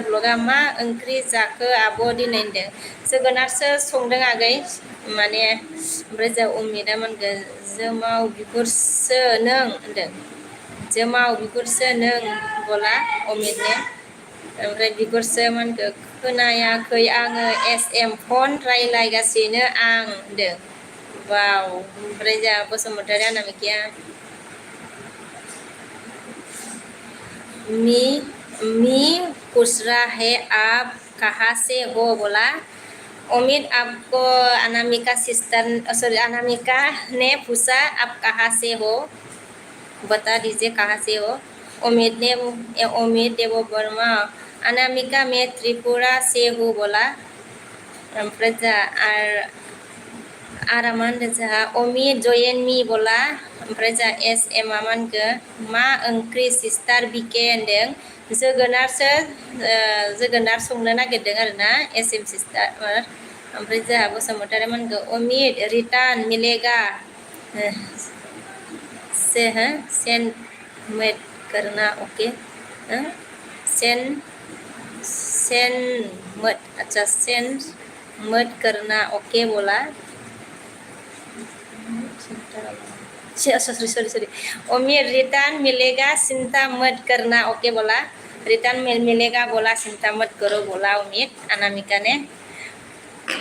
ब्लगा मा ओंख्रि जाखो आब' दिनै होनदों जोगोनारसो संदों आगै माने। ओमफ्राय जों अमितआ मा होनगोन जोमाव बिगुरसो नों होनदों जोमाव बिगुरसो नों बोला अमितने। ओमफ्राय बिगुरसो मा होनखो खोनायाखै आङो एस एम फन रायलायगासिनो आं होनदों वाव। ओमफ्राय जोंहा बसुमतारी अनामिकाया मी पूछ रहा है आप कहाँ से हो बोला। अमित आपको अनामिका अनामिका ने पूछा आप कहाँ से हो बता दीजिए कहाँ से हो। अमित देव वर्मा अनामिका मैं त्रिपुरा से हूँ बोला। ओमफ्राय जोंहा आरा मा होनदों जोंहा अमित जयेनमि बोला। ओमफ्राय जोंहा एस एमआ मा होनखो मा ओंख्रि सिस्टार बिके होनदों जोगोनार संनो नागिरदों आरोना एस एम सिस्टार। ओमफ्राय जोंहा बसुमतारी मा होनखो अमित रिटार्न मिलेगा सेंड मेट करना ओके सेंड मत करना ओके बोला। सॉरी उम्मीद रिटर्न मिलेगा चिंता मत करना ओके बोला रिटर्न मिलेगा बोला चिंता मत करो बोला उम्मीद अनामिका ने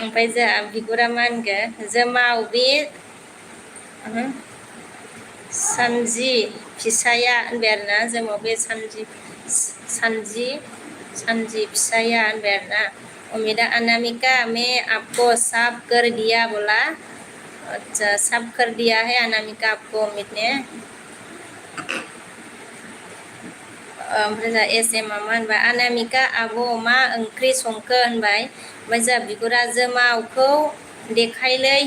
ओमफ्राय जोंहा बिगुरा मा होनगोन जोमाव बे सानजि फिसाया होनबाय आरोना जोमाव बे सानजि फिसाया होनबाय आरोना उम्मीदा अनामिका मैं आपको साफ कर दिया बोला अच्छा साफ कर दिया है अनामिका आपको उम्मीद ने ओमफ्राय जोंहा एस एम मा होनबाय अनामिका आब' मा ओंख्रि संखो होनबाय ओमफ्राय जोंहा बिगुरा जोमावखौ देखायलै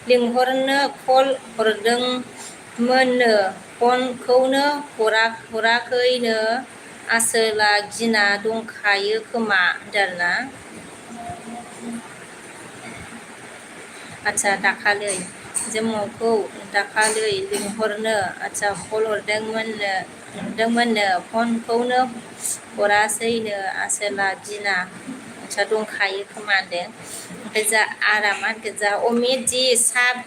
लिंहरनो कल हरदोंमोननो फनखौनो हराखैनो आसोला गिना दंखायो खोमा होनदों आरोना आच्छा दाखालै जोमावखौ दाखालै लिंहरनो आच्छा कल हरदोंमोननो फनखौनो हरासैनो आसोला गिना आच्छा दंखायो खोमा होनदों ओमफ्राय जा आरा मा होनगोन जा उम्मीद जी साफ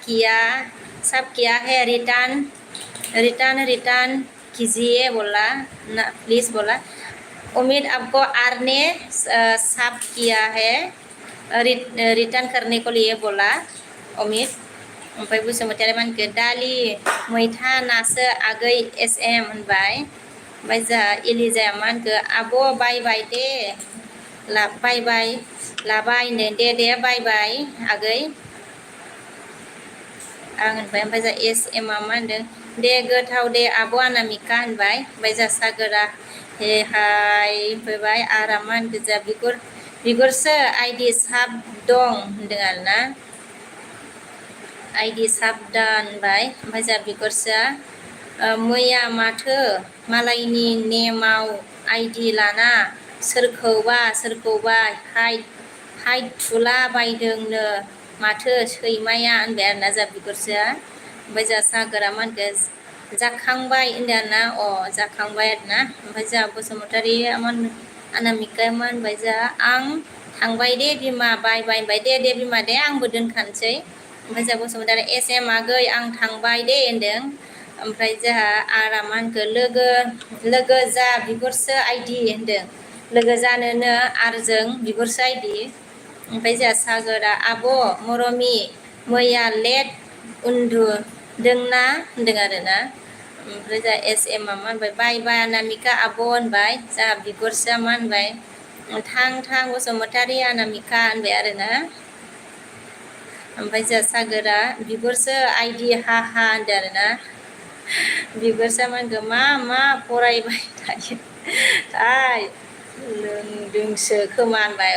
किया है रिटर्न कीजिए बोला ना प्लीज बोला उम्मीद आपको आर ने साफ किया है रिटर्न करने को लिए बोला उम्मीद ओमफ्राय बसुमतारी मा होनगोन दालि मैथा नासो आगै एस एम होनबाय ओमफ्राय जोंहा एलिजाया मा होनगोन आब' बाय दे लाबायनो दे बाय आगै आं होनबाय ओमफ्राय जोंहा एस एम आ मा होनदों दे गोथाव दे आब' अनामिका होनबाय ओमफ्राय जोंहा सागोरा हे हाय फैबाय आरा मा होनगोन जोंहा बिगुरसो आइदि साब दं होनदों आरोना आइदि साबदान होनबाय ओमफ्राय जोंहा बिगुरसोआ मैया माथो मालायनि नेमाव आइदि लाना सोरखौबा हाइट थुला बायदोंनो माथो सैमाया होनबाय आरोना जोंहा बिगुरसोआ ओमफ्राय जोंहा सागोरा मा होनगोन जाखांबाय होनदों आरोना जाखांबाय आरोना ओमफ्राय जोंहा बसुमतारिया मा अनामिकाया मा होनबाय जोंहा आं थांबाय दे बिमा बाय होनबाय दे बिमा दे आंबो दोनखानोसै ओमफ्राय जोंहा बसुमतारी एस एम आगै आं थांबाय दे होनदों ओमफ्राय जोंहा आरा मा होनगोन लोगो जा बिगुरसो आइदि होनदों लोगो जानोनो आरजों बिगुरसो आइदि ओमफ्राय जोंहा सागोरा आब' मरमि मैया लेट उन्दुदोंना होनदों आरोना ओमफ्राय जोंहा एस एम आ मा होनबाय बाय अनामिका आब' होनबाय जोंहा बिगुरसोआ मा होनबाय थां बसुमतारी अनामिका होनबाय आरोना ओमफ्राय जोंहा सागोरा बिगुरसो आइदि हा होनदों आरोना बिगुरसोआ मा होनगोन मा फरायबाय थायोथाय लोंदोंसो खोमा होनबाय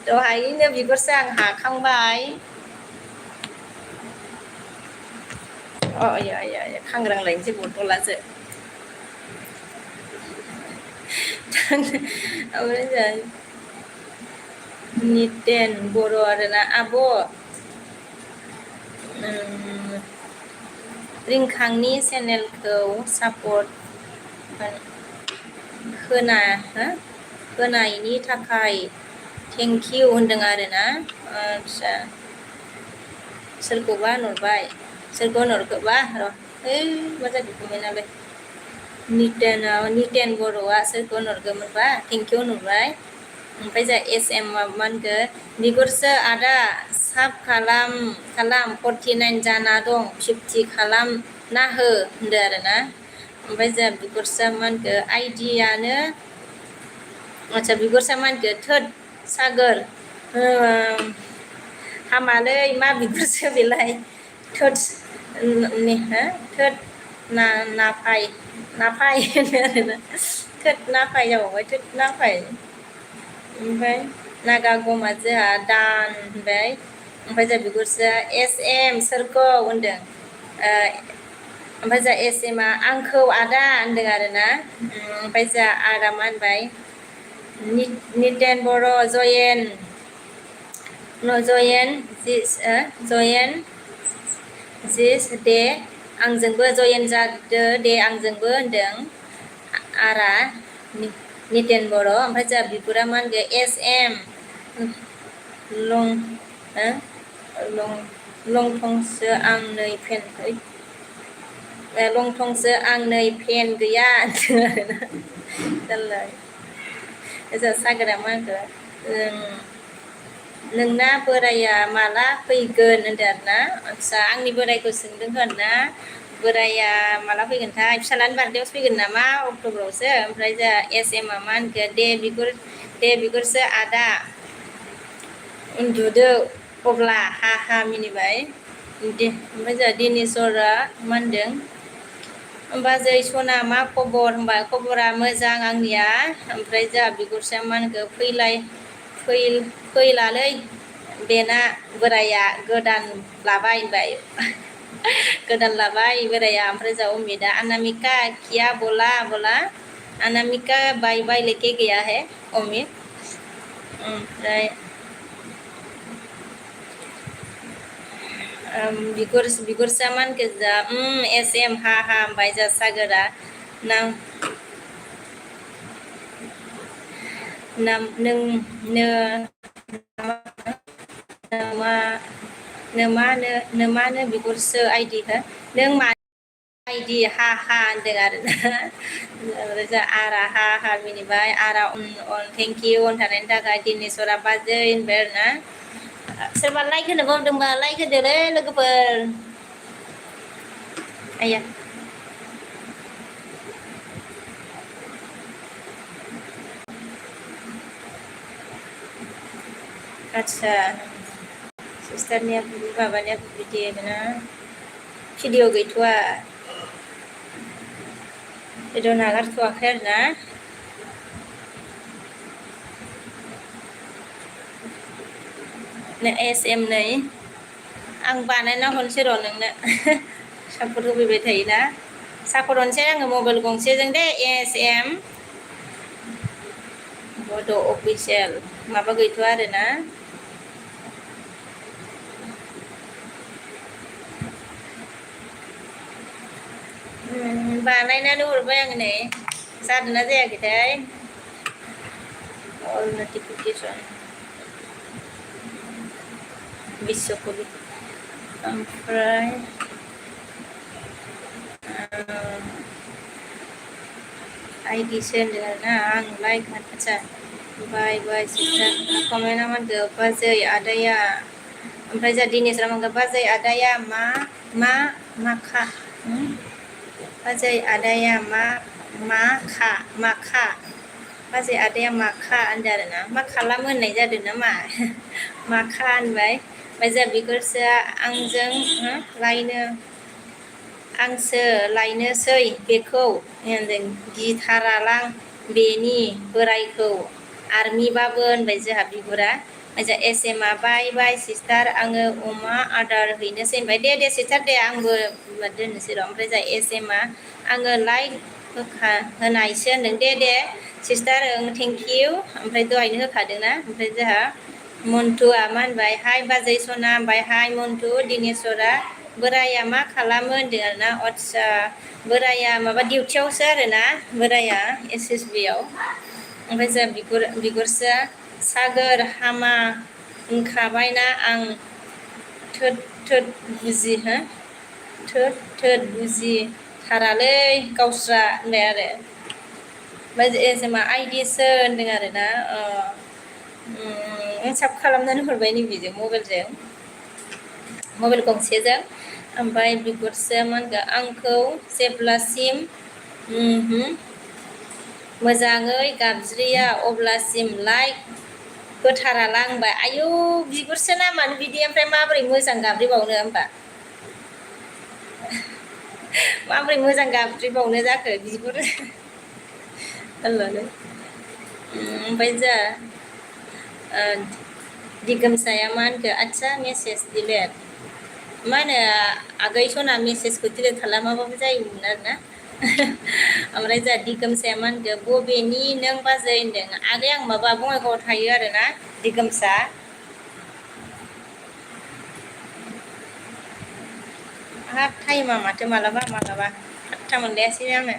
दहायनो बिगुरसो आं हाखांबाय खांग्रांलायनोसै बथलासो ओमफ्राय जोंहा नितेन बर' आरोना आब' रिंखांनि चेनेलखौ सापर्ट होनायनि थाखाय थेंकिउ होनदों आरोना आच्छा सोरखौबा होनहरबाय सोरखौ होनहरखोबा मा जाखो कमेन्टआलाय नितेन बर'आ सोरखौ होनहरगोमोनबा थेंकिउ होनहरबाय ओमफ्राय जोंहा एस एम मा होनगोन बिगुरसो आदा साब खालाम 49 जाना दं 50 खालामना हो होनदों आरोना ओमफ्राय जोंहा बिगुरसा मा होनगोन आइडियानो आच्छा बिगुरसा मा होनगोन थोद सागोर हामालै मा बिगुरसो बेलाय थोद नाफाय होनो आरोना थोद नाफाय जाबावबाय थोद नाफाय ओमफ्राय नागा गमा जोंहा दान होनबाय ओमफ्राय जोंहा बिगुरसोआ एस एम सोरखौ होनदों ओमफ्राय जोंहा एस एम आ आंखौ आदा होनदों आरोना ओमफ्राय जोंहा आरा मा होनबाय नितेन बर' जयेन जिस दे आंजोंबो जयेन जादो दे आंजोंबो होनदों आरा नितेन बर' ओमफ्राय जोंहा बिगुरा मा होनगोन एस एम लं लं लंथंसो आं नै फेन लंथंसो आं नै फेन गैया होनदों आरोना जारला ओजा सागोरा मा होनखो नोंना बोराया माला फैगोन होनदों आरोना आदसा आंनि बोरायखौ सोंदों आरोना बोराया माला फैगोनथाय फिसालानि बार्थडेआवसो फैगोन नामा अक्ट'बरावसो ओमफ्राय जोंहा एस एमआ मा होनखो दे बिगुरसो आदा उन्दुदो अब्ला हा हा मिनिबाय ओमफ्राय जोंहा दिनेशरा मा होनदों बाजै सना मा खबर होनबा खबरा मोजां आंनिया ओमफ्राय जोंहा बिगुरसेया मा होनखो फैलालै बेना बोराया गोदान लाबाय होनबाय गोदान लाबाय बोराया ओमफ्राय जोंहा अमितआ अनामिका किया बोला अनामिका बाय लेके गया है अमित ओमफ्राय बिगुरसा मा होनखो जा एस एम हा हा होनबाय जा सागोरा नोमानो बिगुरसो आइदि हो नों मा आइदि हा हा होनदों आरोना ओमफ्राय जों आरा हा हा मिनिबाय आरा थेंक इउ अन थानायनि थाखाय दिनेशरा बाजै होनबाय आरोना सोरबा लाइक होनो बावदोंबा लाइक होदोलै लोगोफोर आया आदसा सिस्टारनिया माबानिया बिदि ना भिडिअ गैथ'वा भिडिअ नागारथ'वाखै आरोना एस एम नै आं बानायना हरनोसै र' नोंनो सापर्ट होफैबाय थायोना सापर्ट हरनोसै आङो मबाइल गंसेजों दे एस एम बड' अफिसियेल माबा गैथ'वा आरोना बानायनानै हरबाय आङो नै जादोंना जायाखैथाय अल नटिफिकेसन बिश्वकबि ओमफ्राय आइडिसो होनदों आरोना आं लाइक आदसा बाय सिस्टार कमेन्टआ मा होनदों बाजै आदाया ओमफ्राय जोंहा दिनेशरा मा होनगोन बाजै आदाया माखा बाजै आदाया माखा बाजै आदाया माखा होनदों आरोना मा खालामो होननाय जादों नामा माखा होनबाय ओमफ्राय जोंहा बिगुरसोआ आंसो लायनोसै बेखौ होनदों गिथारालां बेनि बोरायखौ आर्मिबाबो होनबाय जोंहा बिगुरा ओमफ्राय जोंहा एस एमआ बाय सिस्टार आङो अमा आदार हैनोसै होनबाय दे सिस्टार दे आंबो दोननोसै र' ओमफ्राय जोंहा एस एमआ आङो लाइक होनायसो होनदों दे सिस्टार थेंक इउ ओमफ्राय दहायनो होखादोंना ओमफ्राय जोंहा मन्टुआ मा होनबाय हाय बाजै सना होनबाय हाय मन्टु दिनेशरा बोराया मा खालामो होनदों आरोना आदसा बोराया माबा डिउटियावसो आरोना बोराया एस एस बि आव ओमफ्राय जोंहा बिगुरसोआ सागोर हामा होनखाबायना आं थोद बुजिथारालै गावस्रा होनबाय आरो ओमफ्राय एस एमआ आइडिसो होनदों आरोना साब खालामनानै हरबाय नैबेजों मबाइल गंसेजों ओमफ्राय बिगुरसोआ मा होनगोन आंखौ जेब्लासिम मोजाङै गाबज्रिया अब्लासिम लाइक होथारालां होनबाय आयौ बिगुरसो नामानो बिदि ओमफ्राय माबोरै मोजां गाबज्रिबावनो होमबा माबोरै मोजां गाबज्रिबावनो जाखो बिगुर ओमफ्राय जोंहा दिगोमसाया मा होनखो आदसा मेसेज दिलेट मा होनो आगै सना मेसेजखौ दिलेट खालामाबाबो जायोमोन आरोना ओमफ्राय जोंहा दिगोमसाया मा होनखो बबेनि नों बाजै होनदों आगै आं माबा बङाइगावआव थायो आरोना दिगोमसा हाब टाइमा माथो मालाबा फात्ता मोनलायासै आङो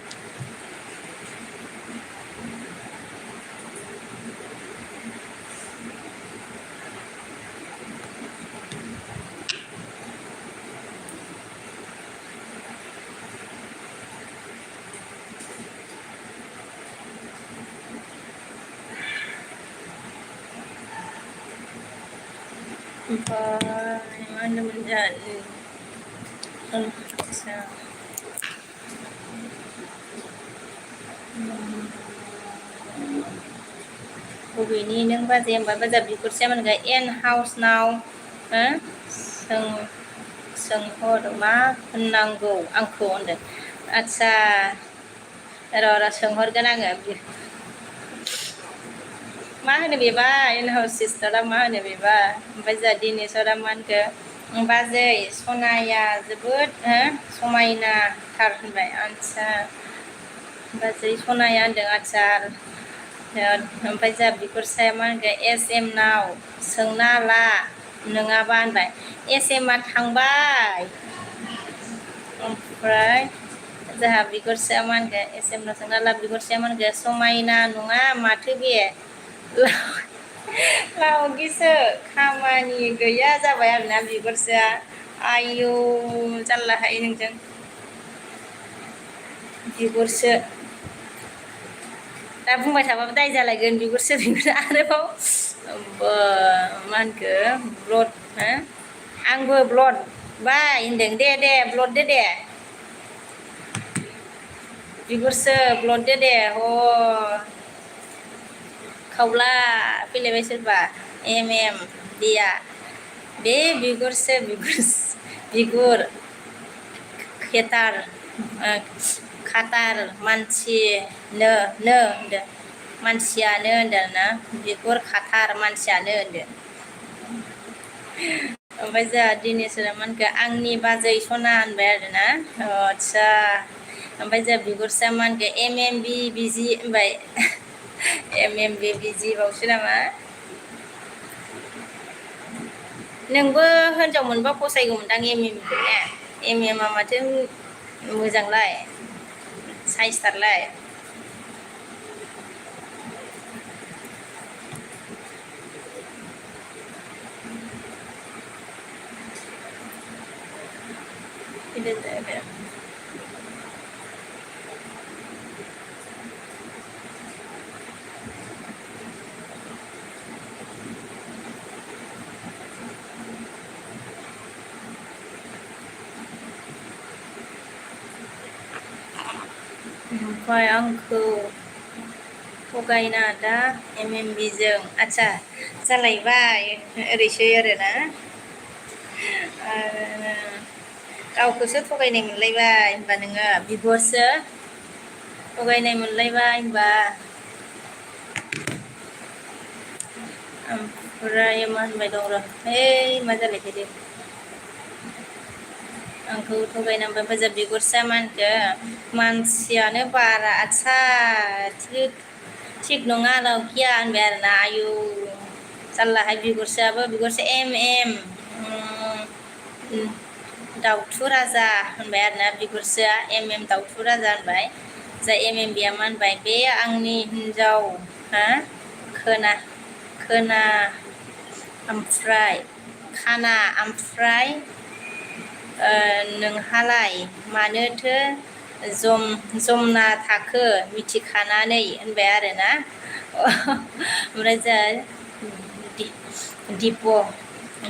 ओमफ्राय मा होनदोंमोन जोंहा आदसा बबेनि नों बाजै होमबा बाजा बिगुरसेया मोनगोन एन हाउस नाव सोंहर मा होननांगौ आंखौ होनदों आदसा र' सोंहरगोन आङो मा होनो बेबा इन हाउस सिस्टारा मा होनो बेबा ओमफ्राय जोंहा दिनेशरा मा होनखो बाजै सनाया जोबोद समायनाथार होनबाय आदसा बाजै सनाया होनदों आदसा ओमफ्राय जोंहा बिगुरसाया मा होनगोन एस एम नाव सोंना ला नङाबा होनबाय एस एम आ थांबाय ओमफ्राय जोंहा बिगुरसाया मा होनगोन एस एम नाव सोंना ला बिगुरसाया मा होनगोन समायना नङा माथो बे लावगिसो खामानि गैया जाबाय आरोना बिगुरसाया आयौ जारलाहाय नोंजों बिगुरसो दा बुंबाय थाबाबो दाय जालायगोन बिगुरसो आरोबाव मा होनखो ब्लड आंबो ब्लड बाय होनदों दे ब्लड दे बिगुरसो ब्लड दे ह खावला फैलायबाय सोरबा एम दिया बे बिगुरसो बिगुर खाटार मानसिनो होनदों मानसियानो होनदों ना बिगुर खाटार मानसियानो होनदों ओमफ्राय जोंहा दिनेशरा मा होनखो आंनि बाजै सना होनबाय आरोना आदसा ओमफ्राय जोंहा बिगुरसा मा होनखो एम बि बिजि होनबाय एम बि बिजि बावसो नामा नोंबो हिनजाव मोनबा फसायगौमोनदां एमखौ ने एमआ माथो मोजांलाय साइसथारलाय ओमफ्राय आंखौ थगायना दा एमबिजों आदसा जालायबाय ओरैसो आरोना गावखौसो थगायनाय मोनलायबाय होनबा नोङो बिगुरसो थगायनाय मोनलायबाय होनबा ओमफ्राय मा होनबाय दं र' मा जालायखो दे आंखौ थगायनांबाय ओमफ्राय बिगुरसा मा होनखो मानसियानो बारा आदसा थिग नङा लावखिया होनबाय आरोना आयु जारलाहाय बिगुरसा एम दाउथु राजा होनबाय आरोना बिगुरसाया एम दाउथु राजा होनबाय जा बिया मा होनबाय बे आंनि हिन्जाव खोना ओमफ्राय नोंहालाय मानोथो जमना थाखो मिथिखानानै होनबाय आरोना ओमफ्राय जोंहा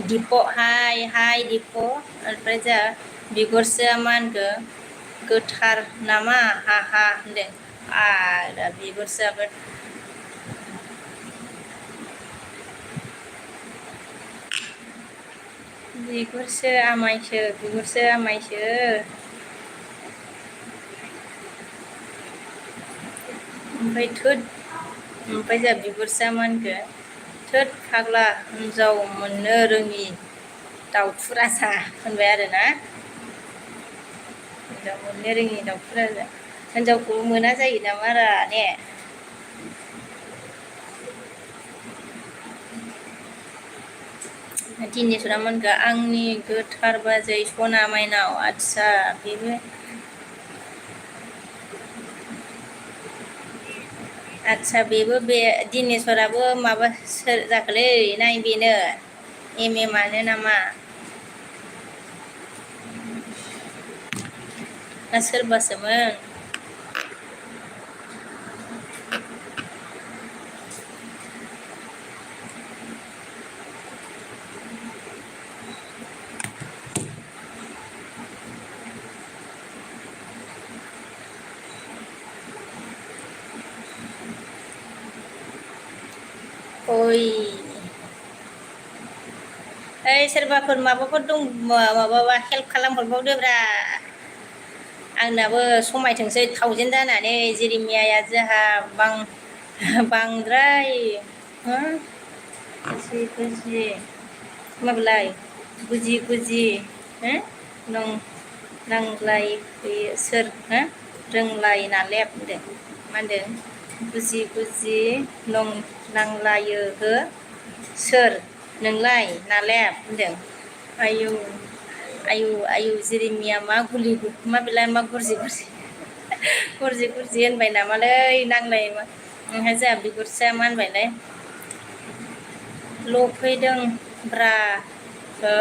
दिप हाय दिप ओमफ्राय जोंहा बिगुरसाया मा होनखो गोथार नामा हा होनदों आरो बिगुरसायाबो बिगुरसो आमायसो ओमफ्राय जोंहा बिगुरसाया मा होनखो थोद फाग्ला हिन्जाव मोननो रोङि दाउथु राजा होनबाय आरोना हिन्जाव मोननो रोङि दाउथु राजा हिन्जावखौ मोना जायो नामा रा ने दिनेशरा मा होनखो आंनि गोथार बाजै सना माइनाव आदसा बेबो बे दिनेशराबो माबा सोर जाखोलै नाय बेनो एमआनो नामा ना सोरबासोमोन ओइ ओइ सोरबाफोर माबाफोर दं माबाबा हेल्प खालामहरबावदोब्रा आंनाबो समायथोंसै 1000 जानानै जेरिमियाया जोंहा बांद्राय हो गुजि माबलाय गुजि हो नं नांलाय फैयो सोर हो रोंलाय नालेब होनदों मा होनदों गुजि नं नांलायो हो सोर नोंलाय नालेब होनदों आयु आयु आयु जेरिमिया मा गुलि मा बेलाय मा गुरजि गुरजि होनबाय नामालै नांलाय ओंहाय जोंहा बिगुरसेया मा होनबायलाय लफैदोंब्रा हो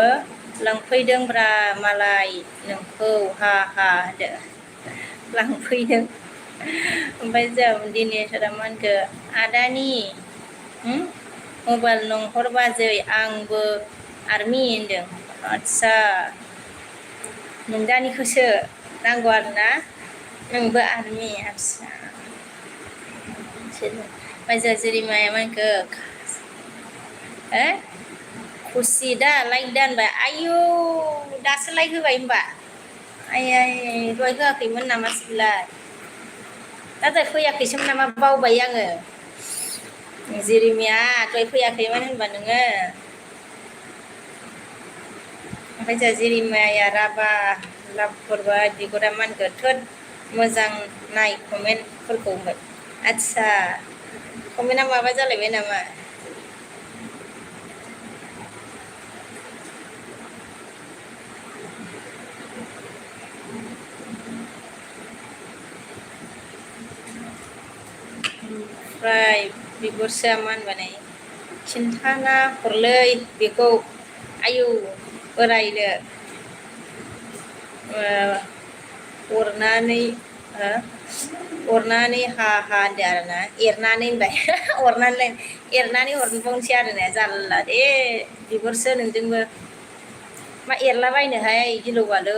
लांफैदोंब्रा मालाय नोंखौ हा हा होनदों लांफैदों ओमफ्राय जों दिनेशरा मा होनखो आदानि मबाइल नंहर बाजै आंबो आर्मि होनदों आदसा नोंदानिखौसो नांगौ आरोना नोंबो आर्मि आदसा ओमफ्राय जों जेरिमाया मा होनखो खुसि दा लाइक दा होनबाय आयु दासो लाइक होबाय होनबा आइ दहाय होआखैमोन नामा सिबिलाय दा दहाय फैयाखैसोमोन नामा बावबाय आङो जेरिमिया दहाय फैयाखैमोन होनबा नोङो ओमफ्राय जोंहा जेरिमाया राभा लाभ हरबाय बिगुरा मा होनखो थोद मोजां नाय कमेन्टफोरखौ होनबाय आदसा कमेन्टआ माबा जालायबाय नामा ओमफ्राय बिगुरसेया मा होनबाय खिन्थाना हरलै बेखौ आयु बोरायनो अरनानै हा हा होनदों आरोना एरनानै होनबाय एरनानै हरबावनोसै आरो ना जारला दे बिगुरसो नोंजोंबो मा एरलाबायनोहाय गिलु बालु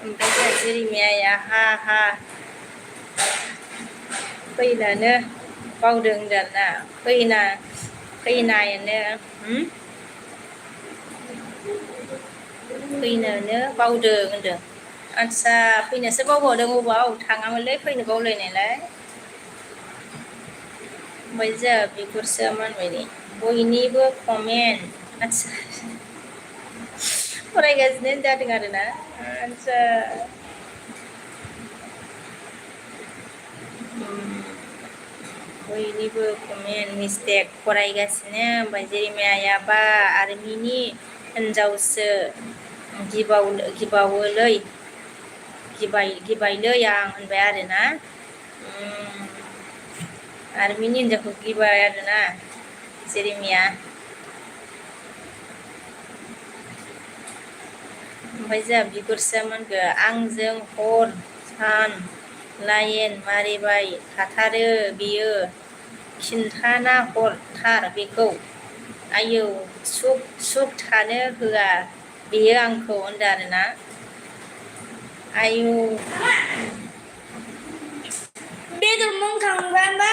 ओमफ्राय जोंहा जेरिमियाया हा हा फैनानो बावदों होनदों आरोना फैनायानो फैनोनो बावदों होनदों आदसा फैनोसो बावबावदों अबाव थाङामोनलै फैनो बावलायनायलाय ओमफ्राय जोंहा बिगुरसोआ मा होनबाय नै बयनिबो कमेन्ट आदसा फरायगासिनो जादों आरोना आदसा बयनिबो कमेन्ट मिस्टेक फरायगासिनो ओमफ्राय जेरिमाया बा आर्मिनि हिनजावसो गिबावोलै गिबायलै आं होनबाय आरोना आर्मिनि हिनजावखौ गिबाय आरोना जेरिमिया ओमफ्राय जोंहा बिगुरसेया मा होनखो आंजों हर सान लाइन मारिबाय थाथारो बियो खिन्थाना हरथार बेखौ आयौ सुख थानो होआ बेयो आंखौ होनदों आरोना आयु बेदर मंखांबा मा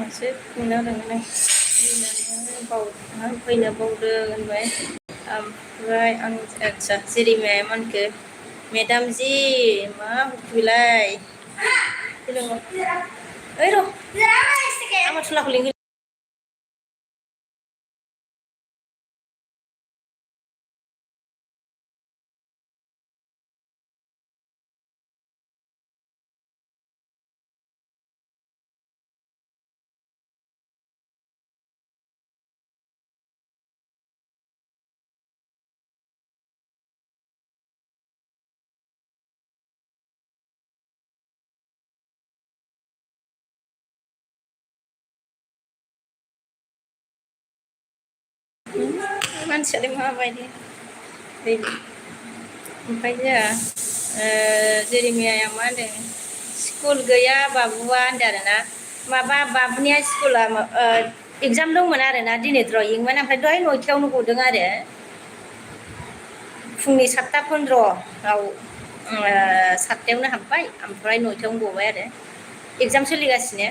एसे फैनो होदोंमोन फैनो बावदों होनबाय ओमफ्राय आं आदसा जेरिमाया मा होनखो मेदाम जि मा बेलाय ओइ र' आं थुलाखौ लिंहै मानसियालाय माबायदि ओमफ्राय जोंहा जेरेमियाया मा होनदों स्कुल गैया बाबुआ होनदों आरोना माबा बाबुनिया स्कुला एगजाम दंमोन आरोना दिनै ड्रयिंमोन ओमफ्राय दहाय 9थायावनो गदों आरो फुंनि 7:15 7थायावनो हाबबाय ओमफ्राय 9थायावनो गबाय आरो एगजाम सोलिगासिनो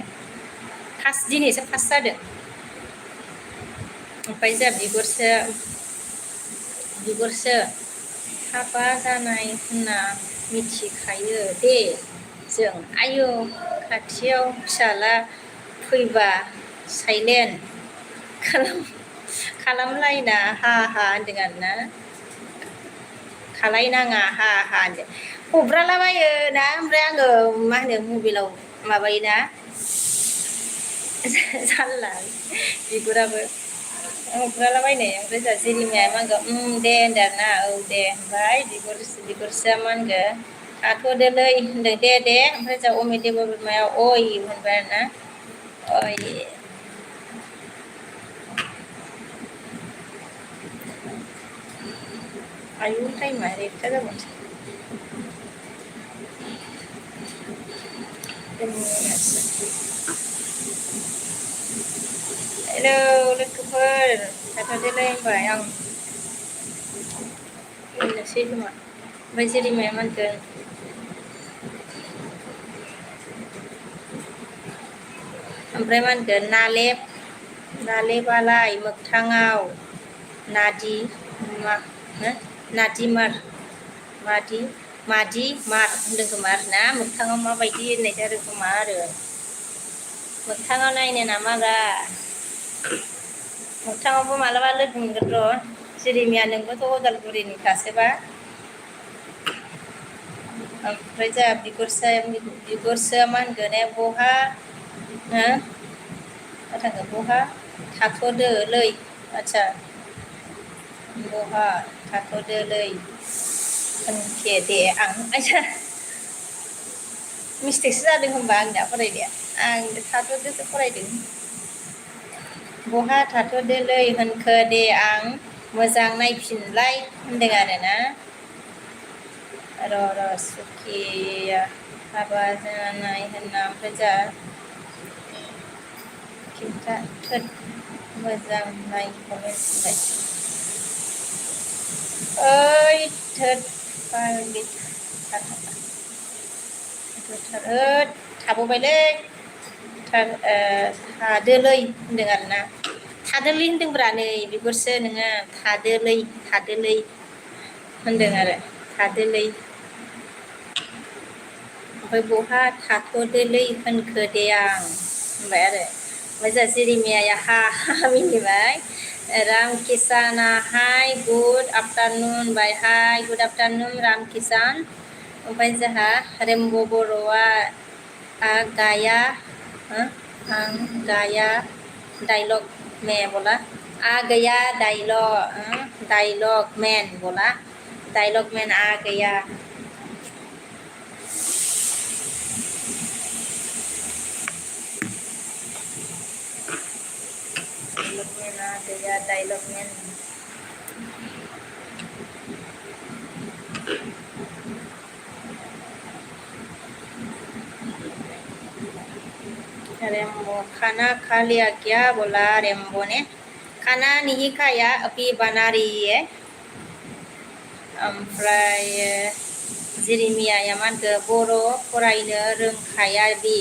दिनैसो फार्स्ट जादों ओमफ्राय जोंहा बिगुरसो हाबा जानाय होनना मिथिखायो दे जों आयौ खाथियाव फिसाला फैबा साइलेन्ट खालामलायना हा हा होनदों आरोना खालायनाङा हा हा होनदों हब्रालाबायो ना ओमफ्राय आङो मा होनो मबाइलाव माबायोना जारला बिगुराबो हब्रालाबायनाय ओमफ्राय जोंहा जेरिमाया मा होनगौ दे होनदों आरोना औ दे ओमफ्राय बिगुरसोआ मा होनगोन थाथ'दोलै होनदों दे ओमफ्राय जोंहा अमिदेब बिमाया अय होनबाय आरोना अय आयु टाइमा एकथा जाबावसै हेलौ लोगोफोर थाथ'दोलै होनबाय आं होननोसै खोमा ओमफ्राय जेरिमाया मा होनगोन ओमफ्राय मा होनगोन नालेबालाय मोगथाङाव मादि मार होनदों खोमा आरोना मोगथाङाव माबायदि होननाय जादों खोमा आरो मोगथाङाव नायनो नामारा मोगथाङावबो मालाबा लोगो मोनगोन र' जेरिमिया नोंबोथ' उदालगुरिनिखासोबा ओमफ्राय जोंहा बिगुरसोआ मा होनगोन बहा बहा थाथ'दोलै आदसा बहा थाथ'दोलै होनखे दे आं आयसा मिस्टेकसो जादों होनबा आंना फरायनाया आं थाथ'दोसो फरायदों बहा थाथ'दोलै होनखो दे आं मोजां नायफिनलाय होनदों आरोना र' सुखिया हाबा जानाय होनना ओमफ्राय जा खिन्था थोद मोजां नाय कमेन्ट होनबाय ओइ थोद बालि थाबोबायलै थादोलै होनदों आरोना थादोलै होनदोंब्रा नै बिगुरसो नोङो थादोलै होनदों आरो थादोलै ओमफ्राय बहा थाथ'दोलै होनखो दे आं होनबाय आरो ओमफ्राय जोंहा जेरिमियाया हा मिनिबाय रामकिसाना हाय गुड आफ्टारनुन बाय हाय गुड आफ्टारनुन रामकिसान ओमफ्राय जोंहा रेम्ब' बर'आ आं गाया डाइलग में बोला आ गया डायलॉग मैन बोला डायलॉग मैन आ गया डायलॉग मैन रेम्बो खाना खा लिया क्या बोला रेम्बो ने खाना नहीं खाया अभी बना रही है ओमफ्राय जेरिमियाया मा होनखो बर' फरायनो रोंखाया बे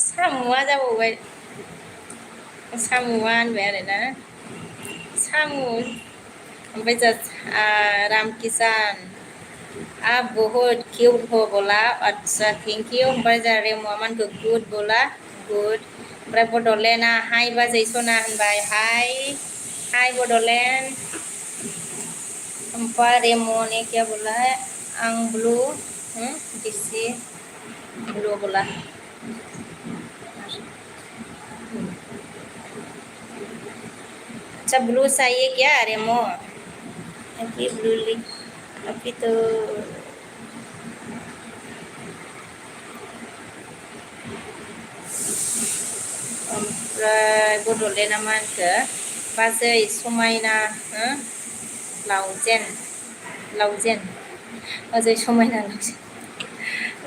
सामुआ जाबावबाय सामुआ होनबाय आरोना सामु ओमफ्राय जा रामकिसान आप बहुत क्यूट हो बोला अच्छा थैंक यू ओमफ्राय जा रेमुआ मा होनखो गुड बोला गुड ओमफ्राय बड'लेण्डआ हाय बाजै सना होनबाय हाय बड'लेण्ड ओमफ्राय रेमो ने क्या बोला है आं ब्लू डिसी ब्लू बोला अच्छा ब्लू चाहिए क्या रेमो अभी ब्लू ली अभी तो ओमफ्राय बड'लेण्डआ मा होनखो बाजै समायना हो लावजेन बाजै समायना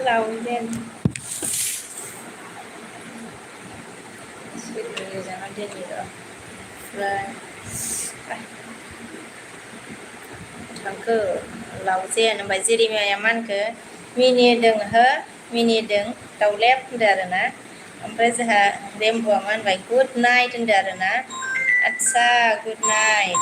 लावजेन जाना दोननि र' ओमफ्राय थांखो लावजेन ओमफ्राय जेरिमाया मा होनखो मिनिदों हो मिनिदों दाउलेब होनदो आरोना ओमफ्राय जोंहा रेमब'आ मा होनबाय गुड नाइट होनदो आरोना आदसा गुड नाइट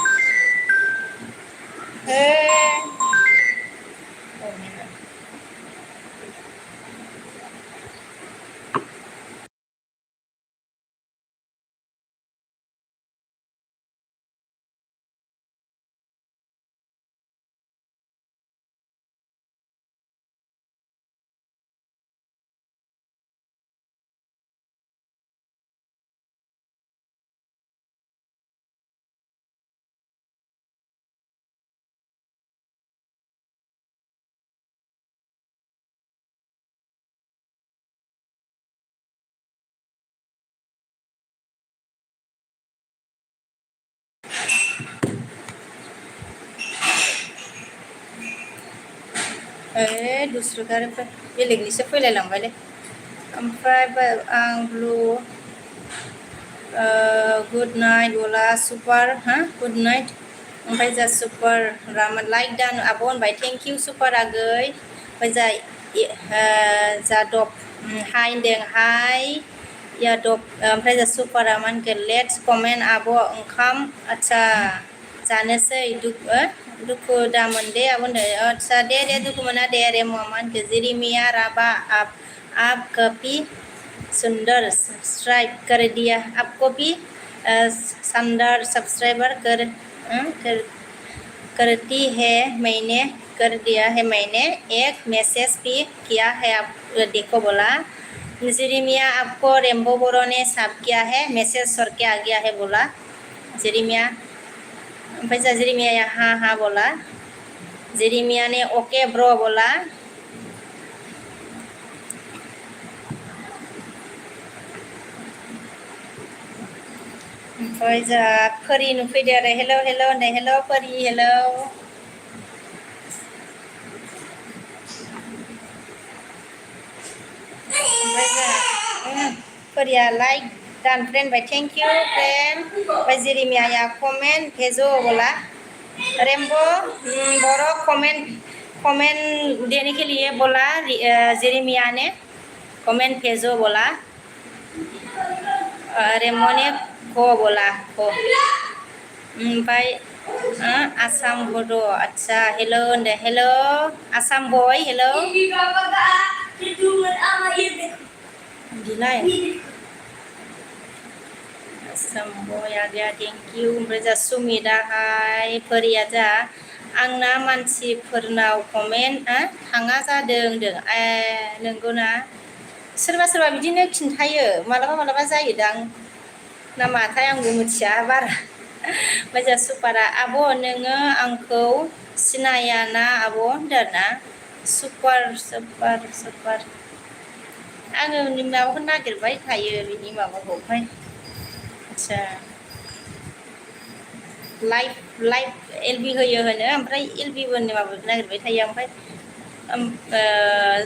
दुस्रुगार बेलेगनिसो फैलायलांबायलै ओमफ्राय आं ब्लु गुड नाइट बोला सुपार हा गुड नाइट ओमफ्राय जा सुपार रामोन लाइक दान आब' होनबाय थेंक इउ सुपार आगै ओमफ्राय जा दब हाय होनदों हाय यादब ओमफ्राय जा सुपारा मा होनगोन लेट्स कमेन्ट आब' ओंखाम आदसा जानोसै दुखु दामोन दे आब' होनदों आदसा दे दुखु मोना दे रेम'आ मा होनखो जेरिमिया राबा आप कपि सुंदर सब्सक्राइब कर दिया आपको भी शानदार सब्सक्राइबर करती है मैंने कर दिया है मैंने एक मैसेज भी किया है आप देखो बोला जेरिमिया आपको रेम्बो बोरो ने साब किया है मैसेज सर के आ गया है बोला जेरिमिया ओमफ्राय जा जेरिमिया हाँ हाँ बोला जेरिमिया ने ओके ब्रो बोला ओमफ्राय जा फरि नुफैदो आरो हेलौ हेलौ होनदों हेलौ फरि हेलौ ओमफ्राय जा फरिया लाइक डान friend bye thank you friend ओमफ्राय जेरिमिया कमेंट भेजो बोला रेम्बो बोरो कमेंट देने के लिए बोला जेरिमिया ने कमेंट भेजो बोला रेम्बो ने को बोला को ओमफ्राय आसाम बड' आदसा हेलौ होनदो हेलौ आसाम बय हेलौ बिलाय आसाम बय आ गया थेंक इउ ओमफ्राय जा सुमिदा हाय फरिया जा आंना मानसिफोरनाव कमेन्ट थाङा जादों होनदों नंगौना सोरबा सोरबा बिदिनो खिन्थायो मालाबा मालाबा जायोदां ना माथाय आंबो मिथिया बारा ओमफ्राय जा सुपारा आब' नोङो आंखौ सिनाया ना आब' होनदों आरोना सुपार आङो माबाखौ नागिरबाय थायो बिनि माबाखौ ओमफ्राय आदसा लाइभ एलबि होयो होनो ओमफ्राय एलबिबो माबाखौ नागिरबाय थायो ओमफ्राय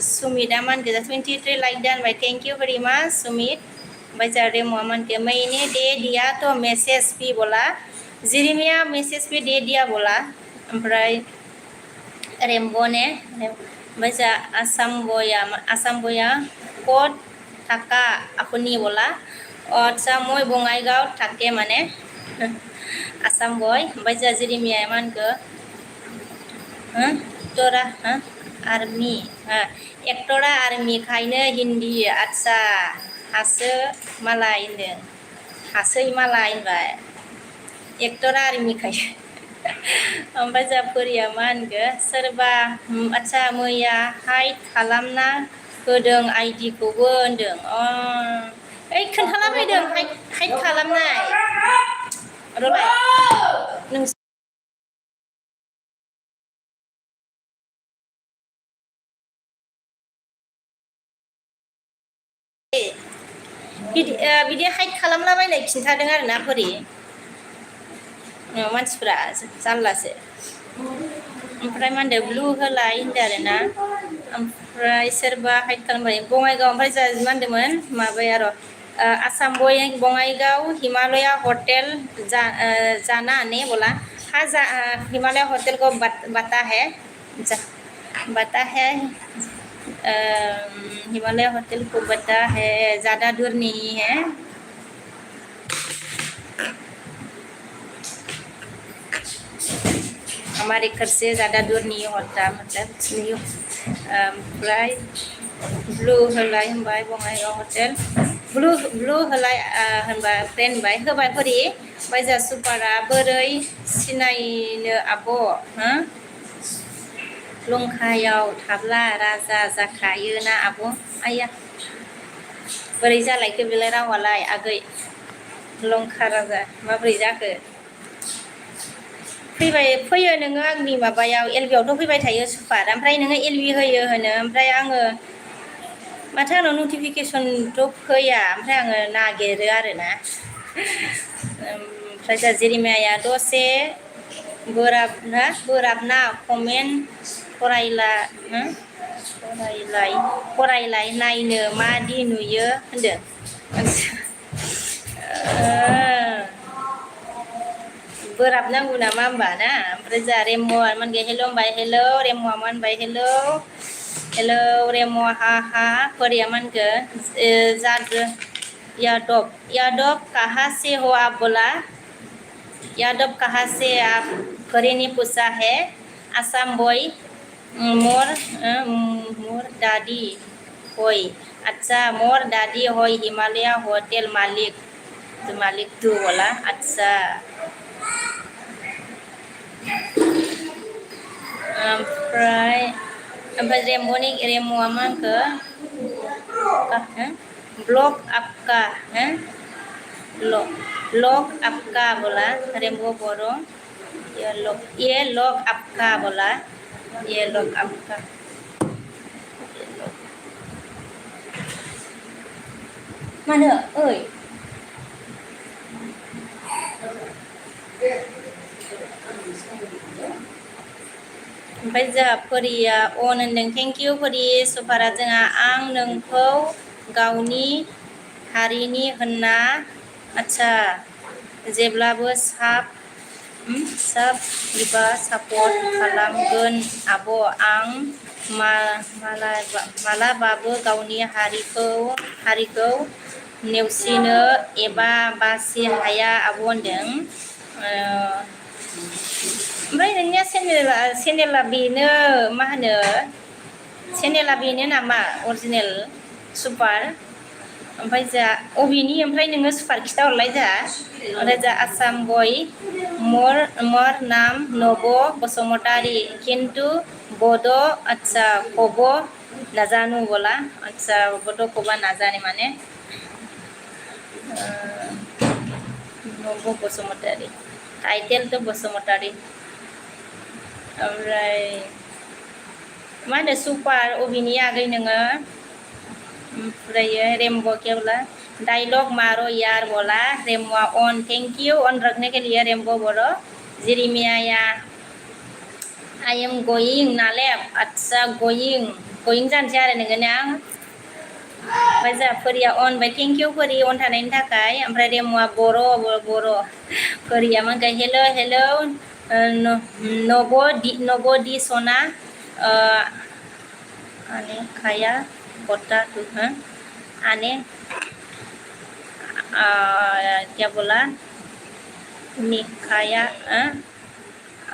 सुमिता मान के 23 like done by thank you very much Sumit ओमफ्राय जा रेम'आ मान के मैंने दे दिया तो मैसेज भी बोला जेरिमिया मैसेज भी दे दिया बोला ओमफ्राय रेम्बो ने ओमफ्राय जा आसाम बया कत थाका अपनी बोला आदसा মই बङाइगाव थाके माने आसाम बय ओमफ्राय जा जेरिमिया मा होनखो एक्टरा आर्मी एक्टरा आर्मी खायनो हिन्दी आदसा हासो मालाय होनदों हासै मालाय होनबाय एक्टरा आर्मी खायो ओमफ्राय जा फरिया मा होनखो सोरबा आदसा मैया हाइड खालामना होदों आइडिखौबो होनदों ओइ खोन्थालाबायदों हाइड खालामनाय रलाय नोंसोर बिदि हाइड खालामलाबायनाय खिन्थादों आरोना फरि मानसिफ्रा जारलासो ओमफ्राय मा होनदों ब्लु होलाय होनदों आरोना ओमफ्राय सोरबा हाइड खालामबाय बङाइगाव ओमफ्राय जा मा होनदोंमोन माबाया र' आसाम बङाइगाव हिमालया हटेल जाना ने बोला हाँ हिमालय होटल को बता है बता है हिमालय होटल को बता है ज़्यादा दूर नहीं है हमारे घर से ज़्यादा दूर नहीं होता मतलब नहीं ओमफ्राय ब्लु होलाय होनबाय बङाइगाव हटेल ब्लु होलाय होनबा फ्रेन्ड होनबाय होबाय फरि ओमफ्राय जा सुपारा बोरै सिनायनो आब' हो लंकायाव थाब्ला राजा जाखायो ना आब' आइया बोरै जालायखो बेलाय रावालाय आगै लंका राजा माबोरै जाखो फैयो नोङो आंनि माबायाव एलबियावथ' फैबाय थायो सुपार ओमफ्राय नोङो एलबि होयो होनो ओमफ्राय आङो माथो आंनाव नटिफिकेसनथ' फैया ओमफ्राय आङो नागिरो आरोना ओमफ्राय दा जेरिमाया दसे बोराब ना कमेन्ट फरायलाय नायनो मादि नुयो होनदों बोराब नांगौ नामा होमबा ना ओमफ्राय जा रेम'आ मोनगोन हेल' होनबाय हेल' रेम'आ मोनबाय हेल' रेम' हा फरिया मोनगो जाद्र यादव कहाँ से हो आप बोला यादव कहाँ से आप घरे नहीं पूछा है आसाम बॉय मोर दादी होय अच्छा मोर दादी होय हिमालय होटल मालिक तू बोला अच्छा ओमफ्राय रेम'आ मा होनखो ब्लॉग आपका लॉग आपका बोला रेमबो बर' ये लॉग आपका बोला ये लॉग आपका मानो ओइ ओमफ्राय जोंहा फरिया अन होनदों थेंक इउ फरि सुपारा जोंहा आं नोंखौ गावनि हारिनि होनना आच्छा जेब्लाबो सापर्ट खालामगोन आब' आं मालाबाबो गावनि हारिखौ नेवसिनो एबा बासि हाया आब' होनदों ओमफ्राय नोंनिया चेनेला बेनो मा होनो चेनेला बेनो नामा अरिजिनेल सुपार ओमफ्राय जा अबेनि ओमफ्राय नोङो सुपार खिथाहरलाय जा ओमफ्राय जा आसाम बय मोर नाम नब बसुमतारी किन्तु बड अच्छा कब नाजानु बोला अच्छा बड कबा नाजाने माने नब बसुमतारी टाइटेलथ' बसुमतारी ओमफ्राय मा होनो सुपार अबेनि आगै नोङो ओमफ्रायो रेमबो केवला डायलॉग मारो यार बोला Rambo on thank you on रखने के लिए रेमबो बोलो जेरिमिया आई एम गोइंग नालेब अच्छा गोइंग जानोसै आरो नोङो ना ओमफ्राय जोंहा फरिया अन बाय थेंक इउ फरि अन थानायनि थाखाय ओमफ्राय रेम'आ बर' फरिया मा होनगोन हेल' नब'दि सना आने खाया बता तू आने क्या बोला निखाया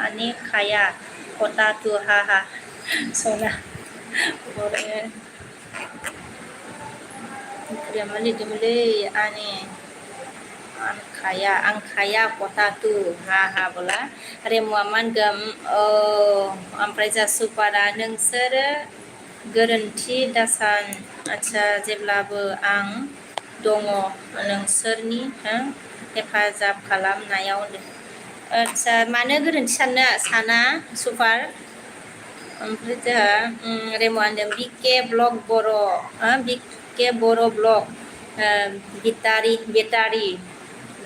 आने खाया बता तू हा सना मा लिरदोंमोनलै आने आं खाया खथा तु हा बोला रेम'आ मा होनगोन ओमफ्राय जा सुपारा नोंसोरो गोरोन्थि दासान आच्छा जेब्लाबो आं दङ नोंसोरनि हेफाजाब खालामनायाव आच्छा मानो गोरोन्थि साना सुपार ओमफ्राय जोंहा रेम'आ होनदों बिके ब्लग बर' बिके बर' ब्लग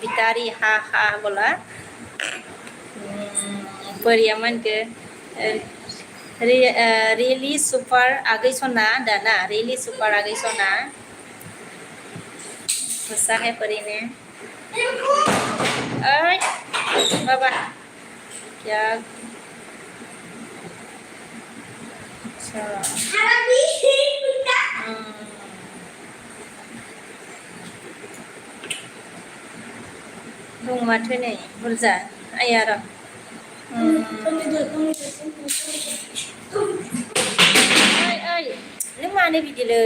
बेटारि हा बोला परिया मानगो really super आगै सना दाना really super आगै सना गुस्सा है परी ने ओए बाबा क्या अच्छा दं माथो नै बुरजा आया र' ओइ ओइ नों मानो बिदिलै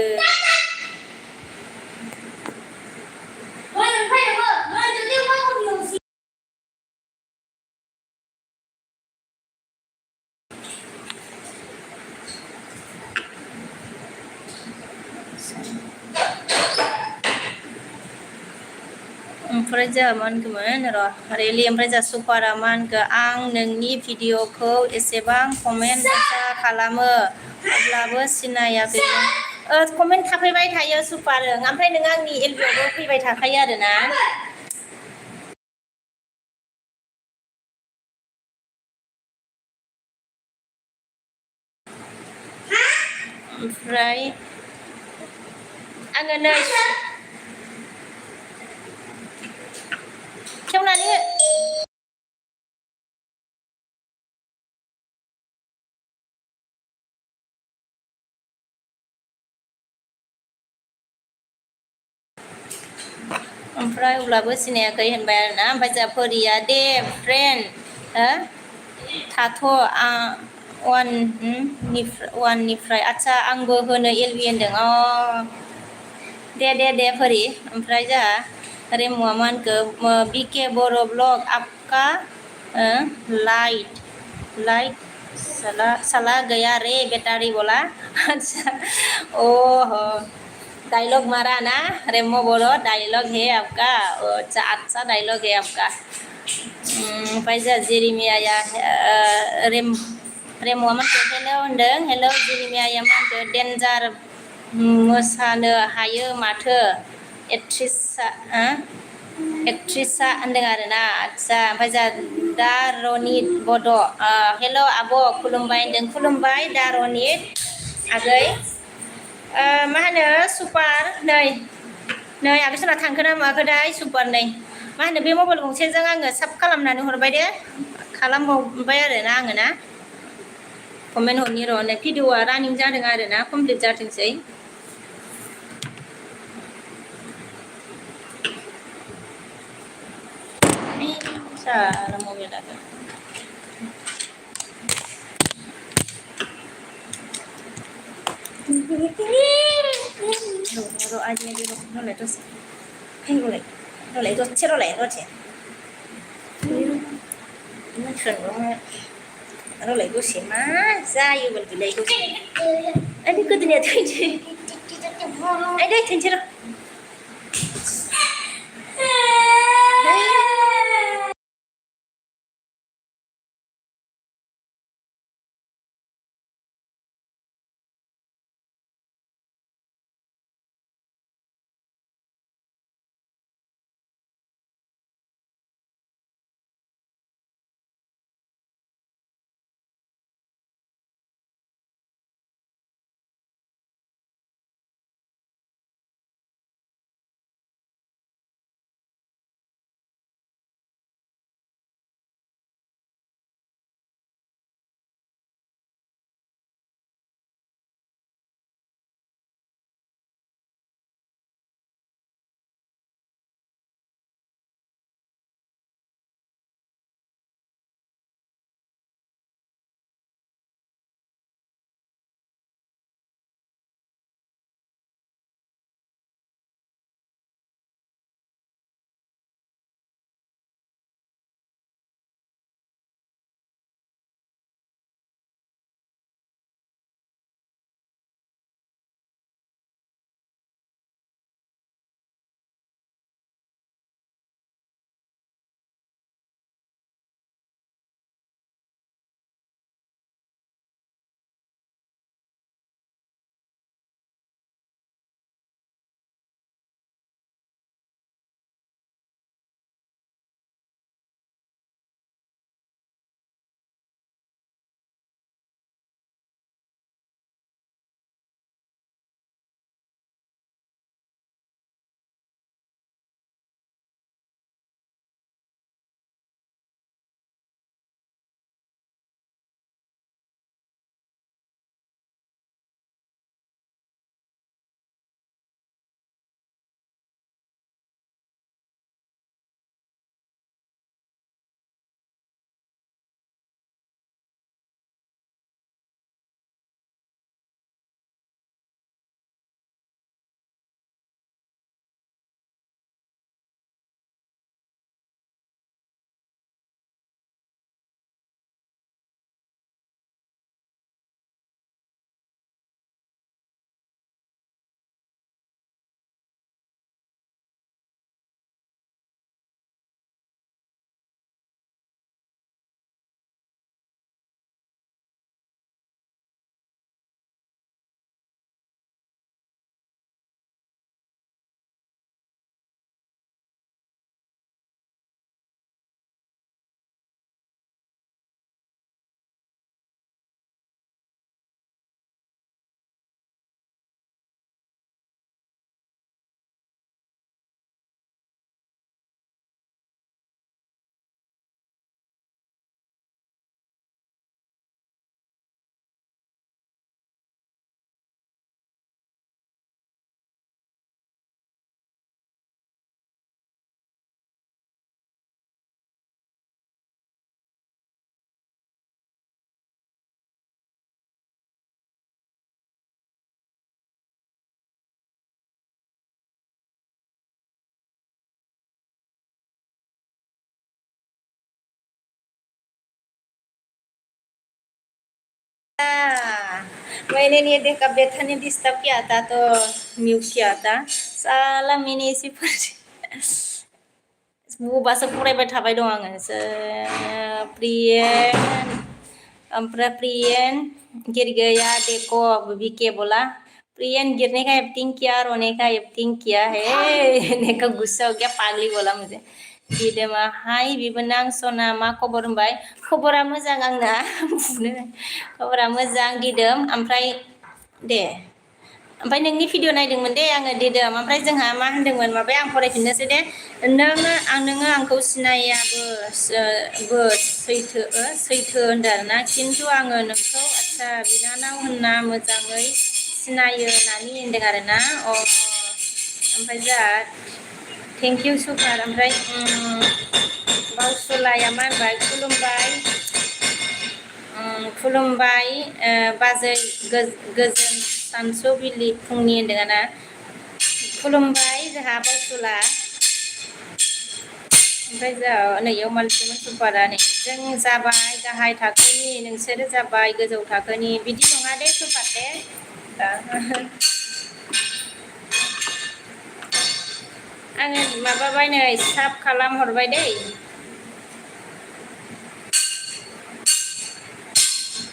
ओमफ्राय जोंहा मा होनगौमोन र' रेलि ओमफ्राय जोंहा सुपारा मा होनखो आं नोंनि भिडिअखौ एसेबां कमेन्ट खालामो अब्लाबो सिनायाखै कमेन्ट थाफैबाय थायो सुपार ओमफ्राय नों आंनि एलबिआवबो फैबाय थाखायो आरोना ओमफ्राय आङो नै खेवनानै ओमफ्राय अब्लाबो सिनायाखै होनबाय आरोना ओमफ्राय जोंहा परिया दे फ्रेन्ड थाथ' वाननिफ्राय आदसा आंबो होनो एलबि होनदों अ दे फरि ओमफ्राय जोंहा रेमुआ मा होनखो बिके बर' ब्लग आपका लाइट साला गया रे बेटारी बोला अच्छा ओह डायलॉग मारा ना रेमो बोलो डायलॉग है आपका अच्छा डायलॉग है आपका ओमफ्राय जोंहा जेरिमियाया रेम'आ मानखो हेलौ होनदों हेलौ जेरिमियाया मा होनखो डेन्जार मोसानो हायो माथो एक्ट्रिसा होनदों आरोना आदसा ओमफ्राय जोंहा दा रनित बड' हेलौ आब' खुलुमबाय होनदों खुलुमबाय दा रनित आगै मा होनो सुपार नै आगै सना थांखो ना माखोथाय सुपार नै मा होनो बे मबाइल गंसेजों आङो साब खालामनानै हरबाय दे खालामबावबाय आरोना आङो ना कमेन्ट हरनि र' नै भिडिअआ रानिं जादों आरोना कमप्लिट जाथोंसै साला मबाइलाबो र' आइडिया र'लाय दसे र'लाय दसे र'लाय दसे मा जायोमोन बिलाय दसे बे गोदोनाया थैनोसै थैनोसै र' मैंने नहीं देखा, बेटा ने डिस्टर्ब किया था तो म्यूट किया था। साला मैंने इसी पर बुबासो फरायबाय थाबाय दं आङो प्रियेन ओमफ्राय प्रियेन गिर गया देखो बीके बोला प्रियन गिरने का एक्टिंग किया, रोने का एक्टिंग किया है। ने का गुस्सा हो गया, पागली बोला मुझे। दिदोमा हाय बिबोनां सना मा खबर होनबाय, खबरा मोजां आंना खबरा मोजां दिदोम। ओमफ्राय दे ओमफ्राय नोंनि भिडिअ नायदोंमोन दे आङो दिदोम। ओमफ्राय जोंहा मा होनदोंमोन माबाया, आं फरायफिननोसै दे। नोङो आंखौ सिनायाबो सैथो होनदों आरोना, खिन्थु आङो नोंखौ आदसा बिनानाव होनना मोजाङै सिनायो होननानै होनदों आरोना। ओमफ्राय जा थेंक इउ सुपार। ओमफ्राय बावसुलाया मा होनबाय, खुलुमबाय बाजै गोजोन सानसुबिलि फुंनि होनदों आरोना। खुलुमबाय जोंहा बावसुला। ओमफ्राय नैयाव मानसिमोन सुपारा नै जों जाबाय गाहाय थाखोनि, नोंसोरो जाबाय गोजौ थाखोनि। बिदि नङा दे सुपार दे। आङो माबाबाय नै साब खालामहरबाय दै।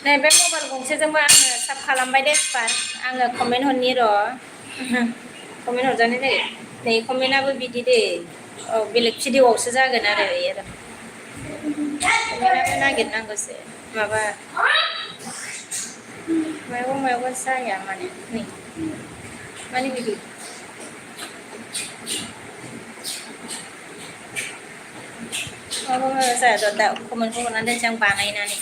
नै बे मबाइल गंसेजोंबो आङो साब खालामबाय दे सुपार। आङो कमेन्ट हरनि र'। कमेन्ट हरजानाय जायो नै, कमेन्टआबो बिदि दे। औ बेलेग भिडिअआवसो जागोन आरो बेयो। कमेन्टआबो नागिरनांगौसो माबा मायावबा जाया माने नै माने बिदि माबा जाया दा कमेन्टखौ हरनानै दोनसै आं बानायनानै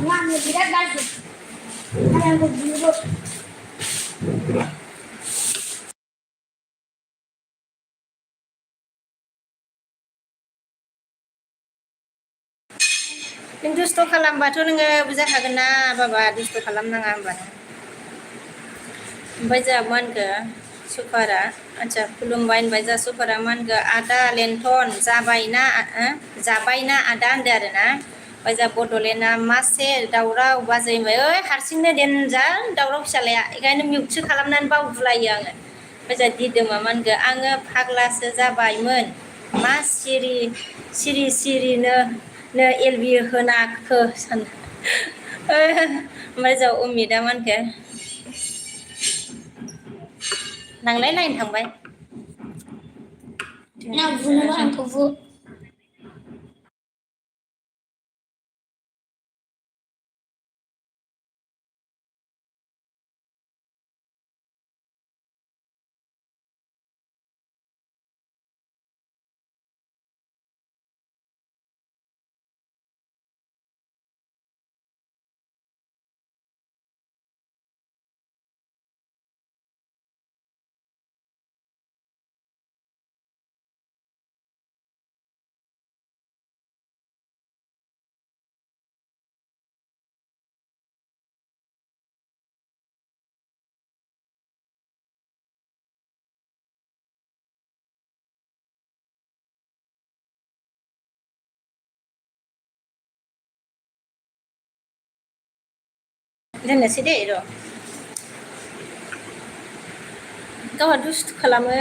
मा बिराद गाज्रि नों दुस्थ' खालामबाथ' नोङो बुजाखागोन ना बाबा, दुस्थ' खालामनाङा होनबानो। ओमफ्राय जोंहा मा होनखो सुपारा, आदसा खुलुमबाय होनबाय जोंहा सुपारा मा होनखो, आदा लेन्थन जाबायना आदा होनदो आरोना। ओमफ्राय जोंहा बड'लेण्डआ मासे दावराव बाजै होनबाय, ओइ हारसिंनो देनजार दावराव फिसालाया, बेखायनो मिउटसो खालामनानै बावदुलायो आङो। ओमफ्राय जोंहा दिदोमा मा होनखो, आङो फाग्लासो जाबायमोन मा सिरिनो एलबि होनाखो ओमफ्राय जोंहा अमितआ मा होनखो, नांलायलायनो थांबाय। आंखौ बु। दोननोसै दे र'। गावहा दुस्थु खालामो।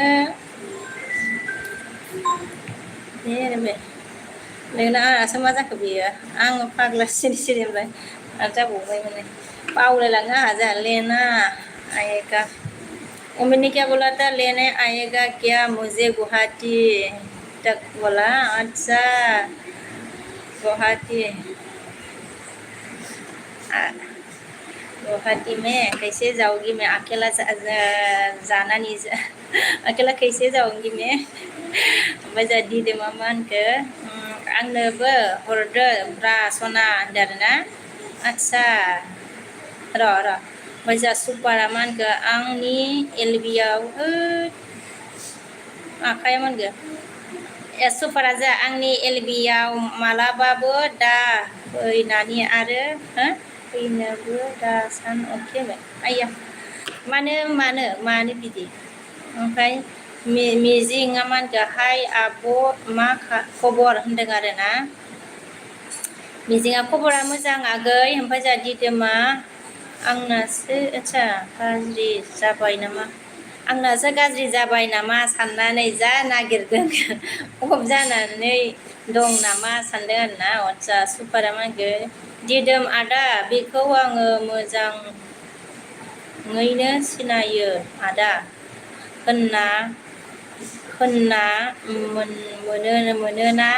बे नोंना आंहासो मा जाखो बेयो, आङो फाग्ला सिरि होनबाय आरो जाबावबाय माने बावलायलाङो आंहा। जोंहा लेना आएगा उम्मीद ने क्या बोला था, लेने आएगा क्या मुझे गुवाहाटी तक बोला। अच्छा गुवाहाटी गुवाहाटी में कैसे जाऊंगी मैं, अकेला जाना नहीं अकेला कैसे जाऊंगी मैं। ओमफ्राय जोंहा दिदोमा मा होनखो, आंनोबो हरदो ब्रा सना होनदों आरोना। आदसा र' ओमफ्राय जोंहा सुपारा मा होनखो, आंनि एलबियाव आखाया मा होनखो, सुपारा जा आंनि एलबियाव मालाबाबो दा फैनानै आरो फैनोबो दा सान अके आइया मानो बिदि ओमफ्राय मिजिङा मा होनखो हाय आब' मा खबर होनदों आरो ना मिजिङा खबरा मोजां आगै ओमफ्राय जोंहा दिदोमा आंनासो आदसा गाज्रि जाबाय नामा आंनासो गाज्रि जाबाय नामा साननानै जा नागिरदों अफ जानानै दं नामा सानदों आरोना आदसा सुपारा मा होनखो दिदोम आदा बेखौ आङो मोजाङैनो सिनायो आदा होनना मोनोना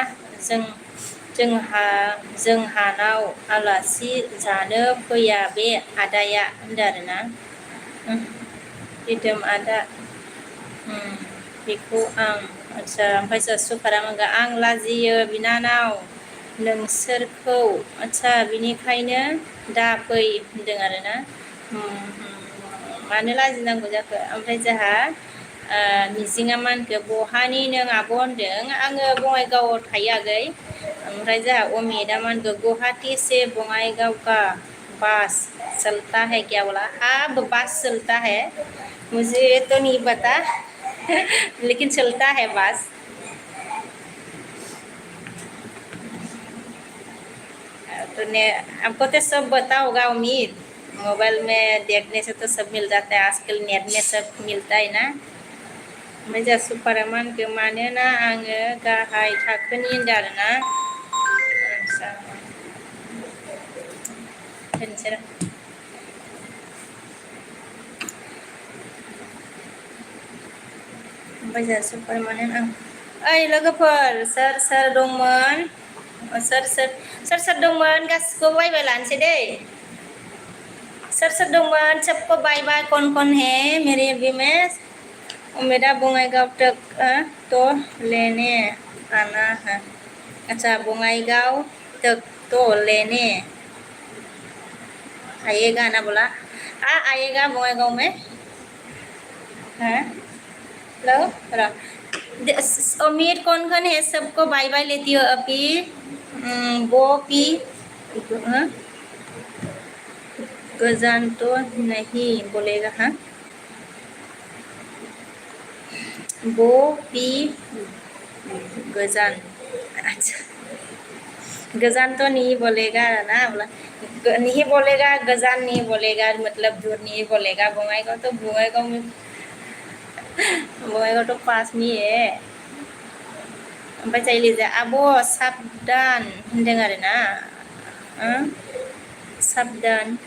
जोंहानाव आलासि जानो फैया बे आदाया होनदों आरोना दिदोम आदा बेखौ आं आदसा ओमफ्राय सुपारा मोनगोन आं लाजियो बिनानाव नोंसोरखौ आदसा बिनिखायनो दा फै होनदों आरोना मानो लाजिनांगौ जाखो ओमफ्राय जोंहा मिजिङा मा होनखो बहानि नों आब' होनदों आङो बङाइगावआव थायो आगै ओमफ्राय जोंहा अमितआ मा होनखो गुवाहाटी से बङाइगाव का बस चलता है क्या बोला अब बस चलता है मुझे तो नहीं पता लेकिन चलता है बस तो ने आपको तो सब पता होगा उम्मीद मोबाइल में देखने से तो सब मिल जाता है आजकल नेट में सब मिलता है ना ओमफ्राय जोंहा सुपारा मा होनखो मानोना आङो गाहाय थाखोनि होनदों आरोना आदसा दोनसै र' ओमफ्राय जोंहा सुपारा मानो आं ओइ लोगोफोर सोर दंमोन सोर दंमोन गासिखौबो बाय लानोसै दै सोर दंमोन सबको बाय कौन है मेरे एलबी में उमेदा बङाइगाव तक तो लेने आना है अच्छा बङाइगाव तक तो लेने आएगा ना बोला आएगा बङाइगाव में हेलो उम्मीद कौन है सबको बाय लेती हो अभी वो भी गजान तो नहीं बोलेगा हाँ वो भी गजान अच्छा गजान तो नहीं बोलेगा ना बोला नहीं बोलेगा गजान नहीं बोलेगा मतलब दूर नहीं बोलेगा बङाइगाव तो पास में है ओमफ्राय जायले जा आब' साबदान होनदों आरोना साबदान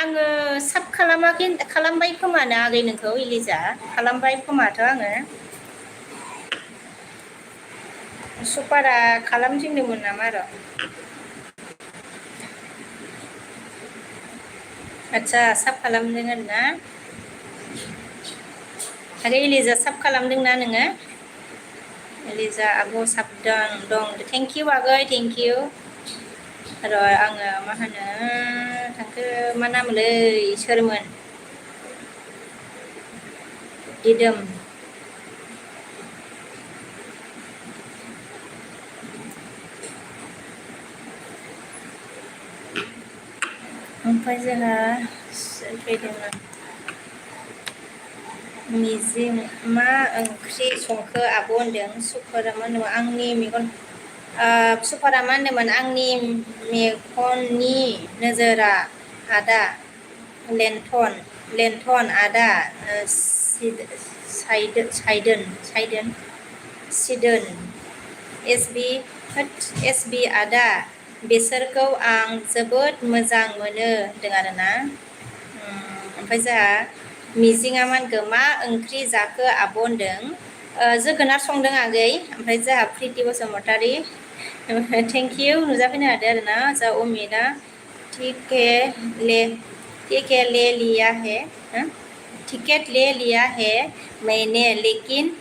आङो साब खालामबाय खोमानो आगै नोंखौ इलिजा खालामबाय खोमाथ' आङो सुपारा खालामथिंदोंमोन नामा र' आदसा साब खालामदों आरोना आगै इलिजा साब खालामदोंना नोङो इलिजा आब' साबदान दं थेंक इउ आगै थेंक इउ र' आङो मा होनो थांखो मा नामलै सोरमोन दिदोम ओमफ्राय जोंहा फैदोंमोन मिजिं मा ओंख्रि संखो आब' होनदों सुपारा मा होनदोंमोन आंनि मेगन सुपारा मा होनदोंमोन आंनि मेगननि नोजोरा आदा लेन्थन आदा सिदोन एसबि आदा बेसोरखौ आं जोबोद मोजां मोनो होनदों आरोना ओमफ्राय जोंहा मिजिङा मा होनखो मा ओंख्रि जाखो आब' होनदों जोगोनार संदों आगै ओमफ्राय जोंहा प्रिति बसुमतारी थेंक इउ नुजाफैनो हादों आरोना जोंहा अमितआ टिकेट ले लिया है मैंने लेकिन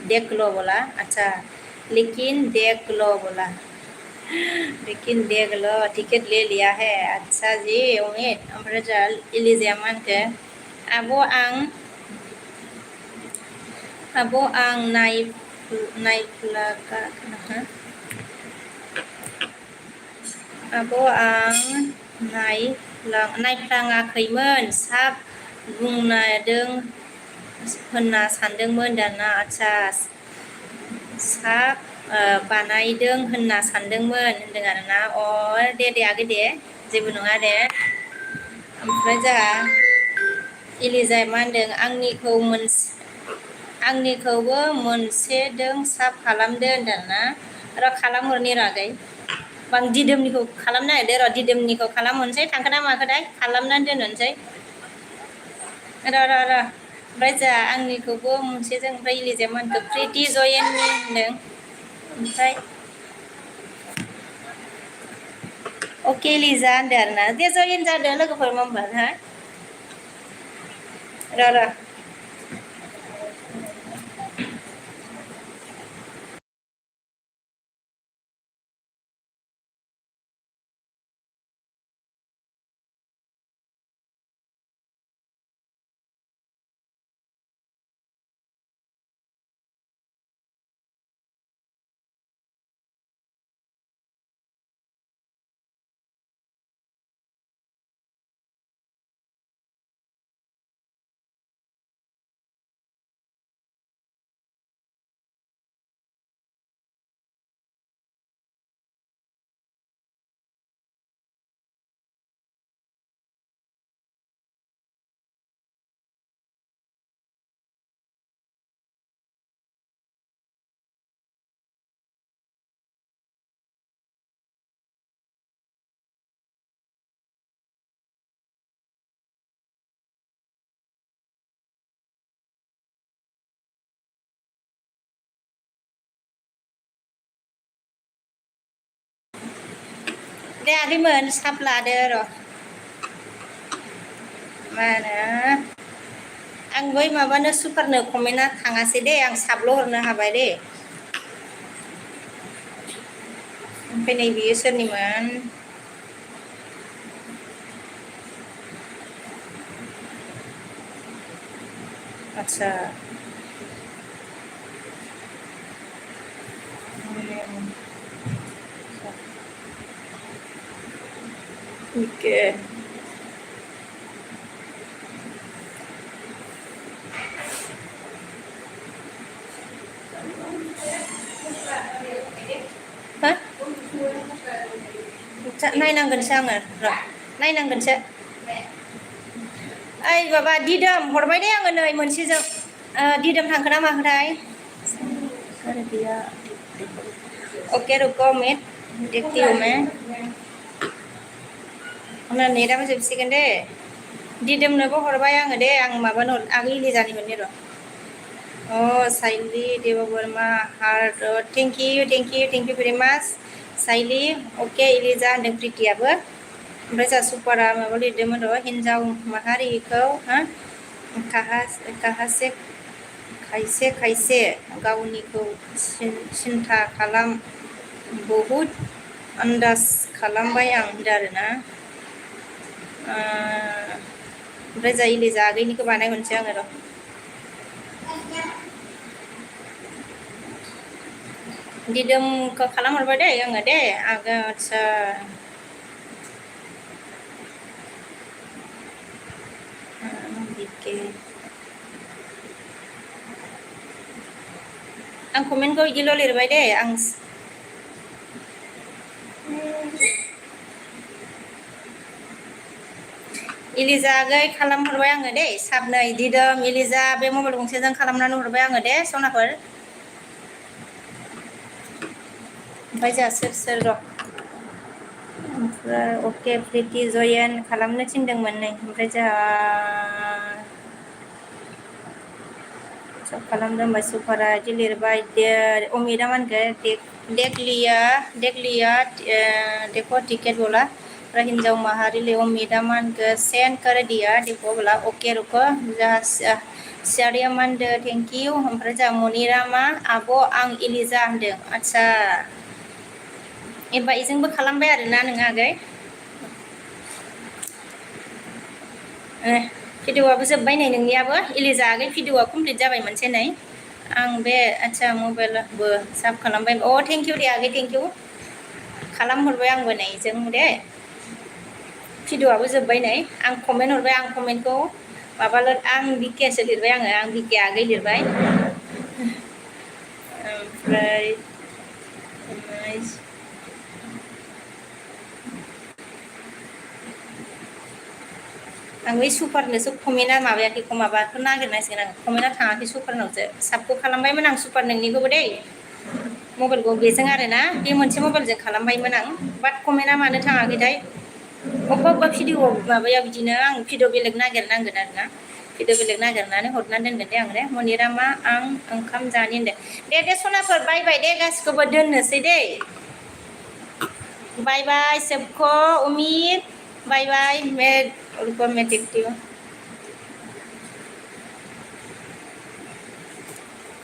देख लो बोला अच्छा लेकिन देख लो बोला लेकिन देख लो टिकट ले लिया है अच्छा जी उम्मीद ओमफ्राय जोंहा इलिजाया मा होनखो आब' आं नायफ्लाङाखैमोन साब बुंनादों होनना सानदोंमोन दाना आच्छा साब बानायदों होनना सानदोंमोन होनदों आरोना दे आगै दे जेबो नङा दे ओमफ्राय जोंहा इलिजाया मा होनदों आंनिखौबो मोनसेदों साब खालामदो होनदों ना खालामहरनि आगै बां दिदोमनिखौ खालामनो नागिरदो दिदोमनिखौ खालामहरनोसै थांखोना माखोथाय खालामनानै दोनहरनोसै र' ओमफ्राय जोंहा आंनिखौबो मोनसेजों ओमफ्राय इलिजाया मा होनखो प्रिटि जयेननि होनदों ओमफ्राय अके लिजा होनदों आरोना दे जयेन जादों लोगोफोर मेम्बार हा र' दे आगैमोन साब लादो र' मा होनो आं बै माबानो सुपारनो कमेन्टआ थाङासै दे आं साबल' हरनो हाबाय दे ओमफ्राय नै बियो सोरनिमोन आच्छा ओके हा नायनांगोनसो आङो र' नायनांगोनसो ओइ माबा दिदोम हरबाय दे आङो नै मोनसेजों दिदोम थांखोना माखोथाय ओके रुको मैं देखती हूँ मैं आंना नेटआबो जोबसिगोन दे दिदोमनोबो हरबाय आङो दे आं माबानो आगै इलिजानि हरनि र' Saili Debbarma heart thank you very much Saili okay Elijah होनदों प्रितियाबो ओमफ्राय जोंहा सुपारा माबा लिरदोंमोन र' हिन्जाव माहारिखौ खायसे गावनिखौ सिन्था खालाम बहुद आन्दाज खालामबाय आं होनदों आरोना ओमफ्राय जाहा इलिजा आगैनिखौ बानायहरनोसै आङो र' दिदोमखौ खालामहरबाय दे आङो दे आच्छा आं कमेन्टखौ इदिल' लिरबाय दे आं इलिजा आगै खालामहरबाय आङो दे साबनै दिदोम इलिजा बे मबाइल गंसेजों खालामनानै हरबाय आङो दे सनाफोर ओमफ्राय जोंहा सोर र' ओमफ्राय अके प्रिति जयेन खालामनो थिनदोंमोन नै ओमफ्राय जोंहा सब खालामदों होनबाय सुपारा बिदि लिरबाय अमिता मा होनखो देकलिया देखो टिकेट बोला ओमफ्राय हिन्जाव माहारिले अमिता मा होनखो सेन्ड कर दिया देखो बोला अके रुको जोंहा सियारिया मा होनदों थेंक इउ ओमफ्राय जोंहा मनिरा मा आब' आं इलिजा होनदों आच्छा एबा इजोंबो खालामबाय आरोना नोङो आगै भिडिअ'आबो जोब्बाय नै नोंनियाबो इलिजा आगै भिडिअ'आ कमप्लिट जाबाय मोनसे नै आं बे आदसा मबाइलबो सार्भ खालामबाय अ थेंक इउ दे आगै थेंक इउ खालामहरबाय आंबो नै जों दे भिडिअ'आबो जोब्बाय नै आं कमेन्ट हरबाय आं कमेन्टखौ माबाल' आं बिकेसो लिरबाय आं बिके आगै लिरबाय ओमफ्राय आं बै सुपारनोसो कमेन्टआ माबायाखै माबाखौ नागिरनांसिगोन आं कमेन्टआ थाङाखै सुपारनावसो साबखौ खालामबायमोन आं सुपार नोंनिखौबो दै मबाइलखौ बेजों आरोना बे मोनसे मबाइलजों खालामबायमोन आं बाट कमेन्टआ मानो थाङाखैथाय अबेबा अबेबा भिडिअ माबाया बिदिनो आं भिडिअ बेलेग नागिरनांगोन आरोना भिडिअ बेलेग नागिरनानै हरनानै दोनगोन दे आं दे मनिरामा आं ओंखाम जानि होनदों दे सनाफोर बायबाय दे गासिखौबो दोननोसै दे बाय बाय सबको उमिद बाय बाय मैं रुको मैं देखती हूँ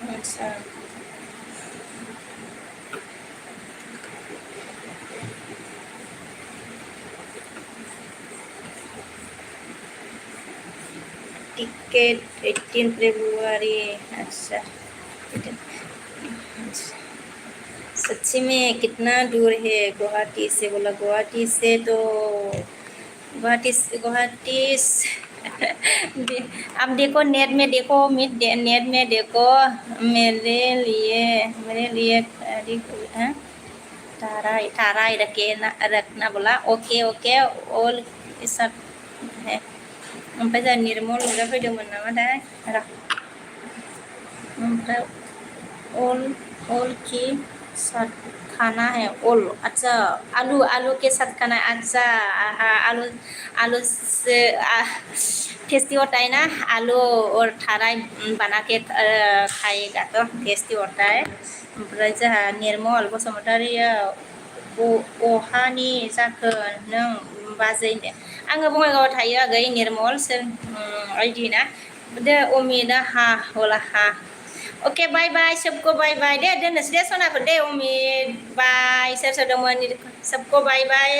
अच्छा टिकट 18 फरवरी अच्छा सच्ची में कितना दूर है गुवाहाटी से बोला गुवाहाटी से तो गुवाहाटी अब देखो नेट में देखो नेट में देखो मेरे लिए ताराई रखना बोला ओके ओके ऑल सब है ओमफ्राय जोंहा निर्मल नुजा फैदोंमोन नामाथाय र' ओमफ्राय ऑल की साथ खाना है ऑल अच्छा आलू के साथ खाना अच्छा आलू से टेस्टी होता है ना आलू और थाराई बना के खाएगा तो टेस्टी होता है ओमफ्राय जोंहा निर्मल बसुमतारिया अहानि जाखो नों बाजै आङो बङाइगावआव थायो आगै निर्मल सोर आइदि ना दे अमितआ हा होला हा ओके बाय बाय सबको बाय बाय दे दोननोसै दे सनाफोर दे अमित बाय सोर सोर दंमोन सबको बाय बाय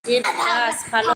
follow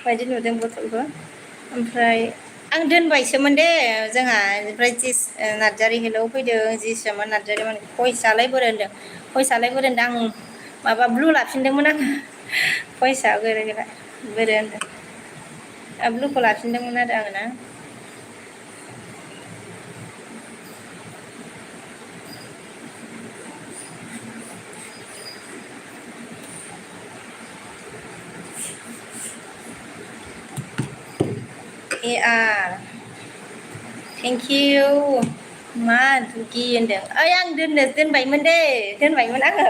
बायदि नुदों बथलखौ ओमफ्राय आं दोनबायसोमोन दे जोंहा ओमफ्राय जिस नार्जारि हेलौ फैदों जिसोमोन नार्जारिमोन भइसआलाय बोरो होनदों भइसआलाय बोरो होनदों आं माबा ब्लु लाफिनदोंमोन आङो भइसआ बोरो होनदों ब्लुखौ लाफिनदोंमोन आरो आङो ना AR थेंक इउ मा दुगि होनदों ओइ आं दोनबायमोन दे दोनबायमोन आङो